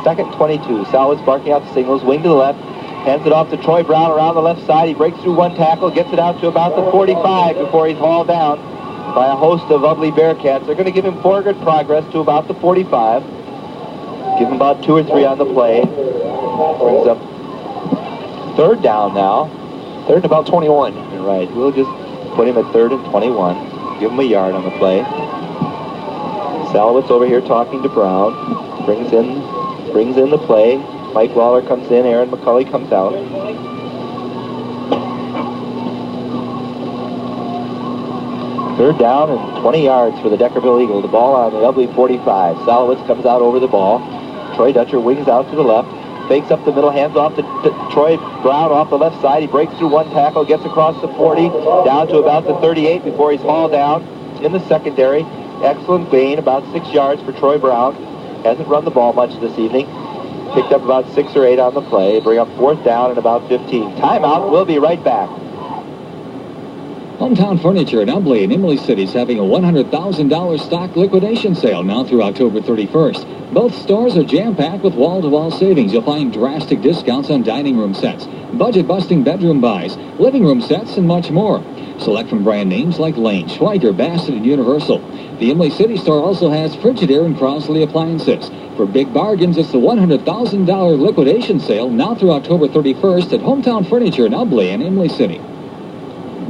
Second 22. Salwitz barking out the signals. Wing to the left. Hands it off to Troy Brown around the left side. He breaks through one tackle, gets it out to about the 45 before he's hauled down by a host of Ubly Bearcats. They're going to give him forward progress to about the 45. Give him about 2 or 3 on the play. Brings up third down now.
Third and about 21.
Right. We'll just put him at 3rd and 21. Give him a yard on the play. Salowitz over here talking to Brown. Brings in the play. Mike Lawler comes in, Aaron McCulley comes out. Third down and 20 yards for the Deckerville Eagle. The ball on the Ubly 45. Salowitz comes out over the ball. Troy Dutcher wings out to the left. Fakes up the middle, hands off to Troy Brown off the left side. He breaks through one tackle, gets across the 40, down to about the 38 before he's hauled down in the secondary excellent gain, about 6 yards for Troy Brown. Hasn't run the ball much this evening. Picked up about 6 or 8 on the play. Bring up 4th down and about 15. Timeout. We'll be right back.
Hometown Furniture in Ubly and Imlay City is having a $100,000 stock liquidation sale now through October 31st. Both stores are jam-packed with wall-to-wall savings. You'll find drastic discounts on dining room sets, budget-busting bedroom buys, living room sets, and much more. Select from brand names like Lane, Schweiger, Bassett, and Universal. The Imlay City store also has Frigidaire and Crossley appliances. For big bargains, it's the $100,000 liquidation sale now through October 31st at Hometown Furniture in Ubly and Imlay City.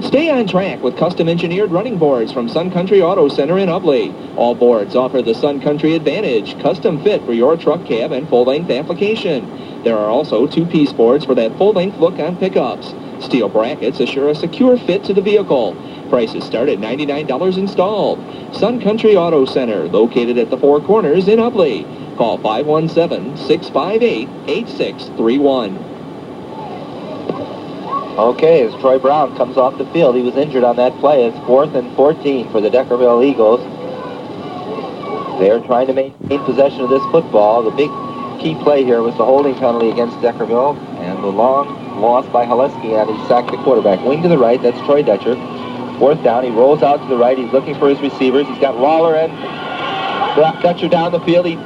Stay on track with custom-engineered running boards from Sun Country Auto Center in Ubly. All boards offer the Sun Country Advantage, custom fit for your truck cab and full-length application. There are also 2-piece boards for that full-length look on pickups. Steel brackets assure a secure fit to the vehicle. Prices start at $99 installed. Sun Country Auto Center, located at the Four Corners in Ubly. Call 517-658-8631.
Okay, as Troy Brown comes off the field, he was injured on that play. It's 4th and 14 for the Deckerville Eagles. They are trying to maintain possession of this football. The big key play here was the holding penalty against Deckerville and the long loss by Haleski, and he sacked the quarterback. Wing to the right, that's Troy Dutcher. 4th down, he rolls out to the right. He's looking for his receivers. He's got Lawler and Dutcher down the field. He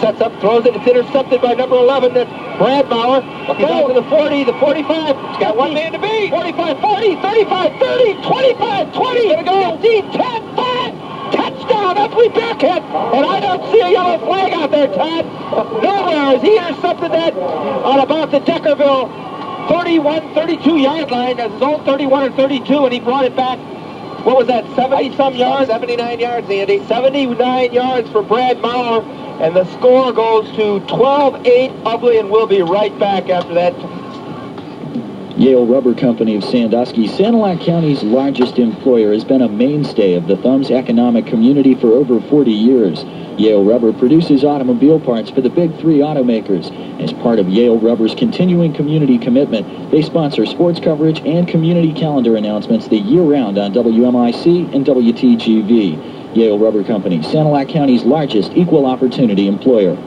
sets up, throws it. It's intercepted by number 11. That's Brad Bauer. He's out to the 40, the 45. He's got one man to beat. 45, 40, 35, 30, 25, 20. Gonna go. 15, 10, 5. Touchdown, Ubly Bearcats. And I don't see a yellow flag out there, Todd. Nowhere. As he intercepted that on about the Deckerville 31, 32-yard line. That's his own 31 or 32, and he brought it back. What was that, 70-some yards?
79 yards, Andy.
79 yards for Brad Maurer. And the score goes to 12-8 Ubly, and we'll be right back after that.
Yale Rubber Company of Sandusky, Sanilac County's largest employer, has been a mainstay of the Thumbs economic community for over 40 years. Yale Rubber produces automobile parts for the big 3 automakers. As part of Yale Rubber's continuing community commitment, they sponsor sports coverage and community calendar announcements the year-round on WMIC and WTGV. Yale Rubber Company, Sanilac County's largest equal opportunity employer.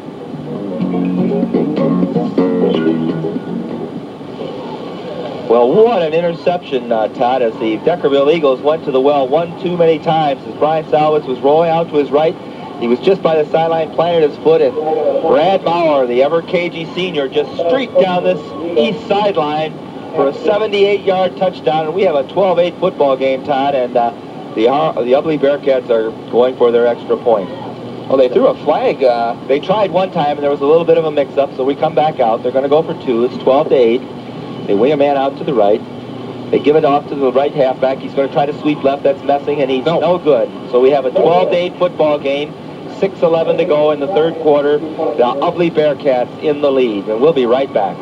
Well, what an interception, Todd, as the Deckerville Eagles went to the well one too many times. As Brian Salwitz was rolling out to his right, he was just by the sideline, planted his foot, and Brad Maurer, the ever-cagey senior, just streaked down this east sideline for a 78-yard touchdown. And we have a 12-8 football game, Todd, and the Ubly Bearcats are going for their extra point.
Well, they threw a flag.
They tried one time, and there was a little bit of a mix-up, so we come back out. They're going to go for 2. It's 12-8. They wing a man out to the right. They give it off to the right halfback. He's going to try to sweep left. That's messing, and he's no good. So we have a 12-8 football game. 6:11 to go in the third quarter. The Ubly Bearcats in the lead, and we'll be right back.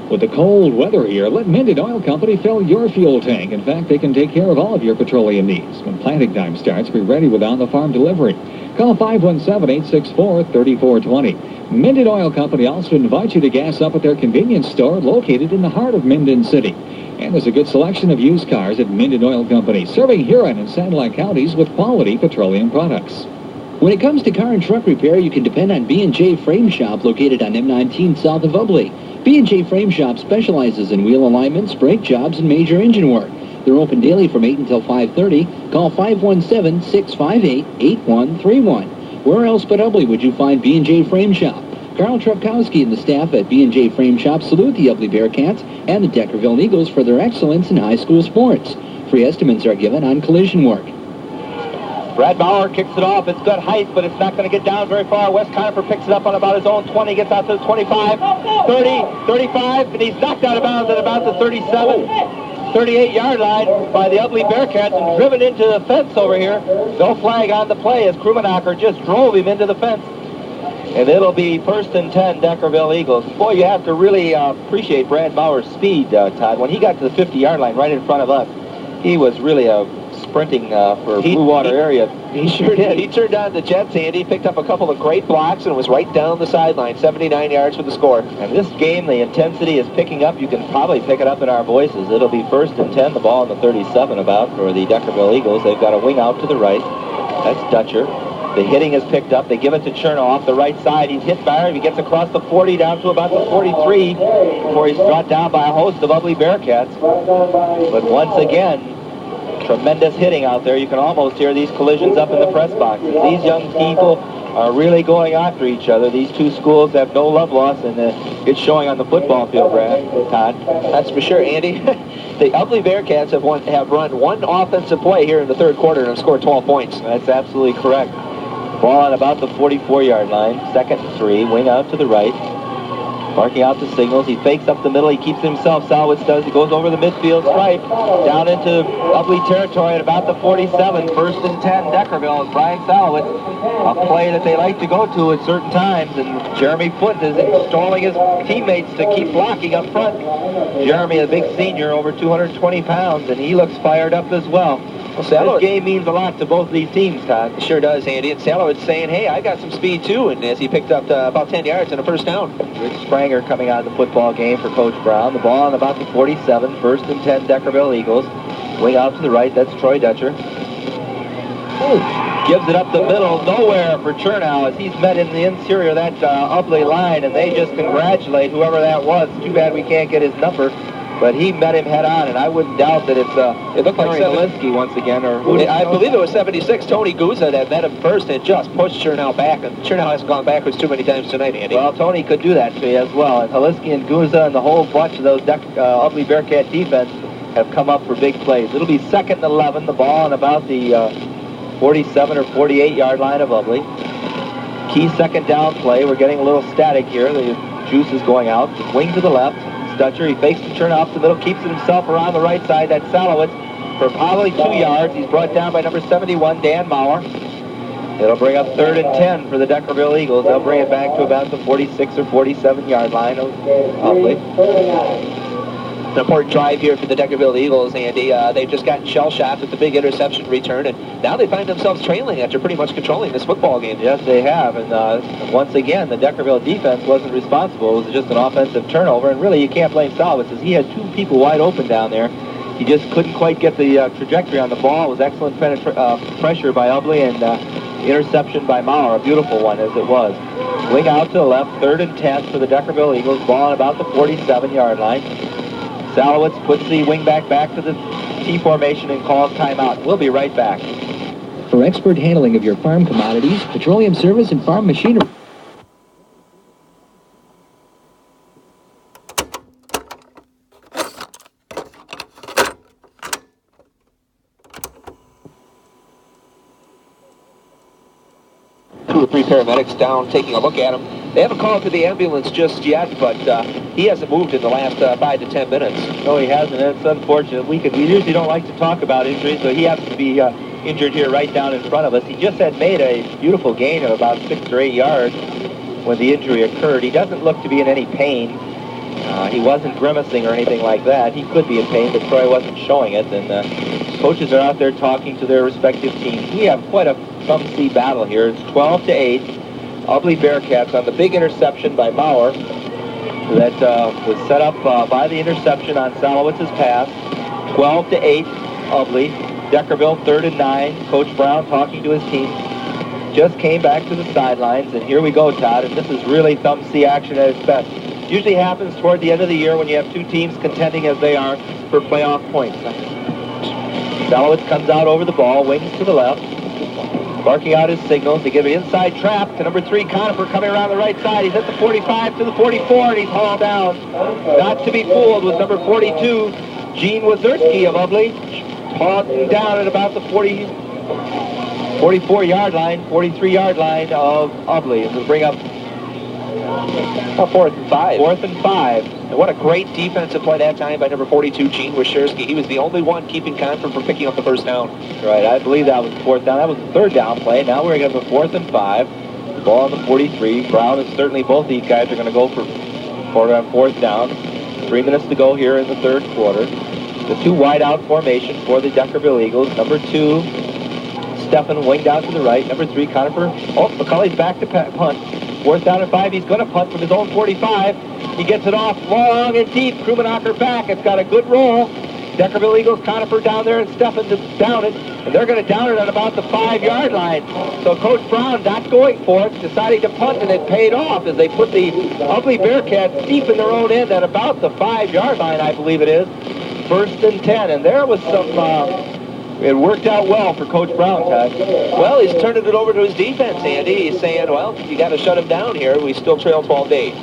With the cold weather here, let Minden Oil Company fill your fuel tank. In fact, they can take care of all of your petroleum needs. When planting time starts, be ready with on-the-farm delivery. Call 517-864-3420. Minden Oil Company also invites you to gas up at their convenience store located in the heart of Minden City. And there's a good selection of used cars at Minden Oil Company, serving Huron and Sanilac counties with quality petroleum products.
When it comes to car and truck repair, you can depend on B&J Frame Shop, located on M19 south of Ubly. B&J Frame Shop specializes in wheel alignments, brake jobs, and major engine work. They're open daily from 8 until 5:30. Call 517-658-8131. Where else but Ubly would you find B&J Frame Shop? Carl Trepkowski and the staff at B&J Frame Shop salute the Ubly Bearcats and the Deckerville Eagles for their excellence in high school sports. Free estimates are given on collision work.
Brad Bauer kicks it off. It's got height, but it's not going to get down very far. Wes Conifer picks it up on about his own 20, gets out to the 25, 30, 35, and he's knocked out of bounds at about the 37, 38-yard line by the Ubly Bearcats and driven into the fence over here. No flag on the play as Krummenacher just drove him into the fence. And it'll be 1st and 10, Deckerville Eagles. Boy, you have to really appreciate Brad Bauer's speed, Todd. When he got to the 50-yard line right in front of us, he was really sprinting for Blue Water area.
He sure did. He turned on the jets, Andy, picked up a couple of great blocks, and was right down the sideline, 79 yards for the score.
And this game, the intensity is picking up. You can probably pick it up in our voices. It'll be 1st and 10, the ball in the 37 about for the Deckerville Eagles. They've got a wing out to the right. That's Dutcher. The hitting is picked up. They give it to Chernow off the right side. He's hit by her. He gets across the 40 down to about the 43 before he's brought down by a host of Ubly Bearcats. But once again, tremendous hitting out there. You can almost hear these collisions up in the press boxes. These young people are really going after each other. These two schools have no love lost, and it's showing on the football field, Brad, Todd.
That's for sure, Andy. The Ubly Bearcats have run one offensive play here in the third quarter and have scored 12 points.
That's absolutely correct. Ball on about the 44-yard line. 2nd and 3. Wing out to the right. Marking out the signals. He fakes up the middle. He keeps it himself. Salowitz does. He goes over the midfield stripe. Down into Ubly territory at about the 47. 1st and 10, Deckerville. Brian Salowitz. A play that they like to go to at certain times. And Jeremy Foote is installing his teammates to keep blocking up front. Jeremy, a big senior, over 220 pounds, and he looks fired up as well. This game means a lot to both of these teams, Todd.
It sure does, Andy. And Salowitz saying, hey, I got some speed too, and as he picked up about 10 yards and a first down.
Rich Spranger coming out of the football game for Coach Brown. The ball on about the 47, 1st and 10, Deckerville Eagles. Wing out to the right, that's Troy Dutcher. Gives it up the middle, nowhere for Chernow as he's met in the interior of that Ubly line, and they just congratulate whoever that was. Too bad we can't get his number. But he met him head on, and I wouldn't doubt that it looked like Zelinsky once again.
I believe it was 76, Tony Guza, that met him first and just pushed Chernow back. And Chernow hasn't gone backwards too many times tonight, Andy.
Well, Tony could do that to you as well. And Halinsky and Guza and the whole bunch of those Ubly Bearcat defense have come up for big plays. It'll be 2nd and 11, the ball on about the 47 or 48-yard line of Ubly. Key 2nd down play. We're getting a little static here. The juice is going out. Wing to the left. Dutcher, he fakes the turn off the middle, keeps it himself around the right side. That's Salowitz for probably 2 yards. He's brought down by number 71, Dan Maurer. It'll bring up 3rd and 10 for the Deckerville Eagles. They'll bring it back to about the 46 or 47-yard line of Ubly.
An important drive here for the Deckerville Eagles, Andy. They've just gotten shell-shocked with the big interception return, and now they find themselves trailing after pretty much controlling this football game.
Yes, they have, and once again, the Deckerville defense wasn't responsible. It was just an offensive turnover, and really, you can't blame Salowitz, as he had 2 people wide open down there. He just couldn't quite get the trajectory on the ball. It was excellent pressure by Ubly, and interception by Maurer, a beautiful one, as it was. Wing out to the left, 3rd and 10 for the Deckerville Eagles, ball on about the 47-yard line. Salowitz puts the wingback back to the T formation and calls timeout. We'll be right back.
For expert handling of your farm commodities, petroleum service, and farm machinery.
Two or three paramedics down taking a look at him. They haven't called for the ambulance just yet, but he hasn't moved in the last 5 to 10 minutes.
No, he hasn't. It's unfortunate. We usually don't like to talk about injuries, so he happens to be injured here right down in front of us. He just had made a beautiful gain of about 6 or 8 yards when the injury occurred. He doesn't look to be in any pain. He wasn't grimacing or anything like that. He could be in pain, but Troy wasn't showing it. And coaches are out there talking to their respective teams. We have quite a thumb-see battle here. It's 12-8. Ubly Bearcats on the big interception by Maurer that was set up by the interception on Salowitz's pass. 12-8, Ubly. Deckerville, 3rd and 9. Coach Brown talking to his team. Just came back to the sidelines, and here we go, Todd. And this is really thumb-see action at its best. Usually happens toward the end of the year when you have 2 teams contending as they are for playoff points. Salowitz comes out over the ball, wings to the left. Barking out his signals to give an inside trap to number 3, Conifer, coming around the right side. He's at the 45 to the 44, and he's hauled down. Not to be fooled with number 42, Gene Wazurski of Ubly. Hauled down at about the 44-yard line, 43-yard line of Ubly. And we'll bring up
4th and 5.
4th and 5.
And what a great defensive play that time by number 42, Gene Wazurski. He was the only one keeping Conifer from picking up the first down.
Right, I believe that was the 4th down. That was the 3rd down play. Now we're going to go 4th and 5. The ball on the 43. Brown is certainly, both these guys are going to go for 4th down. 3 minutes to go here in the 3rd quarter. The 2 wide out formation for the Deckerville Eagles. Number 2, Stephan winged out to the right. Number 3, Conifer. Oh, McCulley's back to punt. 4th down and 5. He's going to punt from his own 45. He gets it off long and deep. Krumenacher back. It's got a good roll. Deckerville Eagles, Conifer down there and Steffen to down it, and they're going to down it at about the 5-yard line. So Coach Brown not going for it, deciding to punt, and it paid off as they put the Ubly Bearcats deep in their own end at about the 5-yard line, I believe it is. 1st and 10, and there was some... it worked out well for Coach Brown, Todd.
Well, he's turning it over to his defense, Andy. He's saying, well, you got to shut him down here. We still trail 12-8.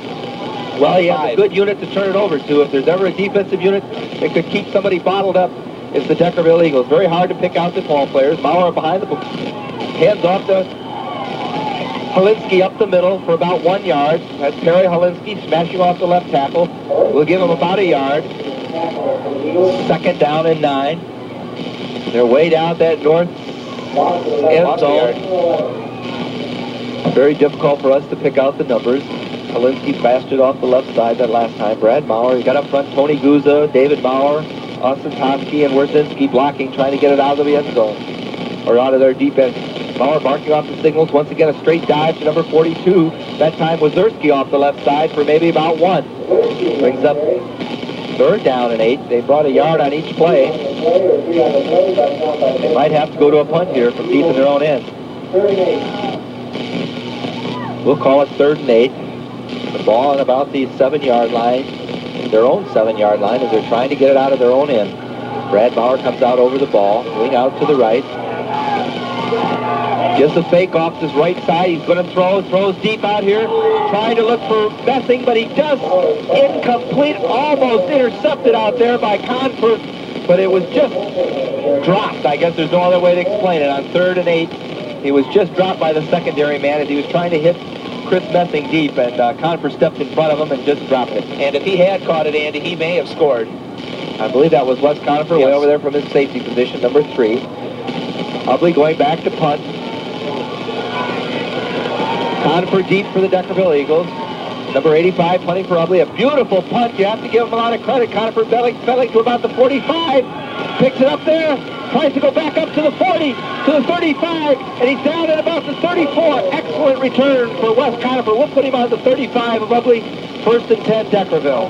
Well, he has a good unit to turn it over to. If there's ever a defensive unit that could keep somebody bottled up, it's the Deckerville Eagles. Very hard to pick out the ball players. Maurer behind the ball. Hands off to Holinsky up the middle for about 1 yard. That's Perry Holinsky smashing off the left tackle. We'll give him about a yard. 2nd down and 9. They're way down that north end zone. Very difficult for us to pick out the numbers. Holinsky flashed it off the left side that last time. Brad Maurer, he got up front. Tony Guza, David Maurer, Austin Tomsky, and Wersinski blocking, trying to get it out of the end zone, or out of their deep end. Maurer barking off the signals. Once again, a straight dive to number 42. That time Wazurski off the left side for maybe about 1. Brings up 3rd down and 8. They brought a yard on each play. They might have to go to a punt here from deep in their own end. We'll call it 3rd and 8. The ball on about the 7-yard line, their own 7-yard line, as they're trying to get it out of their own end. Brad Bauer comes out over the ball, wing out to the right. Gives the fake off his right side. He's going to throw, throws deep out here, trying to look for Messing, but he does. Incomplete, almost intercepted out there by Confer, but it was just dropped. I guess there's no other way to explain it. On 3rd and 8, he was just dropped by the secondary man as he was trying to hit Chris Messing deep, and Confer stepped in front of him and just dropped it.
And if he had caught it, Andy, he may have scored.
I believe that was Wes Conifer,
yes,
way over there from his safety position, number 3. Ubly going back to punt. Conifer deep for the Deckerville Eagles. Number 85 punting for Ubly. A beautiful punt. You have to give him a lot of credit. Conifer belling to about the 45. Picks it up there. Tries to go back up to the 40, to the 35, and he's down at about the 34. Excellent return for Wes Conifer. We'll put him on the 35 of Ubly. 1st and 10, Deckerville.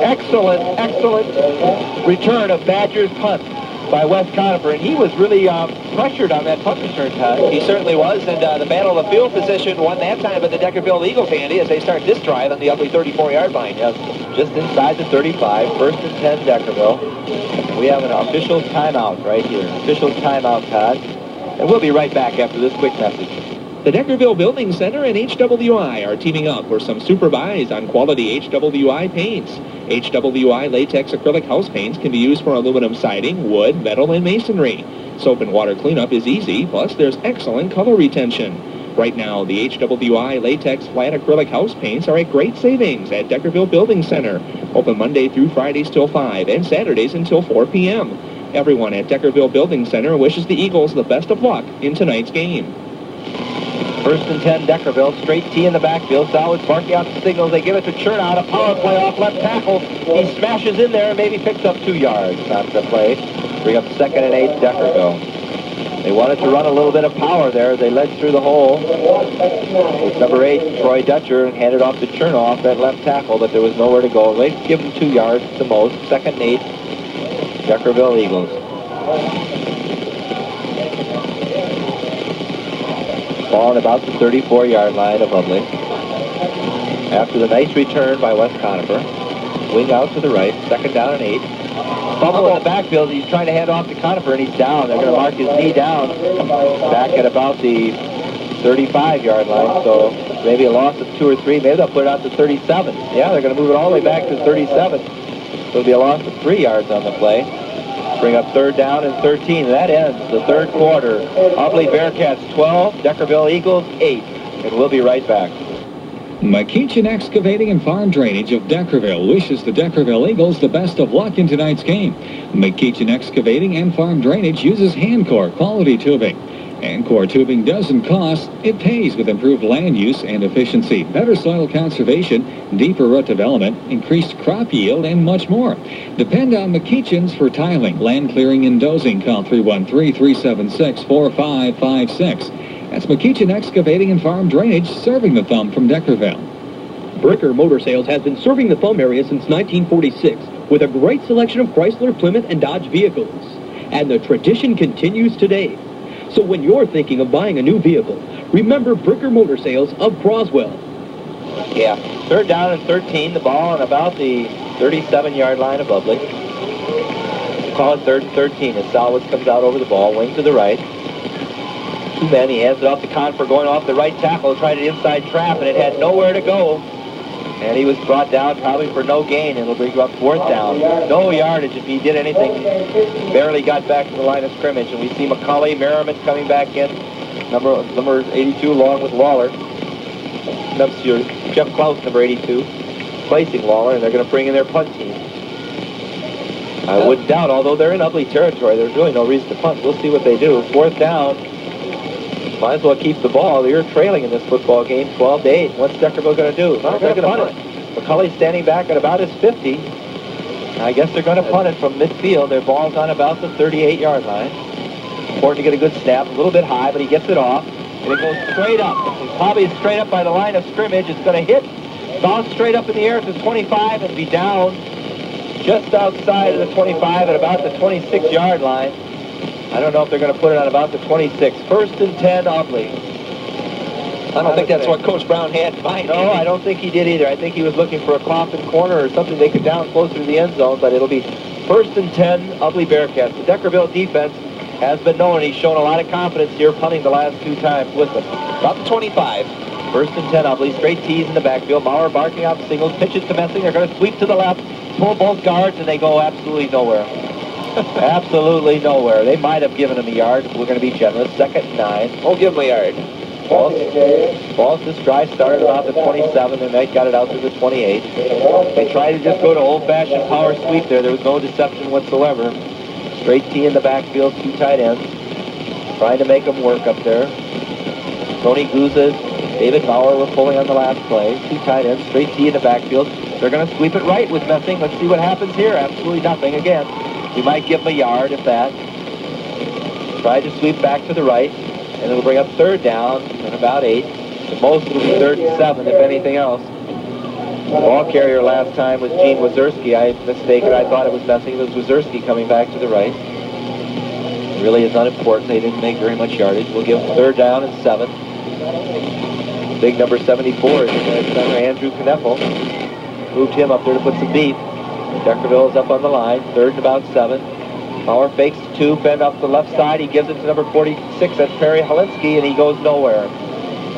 Excellent, excellent return of Badgers punt by Wes Conifer, and he was really pressured on that punt return, Todd.
He certainly was, and the battle of field position won that time by the Deckerville Eagles, Andy, as they start this drive on the Ubly 34-yard line.
Yes, just inside the 35, 1st and 10, Deckerville. We have an official timeout right here. Official timeout, Todd. And we'll be right back after this quick message.
The Deckerville Building Center and HWI are teaming up for some super buys on quality HWI paints. HWI latex acrylic house paints can be used for aluminum siding, wood, metal, and masonry. Soap and water cleanup is easy, plus there's excellent color retention. Right now, the HWI latex flat acrylic house paints are at great savings at Deckerville Building Center. Open Monday through Fridays till 5 and Saturdays until 4 p.m. Everyone at Deckerville Building Center wishes the Eagles the best of luck in tonight's game.
1st and 10, Deckerville. Straight T in the backfield. Salwitz barking out the signals. They give it to Chernow. A power play off left tackle. He smashes in there and maybe picks up 2 yards on the play. Bring up 2nd and 8, Deckerville. They wanted to run a little bit of power there. They led through the hole. With number 8, Troy Dutcher, handed off to Chernow, that left tackle, but there was nowhere to go. They give him 2 yards at the most. 2nd and 8, Deckerville Eagles. Ball on about the 34-yard line of Ubly. After the nice return by Wes Conifer. Wing out to the right. 2nd down and 8. Fumble in the backfield. He's trying to hand off to Conifer, and he's down. They're going to mark his knee down back at about the 35-yard line. So maybe a loss of 2 or 3. Maybe they'll put it out to 37. Yeah, they're going to move it all the way back to 37. So it'll be a loss of 3 yards on the play. Bring up 3rd down and 13. That ends the 3rd quarter. Ubly Bearcats 12, Deckerville Eagles 8. And we'll be right back.
McKeachin Excavating and Farm Drainage of Deckerville wishes the Deckerville Eagles the best of luck in tonight's game. McKeachin Excavating and Farm Drainage uses Handcore quality tubing. Handcore tubing doesn't cost, it pays with improved land use and efficiency, better soil conservation, deeper root development, increased crop yield, and much more. Depend on McKeachins for tiling, land clearing, and dozing. Call 313-376-4556. That's McKeachin Excavating and Farm Drainage, serving the thumb from Deckerville.
Bricker Motor Sales has been serving the Thumb area since 1946. with a great selection of Chrysler, Plymouth, and Dodge vehicles. And the tradition continues today. So when you're thinking of buying a new vehicle, remember Bricker Motor Sales of Croswell.
Yeah, third down and 13, the ball on about the 37-yard line of Ubly. Call it third and 13 as Salwitz comes out over the ball, wing to the right. Two men, he hands it off to Conifer going off the right tackle, tried an inside trap, and it had nowhere to go. And he was brought down probably for no gain. It'll bring you up fourth down. No yardage if he did anything. Barely got back to the line of scrimmage. And we see McCulley, Merriman coming back in. Number 82 along with Lawler. Jeff Klaus, number 82, placing Lawler, and they're going to bring in their punt team. I wouldn't doubt, although they're in Ubly territory, there's really no reason to punt. We'll see what they do. Fourth down. Might as well keep the ball. They're trailing in this football game, 12-8. What's Deckerville going to do? They're going to punt it. McCulley's standing back at about his 50. I guess they're going to punt it from midfield. Their ball's on about the 38-yard line. Important to get a good snap. A little bit high, but he gets it off. And it goes straight up. It's probably straight up by the line of scrimmage. It's going to hit, bounce straight up in the air at the 25 and be down just outside of the 25 at about the 26-yard line. I don't know if they're going to put it on about the 26. First and 10, Ubly.
I don't think that's what Coach Brown had in mind.
No, I don't think he did either. I think he was looking for a coffin corner or something they could down closer to the end zone, but it'll be first and 10, Ubly Bearcats. The Deckerville defense has been known. He's shown a lot of confidence here, punting the last two times with them.
About the 25.
First and 10, Ubly. Straight tees in the backfield. Maurer barking out singles. Pitches to Messing. They're going to sweep to the left, pull both guards, and they go absolutely nowhere. Absolutely nowhere. They might have given him a yard. We're going to be generous. Second and 9.
We'll give him a yard.
Ball's this drive started about the 27, and they got it out to the 28. They tried to just go to old-fashioned power sweep there. There was no deception whatsoever. Straight tee in the backfield, two tight ends. Trying to make them work up there. Tony Guzza, David Maurer were pulling on the last play. Two tight ends, straight tee in the backfield. They're going to sweep it right with Messing. Let's see what happens here. Absolutely nothing again. You might give them a yard if that. Try to sweep back to the right, and it'll bring up third down and about 8. The most will be third and 7, if anything else. The ball carrier last time was Gene Wazurski. I mistaken. I thought it was Messing. It was Wazurski coming back to the right. It really is unimportant. They didn't make very much yardage. We'll give them third down and 7. Big number 74 is center Andrew Kneffel. Moved him up there to put some beef. Deckerville is up on the line. Third and about 7. Maurer fakes 2, bend up the left side. He gives it to number 46. That's Perry Holinsky, and he goes nowhere.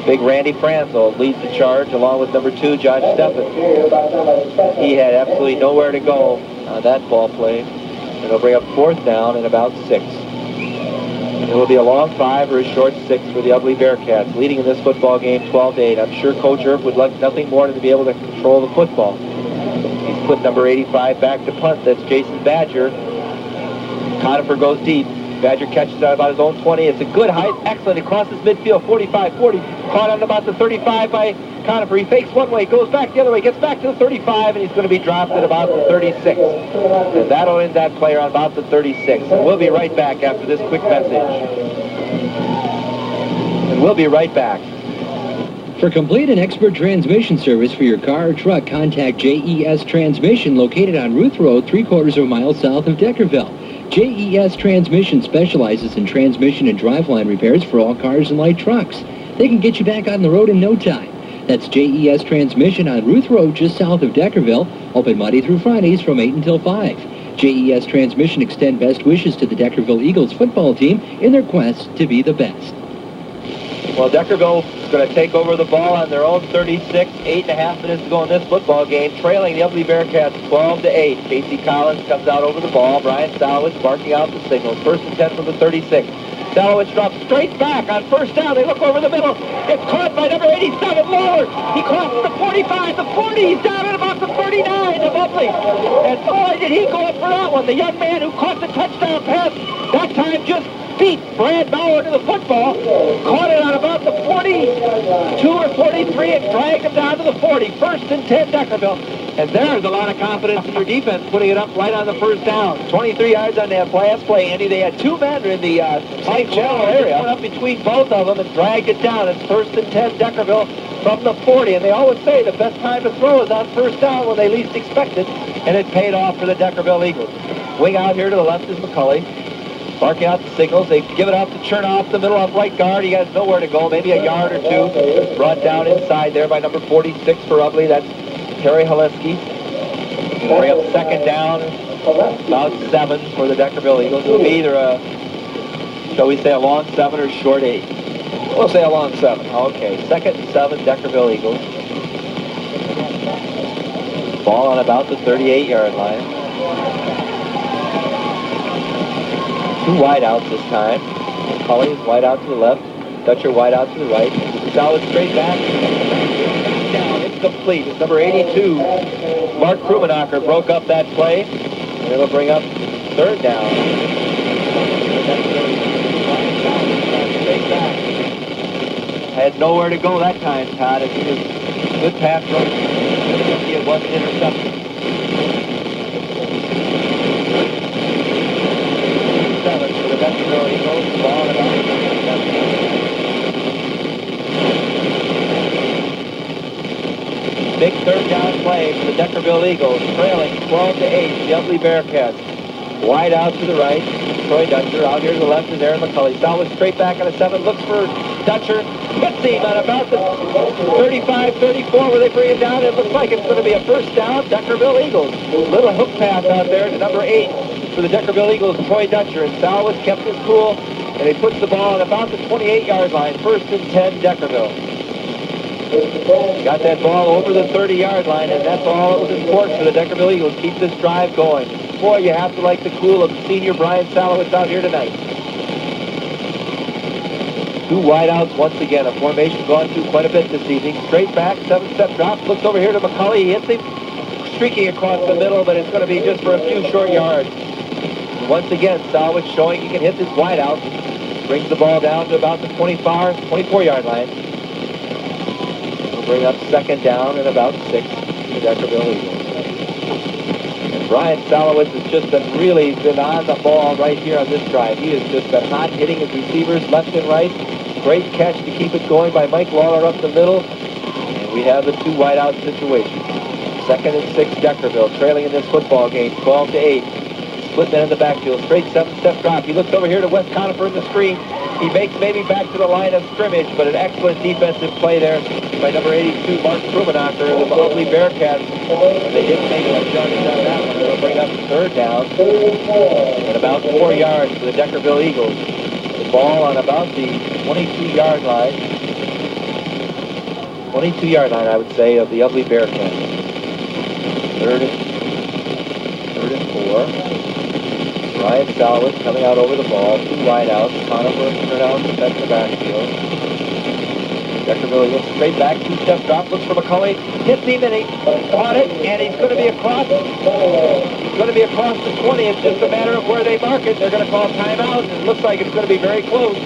Big Randy Franzel leads the charge along with number 2, Josh Steffen. He had absolutely nowhere to go on that ball play. And it'll bring up fourth down and about 6. It will be a long 5 or a short 6 for the Ubly Bearcats, leading in this football game 12-8. I'm sure Coach Erb would like nothing more than to be able to control the football. He's put number 85 back to punt. That's Jason Badger. Conifer goes deep. Badger catches it out about his own 20. It's a good height. Excellent. It crosses midfield. 45, 40. Caught on about the 35 by Conifer. He fakes one way, goes back the other way, gets back to the 35, and he's going to be dropped at about the 36. And that'll end that player on about the 36. And we'll be right back after this quick message. And we'll be right back.
For complete and expert transmission service for your car or truck, contact JES Transmission, located on Ruth Road, 3/4 of a mile south of Deckerville. JES Transmission specializes in transmission and driveline repairs for all cars and light trucks. They can get you back on the road in no time. That's JES Transmission on Ruth Road, just south of Deckerville, open Monday through Fridays from 8 until 5. JES Transmission extend best wishes to the Deckerville Eagles football team in their quest to be the best.
Well, Deckerville is going to take over the ball on their own 36. 8.5 minutes to go in this football game, trailing the Ubly Bearcats 12-8. Casey Collins comes out over the ball. Brian Salowitz barking out the signals. First and 10 from the 36. Salowitz drops straight back on first down. They look over the middle. It's caught by number 87, Lawler. He crosses the 45, the 40. He's down at about the 39 of Ubly. And boy, did he go up for that one. The young man who caught the touchdown pass that time just beat Brad Bauer to the football, caught it on about the 42 or 43 and dragged him down to the 40. First and 10, Deckerville. And there's a lot of confidence in your defense, putting it up right on the first down. 23 yards on that last play, Andy. They had 2 men in the same general area. Went up between both of them and dragged it down. It's first and 10, Deckerville. from the 40. And they always say the best time to throw is on first down when they least expect it. And it paid off for the Deckerville Eagles. Wing out here to the left is McCulley. Barking out the signals. They give it off to Chernoff, the middle on right guard. He has nowhere to go, maybe a yard or two. Brought down inside there by number 46 for Ubly. That's Terry Haleski. He'll bring up second down, about 7 for the Deckerville Eagles. It'll be either a, shall we say, a long 7 or short 8? We'll say a long 7. Okay, 2nd and 7, Deckerville Eagles. Ball on about the 38-yard line. 2 wide outs this time. McCulley is wide out to the left. Dutcher wide out to the right. Solid straight back. Down, incomplete. It's number 82. Mark Krumenacher broke up that play. And it'll bring up third down. Straight back. Had nowhere to go that time, Todd. It was a good pass rush. It wasn't intercepted. 7 for the Deckerville Eagles. Ball at about 7. Big third down play for the Deckerville Eagles, trailing 12-8. The Ubly Bearcats. Wide out to the right. Troy Dutcher. Out here to the left is Aaron McCulley. Solid straight back on a 7. Looks for Dutcher. Hits him at about the 35-34 where they bring it down. It looks like it's going to be a first down. Deckerville Eagles. Little hook pass out there to number 8. For the Deckerville Eagles, Troy Dutcher, and Salwitz kept his cool, and he puts the ball at about the 28-yard line, 1st and 10, Deckerville. Got that ball over the 30-yard line, and that's all that was important for the Deckerville Eagles. Keep this drive going. Boy, you have to like the cool of senior Brian Salwitz out here tonight. 2 wideouts once again, a formation gone through quite a bit this evening. Straight back, 7-step drop, looks over here to McCulley, he hits him, streaking across the middle, but it's going to be just for a few short yards. Once again, Salwitz showing he can hit this wide out. Brings the ball down to about the 24-yard line. We'll bring up second down and about 6 for the Deckerville Eagles. And Brian Salwitz has just really been on the ball right here on this drive. He has just been hot, hitting his receivers left and right. Great catch to keep it going by Mike Lawler up the middle. And we have the 2 wide out situation. 2nd and 6, Deckerville, trailing in this football game, 12-8. Split man in the backfield, straight 7-step drop. He looks over here to Wes Conifer in the screen. He makes maybe back to the line of scrimmage, but an excellent defensive play there by number 82, Mark Krumenacher, the Ubly Bearcats. They didn't make much yardage on that one. It'll bring up third down and about 4 yards for the Deckerville Eagles. The ball on about the 22-yard line. 22-yard line, I would say, of the Ubly Bearcats. Third and 4. Ryan Salwitz coming out over the ball. 2 wide outs. Conifer turn out to set the backfield. Deckerville Eagles straight back. 2-step drop. Looks for McCulley. Hits him and he caught it. And he's going to be across. He's going to be across the 20. It's just a matter of where they mark it. They're going to call timeout. And it looks like it's going to be very close.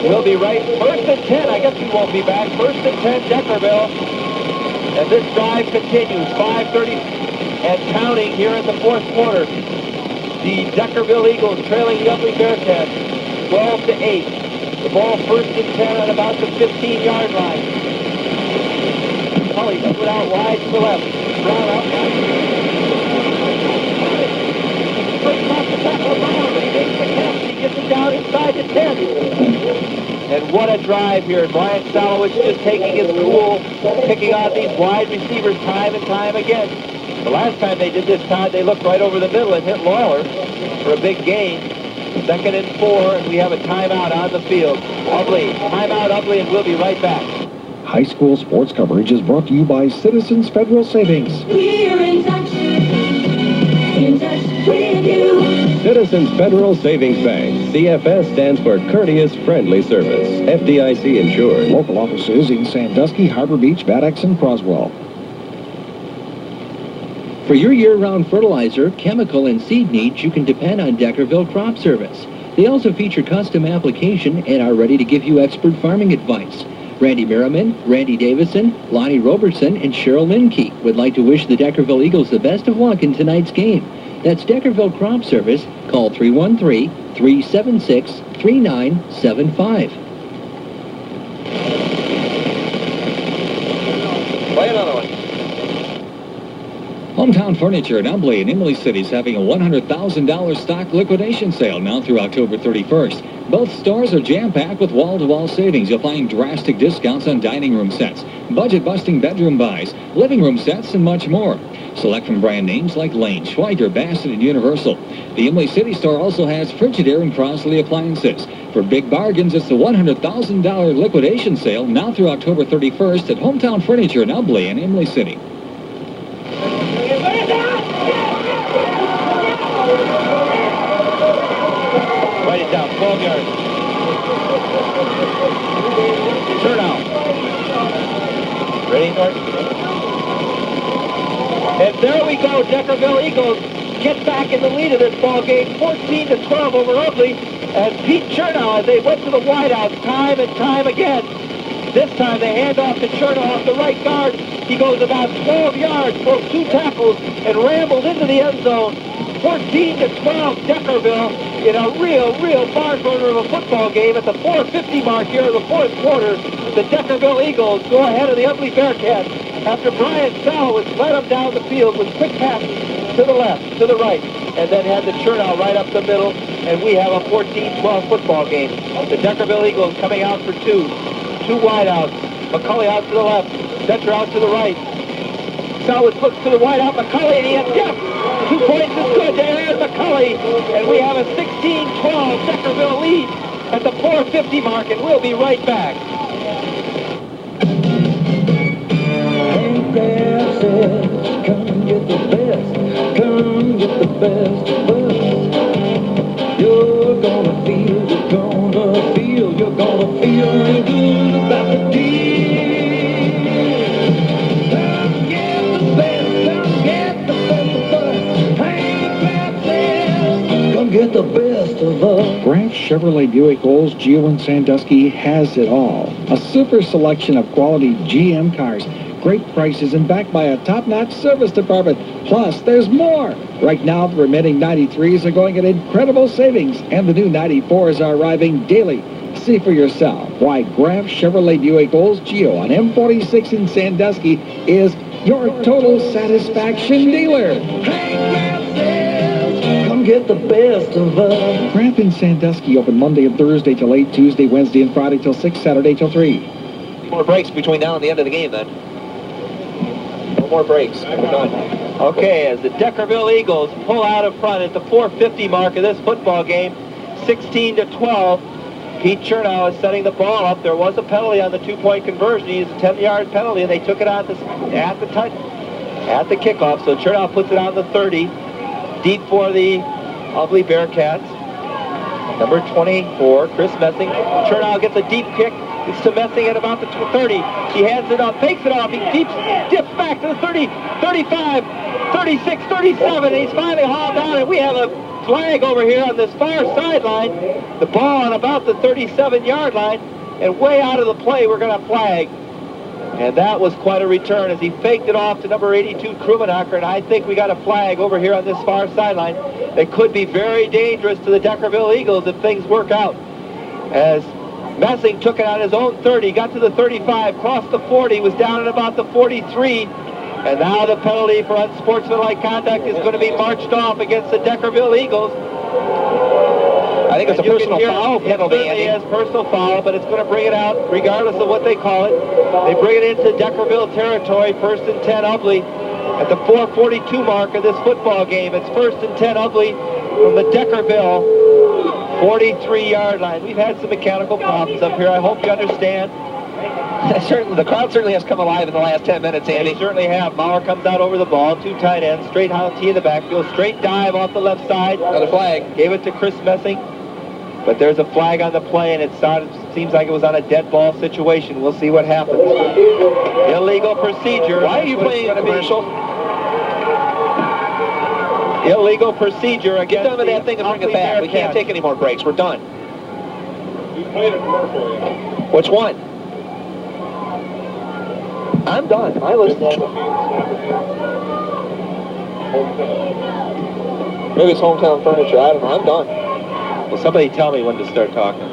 We'll be right. 1st and 10. I guess we won't be back. 1st and 10, Deckerville. And this drive continues. 5:30 and counting here in the 4th quarter. The Deckerville Eagles trailing the Ubly Bearcats 12-8. The ball 1st and 10 at about the 15-yard line. Tully put out wide to the left. Brown out wide. First off the tackle, Brown, but he makes the catch. He gets it down inside the 10. And what a drive here. Brian Salwitz just taking his cool, picking out these wide receivers time and time again. The last time they did this, Todd, they looked right over the middle and hit Lawler for a big gain. 2nd and 4, and we have a timeout on the field. Ubly, timeout Ubly, and we'll be right back.
High school sports coverage is brought to you by Citizens Federal Savings.
We're in touch with you.
Citizens Federal Savings Bank. CFS stands for Courteous Friendly Service. FDIC insured.
Local offices in Sandusky, Harbor Beach, Bad Axe, and Croswell.
For your year-round fertilizer, chemical, and seed needs, you can depend on Deckerville Crop Service. They also feature custom application and are ready to give you expert farming advice. Randy Merriman, Randy Davison, Lonnie Robertson, and Cheryl Linke would like to wish the Deckerville Eagles the best of luck in tonight's game. That's Deckerville Crop Service. Call 313-376-3975.
Play another one.
Hometown Furniture in Ubly and Imlay City is having a $100,000 stock liquidation sale now through October 31st. Both stores are jam-packed with wall-to-wall savings. You'll find drastic discounts on dining room sets, budget-busting bedroom buys, living room sets, and much more. Select from brand names like Lane, Schweiger, Bassett, and Universal. The Imlay City store also has Frigidaire and Crossley appliances. For big bargains, it's the $100,000 liquidation sale now through October 31st at Hometown Furniture in Ubly and Imlay City.
Write it down, 12 yards. Turn out. Ready, Norton?
And there we go. Deckerville Eagles get back in the lead of this ball game, 14-12 over Ubly. And Pete Chernow, as they went to the wideouts time and time again. This time they hand off to Chernow off the right guard. He goes about 12 yards, broke 2 tackles, and rambled into the end zone. 14-12 Deckerville in a real barn burner of a football game at the 4:50 mark here in the fourth quarter. The Deckerville Eagles go ahead of the Ubly Bearcats after Brian Salowitz led them down the field with quick passes to the left, to the right, and then had the Chernow right up the middle, and we have a 14-12 football game. The Deckerville Eagles coming out for two wideouts. McCulley out to the left, Setcher out to the right. Salowitz looks to the wideout, McCulley, and he has depth. 2 points is good to Aaron McCulley, and we have a 16-12 Deckerville lead at the 4:50 mark, and we'll be right back.
Come and get the best. Come get the best of us. You're gonna feel real good about the deal. Come get the best of us. Hang glasses. Come get the best of us.
Grant Chevrolet Buick Olds, Geo and Sandusky has it all. A super selection of quality GM cars, great prices, and backed by a top-notch service department. Plus, there's more. Right now, the remaining 93s are going at incredible savings, and the new 94s are arriving daily. See for yourself why Grant Chevrolet Buick Olds Geo on M46 in Sandusky is your total satisfaction dealer.
Come get the best of us.
Grant in Sandusky open Monday and Thursday till 8, Tuesday, Wednesday, and Friday till 6, Saturday till 3.
More breaks between now and the end of the game, then. No more breaks. We're done.
Okay, as the Deckerville Eagles pull out in front at the 4:50 mark of this football game, 16-12. Pete Chernow is setting the ball up. There was a penalty on the 2-point conversion. He used a 10-yard penalty, and they took it on at the kickoff. So Chernow puts it on the 30, deep for the Ubly Bearcats. Number 24, Chris Messing. Chernow gets a deep kick. It's to Messing at about the 30. He hands it off, fakes it off. He dips back to the 30, 35, 36, 37, and he's finally hauled down, and we have a flag over here on this far sideline. The ball on about the 37-yard line, and way out of the play, we're going to flag. And that was quite a return as he faked it off to number 82, Krumenacher, and I think we got a flag over here on this far sideline. It could be very dangerous to the Deckerville Eagles if things work out. As Messing took it on his own 30, got to the 35, crossed the 40, was down at about the 43, and now the penalty for unsportsmanlike conduct is going to be marched off against the Deckerville Eagles.
I think it's a personal foul penalty, Andy.
It is personal foul, but it's going to bring it out regardless of what they call it. They bring it into Deckerville territory, 1st and 10 Ubly. At the 4:42 mark of this football game, it's 1st and 10 Ubly from the Deckerville 43-yard line. We've had some mechanical problems up here. I hope you understand.
Certainly, the crowd certainly has come alive in the last 10 minutes, Andy.
They certainly have. Maurer comes out over the ball, 2 tight ends, straight T in the backfield, straight dive off the left side.
Another flag.
Gave it to Chris Messing. But there's a flag on the play, and it seems like it was on a dead ball situation. We'll see what happens. Illegal procedure.
Why are you playing a commercial?
Illegal procedure against
Get done with that thing and bring it back. We can't take any more breaks. We're done.
You played a commercial, yeah.
Which one? I'm done. I listen. Maybe it's Hometown Furniture. I don't know. I'm done.
Well, somebody tell me when to start talking.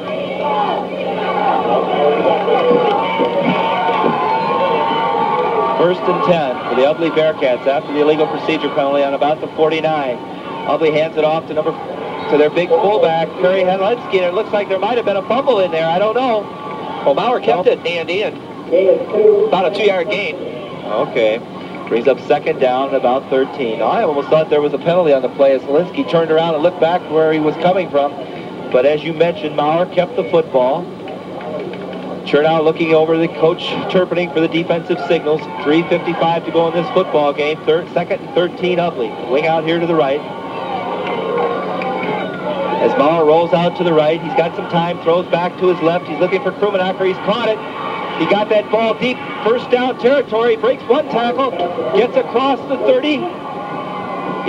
First and 10 for the Ubly Bearcats after the illegal procedure penalty on about the 49. Ubly hands it off to their big fullback, Perry Henlitsky, and it looks like there might have been a fumble in there. I don't know.
Well, Maurer kept it, Andy, and about a 2-yard gain.
Okay. Brings up second down at about 13. I almost thought there was a penalty on the play as Helinski turned around and looked back where he was coming from. But as you mentioned, Maurer kept the football. Chernow looking over, the coach interpreting for the defensive signals. 3:55 to go in this football game. Second and 13 Ubly. Wing out here to the right. As Maurer rolls out to the right, he's got some time, throws back to his left. He's looking for Krummenacher. He's caught it. He got that ball deep, first down territory, breaks one tackle, gets across the 30,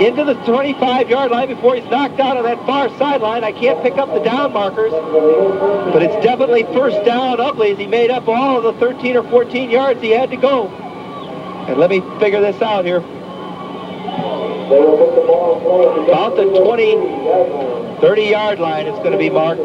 into the 25-yard line before he's knocked out on that far sideline. I can't pick up the down markers, but it's definitely first down Ubly as he made up all of the 13 or 14 yards he had to go. And let me figure this out here. About the 30-yard line, it's going to be marked.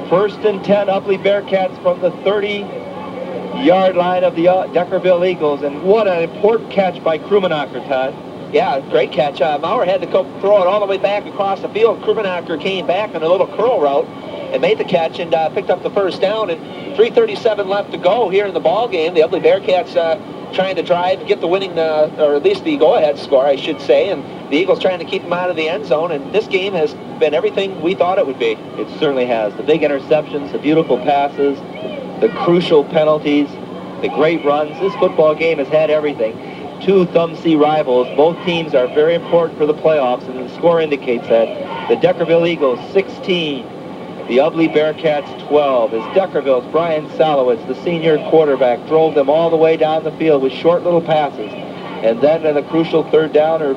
First and 10 Ubly Bearcats from the 30-yard line of the Deckerville Eagles. And what an important catch by Krummenacher, Todd.
Yeah, great catch. Maurer had to go throw it all the way back across the field. Krummenacher came back on a little curl route and made the catch and picked up the first down. And 3:37 left to go here in the ball game. The Ubly Bearcats trying to drive to get the winning, or at least the go-ahead score, I should say. And the Eagles trying to keep them out of the end zone. And this game has been everything we thought it would be.
It certainly has. The big interceptions, the beautiful passes, the crucial penalties, the great runs. This football game has had everything. Two Thumb C rivals. Both teams are very important for the playoffs, and the score indicates that. The Deckerville Eagles 16, the Ubly Bearcats 12. As Deckerville's Brian Salowitz, the senior quarterback, drove them all the way down the field with short little passes. And then in the crucial third down or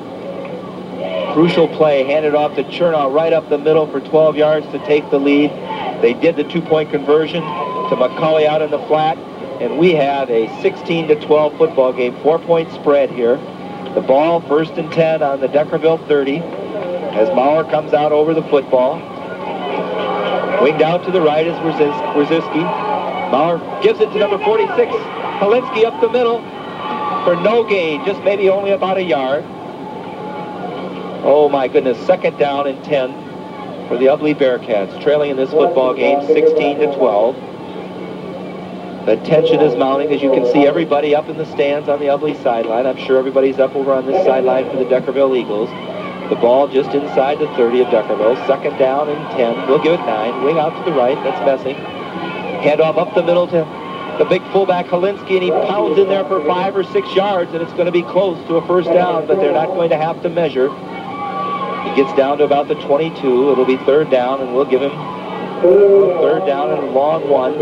crucial play, handed off to Chernow right up the middle for 12 yards to take the lead. They did the two-point conversion to McCauley out in the flat. And we have a 16-12 football game, 4-point spread here. The ball, first and 10 on the Deckerville 30, as Maurer comes out over the football. Winged out to the right is Wierzewski. Maurer gives it to number 46, Helinski up the middle for no gain, just maybe only about a yard. Oh my goodness, second down and 10 for the Ubly Bearcats, trailing in this football game, 16-12. The tension is mounting. As you can see, everybody up in the stands on the Ubly sideline. I'm sure everybody's up over on this sideline for the Deckerville Eagles. The ball just inside the 30 of Deckerville. Second down and 10. We'll give it 9. Wing out to the right. That's Messing. Handoff up the middle to the big fullback Helinski, and he pounds in there for 5 or 6 yards, and it's going to be close to a first down, but they're not going to have to measure. He gets down to about the 22. It'll be third down, and we'll give him third down and a long one.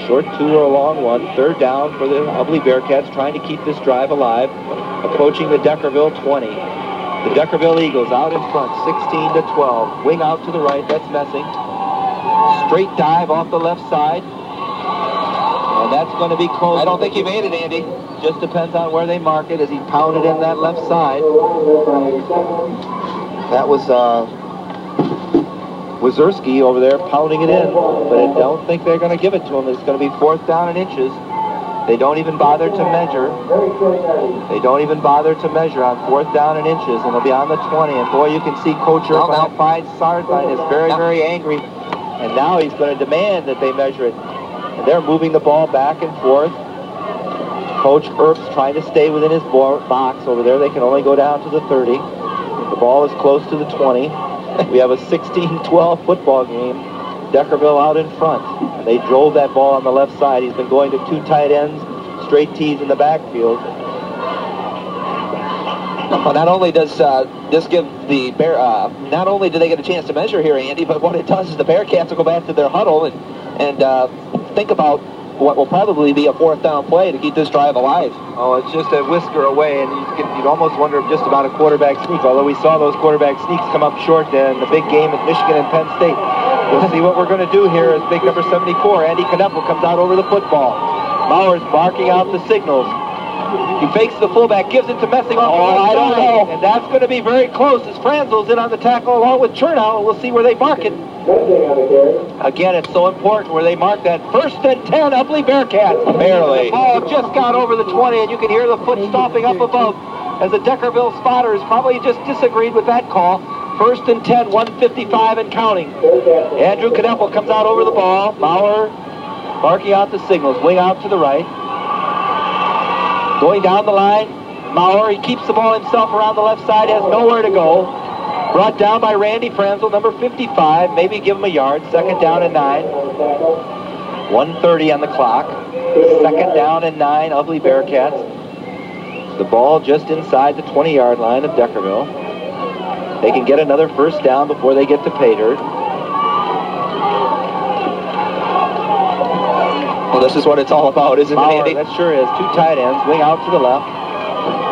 Short 2 or a long 1. Third down for the Ubly Bearcats, trying to keep this drive alive. Approaching the Deckerville 20. The Deckerville Eagles out in front, 16-12. Wing out to the right, that's Messing. Straight dive off the left side. And that's going to be close.
I don't think he made it, Andy.
Just depends on where they mark it as he pounded in that left side. That was Wierzewski over there pounding it in, but I don't think they're going to give it to him. It's going to be fourth down and inches. They don't even bother to measure. They don't even bother to measure on fourth down and inches, and they'll be on the 20. And boy, you can see Coach Earp on that 5-yard line is very, very angry. And now he's going to demand that they measure it. And they're moving the ball back and forth. Coach Earp's trying to stay within his box over there. They can only go down to the 30. The ball is close to the 20. We have a 16-12 football game. Deckerville out in front. And they drove that ball on the left side. He's been going to 2 tight ends, straight T's in the backfield.
Well, not only does this give the not only do they get a chance to measure here, Andy, but what it does is the Bearcats will go back to their huddle and think about what will probably be a fourth down play to keep this drive alive.
Oh, it's just a whisker away, and you'd almost wonder just about a quarterback sneak, although we saw those quarterback sneaks come up short in the big game at Michigan and Penn State. We'll see what we're going to do here as big number 74, Andy Kneppel, comes out over the football. Maurer's barking out the signals. He fakes the fullback, gives it to Messing off the left side, and that's
it's going to be very close as Franzel's in on the tackle along with Chernow, and we'll see where they mark it. Again, it's so important where they mark that. 1st and 10, Ubly Bearcats.
Barely.
The ball just got over the 20, and you can hear the foot stomping up above as the Deckerville spotters probably just disagreed with that call. 1st and 10, 1:55 and counting. Andrew Kneppel comes out over the ball. Maurer barking out the signals. Wing out to the right. Going down the line, Maurer, he keeps the ball himself around the left side, has nowhere to go. Brought down by Randy Franzel, number 55. Maybe give him a yard. 2nd down and 9. 1:30 on the clock. 2nd down and 9, Ubly Bearcats. The ball just inside the 20-yard line of Deckerville. They can get another 1st down before they get to pay dirt.
Well, this is what it's all about, isn't it, Andy?
That sure is. 2 tight ends. Wing out to the left.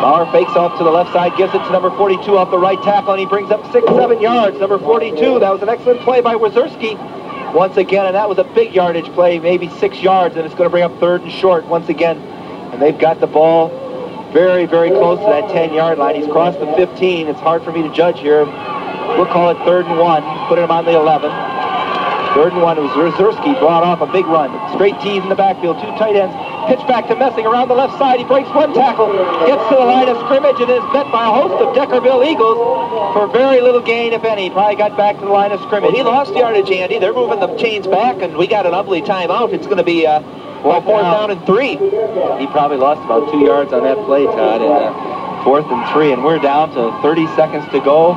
Maurer fakes off to the left side, gives it to number 42 off the right tackle, and he brings up 6-7 yards. Number 42, that was an excellent play by Wazurski once again, and that was a big yardage play, maybe 6 yards, and it's going to bring up 3rd and short once again. And they've got the ball very, very close to that 10-yard line. He's crossed the 15. It's hard for me to judge here. We'll call it 3rd and 1. Put him on the 11. 3rd and 1. It was Wazurski brought off a big run. Straight T's in the backfield. 2 tight ends. Pitch back to Messing around the left side. He breaks 1 tackle, gets to the line of scrimmage, and is met by a host of Deckerville Eagles for very little gain, if any. Probably got back to the line of scrimmage.
Well, he lost yardage, Andy. They're moving the chains back, and we got an Ubly timeout. It's going to be 4th down and 3.
He probably lost about 2 yards on that play, Todd, and 4th and 3, and we're down to 30 seconds to go.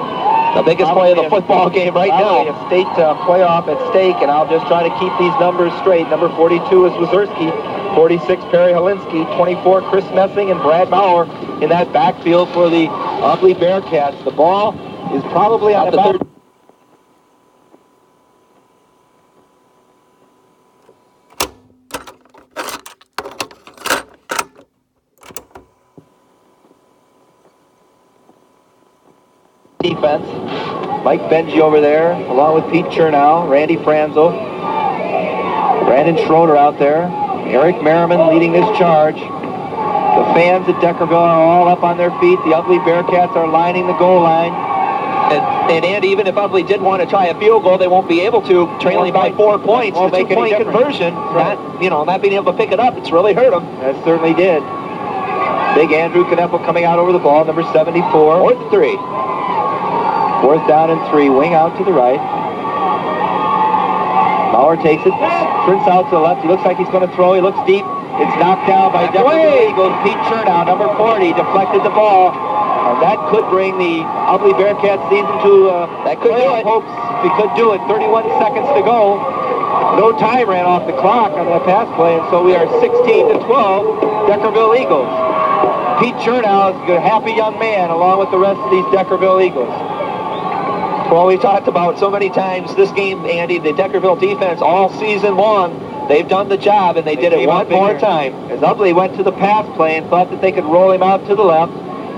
The biggest play of the football game right now.
A state playoff at stake, and I'll just try to keep these numbers straight. Number 42 is Wazurski, 46 Perry Holinsky, 24 Chris Messing, and Brad Maurer in that backfield for the Ubly Bearcats. The ball is probably on the 3rd. Defense. Mike Benji over there, along with Pete Chernow, Randy Franzel, Brandon Schroeder out there, Eric Merriman leading this charge. The fans at Deckerville are all up on their feet. The Ubly Bearcats are lining the goal line.
And Andy, even if Ubly did want to try a field goal, they won't be able to, trailing by 4 points. The 2-point conversion, not being able to pick it up, it's really hurt them.
That certainly did. Big Andrew Kneppel coming out over the ball, number 74.
4th and 3.
4th down and 3, wing out to the right. Maurer takes it, sprints out to the left. He looks like he's going to throw. He looks deep. It's knocked down by Deckerville Eagles. Pete Chernow, number 40, deflected the ball. And that could bring the Ubly Bearcats season to playoff hopes. If he could do it. 31 seconds to go. No time ran off the clock on that pass play, and so we are 16-12, Deckerville Eagles. Pete Chernow is a happy young man along with the rest of these Deckerville Eagles.
Well, we talked about so many times this game, Andy, the Deckerville defense all season long, they've done the job, and they did it one more time.
As Ubly went to the pass play and thought that they could roll him out to the left,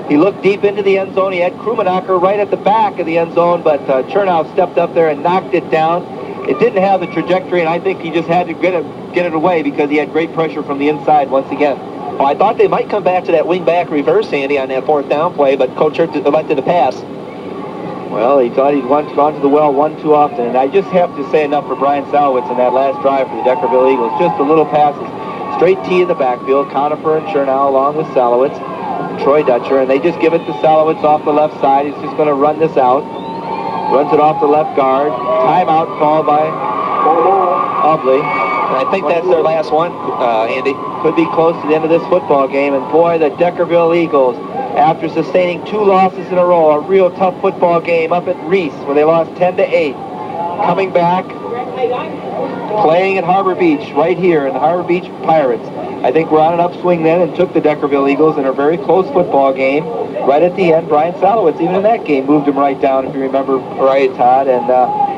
he looked deep into the end zone. He had Krummenacher right at the back of the end zone, but Chernow stepped up there and knocked it down. It didn't have the trajectory, and I think he just had to get it away because he had great pressure from the inside once again.
Well, I thought they might come back to that wing-back reverse, Andy, on that 4th down play, but Coach Hurt elected to pass.
Well, he thought he'd gone to the well one too often, and I just have to say enough for Brian Salowitz in that last drive for the Deckerville Eagles. Just a little passes. Straight T in the backfield, Conifer and Chernow along with Salowitz, and Troy Dutcher, and they just give it to Salowitz off the left side. He's just going to run this out. Runs it off the left guard. Timeout called by Ubly.
And I think that's their last one, Andy.
Could be close to the end of this football game, and boy, the Deckerville Eagles, after sustaining 2 losses in a row, a real tough football game up at Reese, where they lost 10-8. Coming back, playing at Harbor Beach, right here in the Harbor Beach Pirates. I think we're on an upswing then and took the Deckerville Eagles in a very close football game. Right at the end, Brian Salowitz, even in that game, moved him right down, if you remember right, Todd. And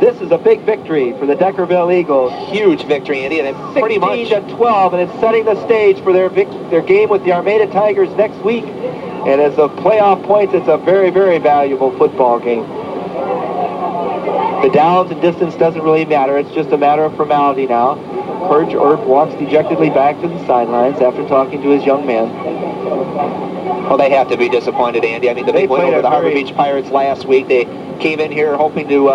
this is a big victory for the Deckerville Eagles.
Huge victory, Andy, and it's pretty much
16-12, and it's setting the stage for their game with the Armada Tigers next week. And as a playoff points, it's a very, very valuable football game. The downs and distance doesn't really matter. It's just a matter of formality now.
Coach Earp walks dejectedly back to the sidelines after talking to his young man. Well, they have to be disappointed, Andy. I mean, the big win over the Harbor Beach Pirates last week. They came in here hoping to,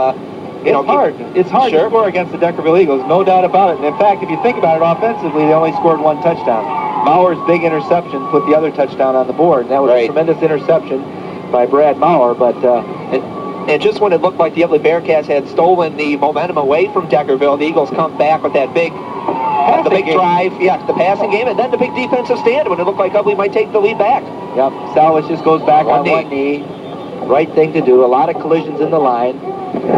It's hard to score against the Deckerville Eagles, no doubt about it. And in fact, if you think about it, offensively, they only scored one touchdown. Mauer's big interception put the other touchdown on the board. And that was a tremendous interception by Brad Mauer, but...
And just when it looked like the Ubly Bearcats had stolen the momentum away from Deckerville, the Eagles come back with that big drive, the passing game, and then the big defensive stand when it looked like Ubly might take the lead back.
Yep, Salvage just goes back on one knee. Right thing to do. A lot of collisions in the line.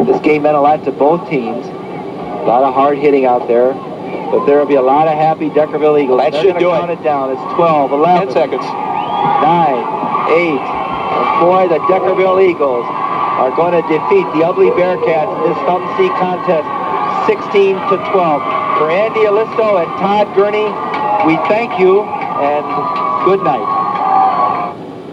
This game meant a lot to both teams. A lot of hard hitting out there. But there will be a lot of happy Deckerville Eagles.
That should do it.
Count it down. It's 12, 11,
10 seconds.
9, 8. And boy, the Deckerville Eagles are going to defeat the Ubly Bearcats in this Thumb C contest 16-12. For Andy Alisto and Todd Gurney, we thank you and good night.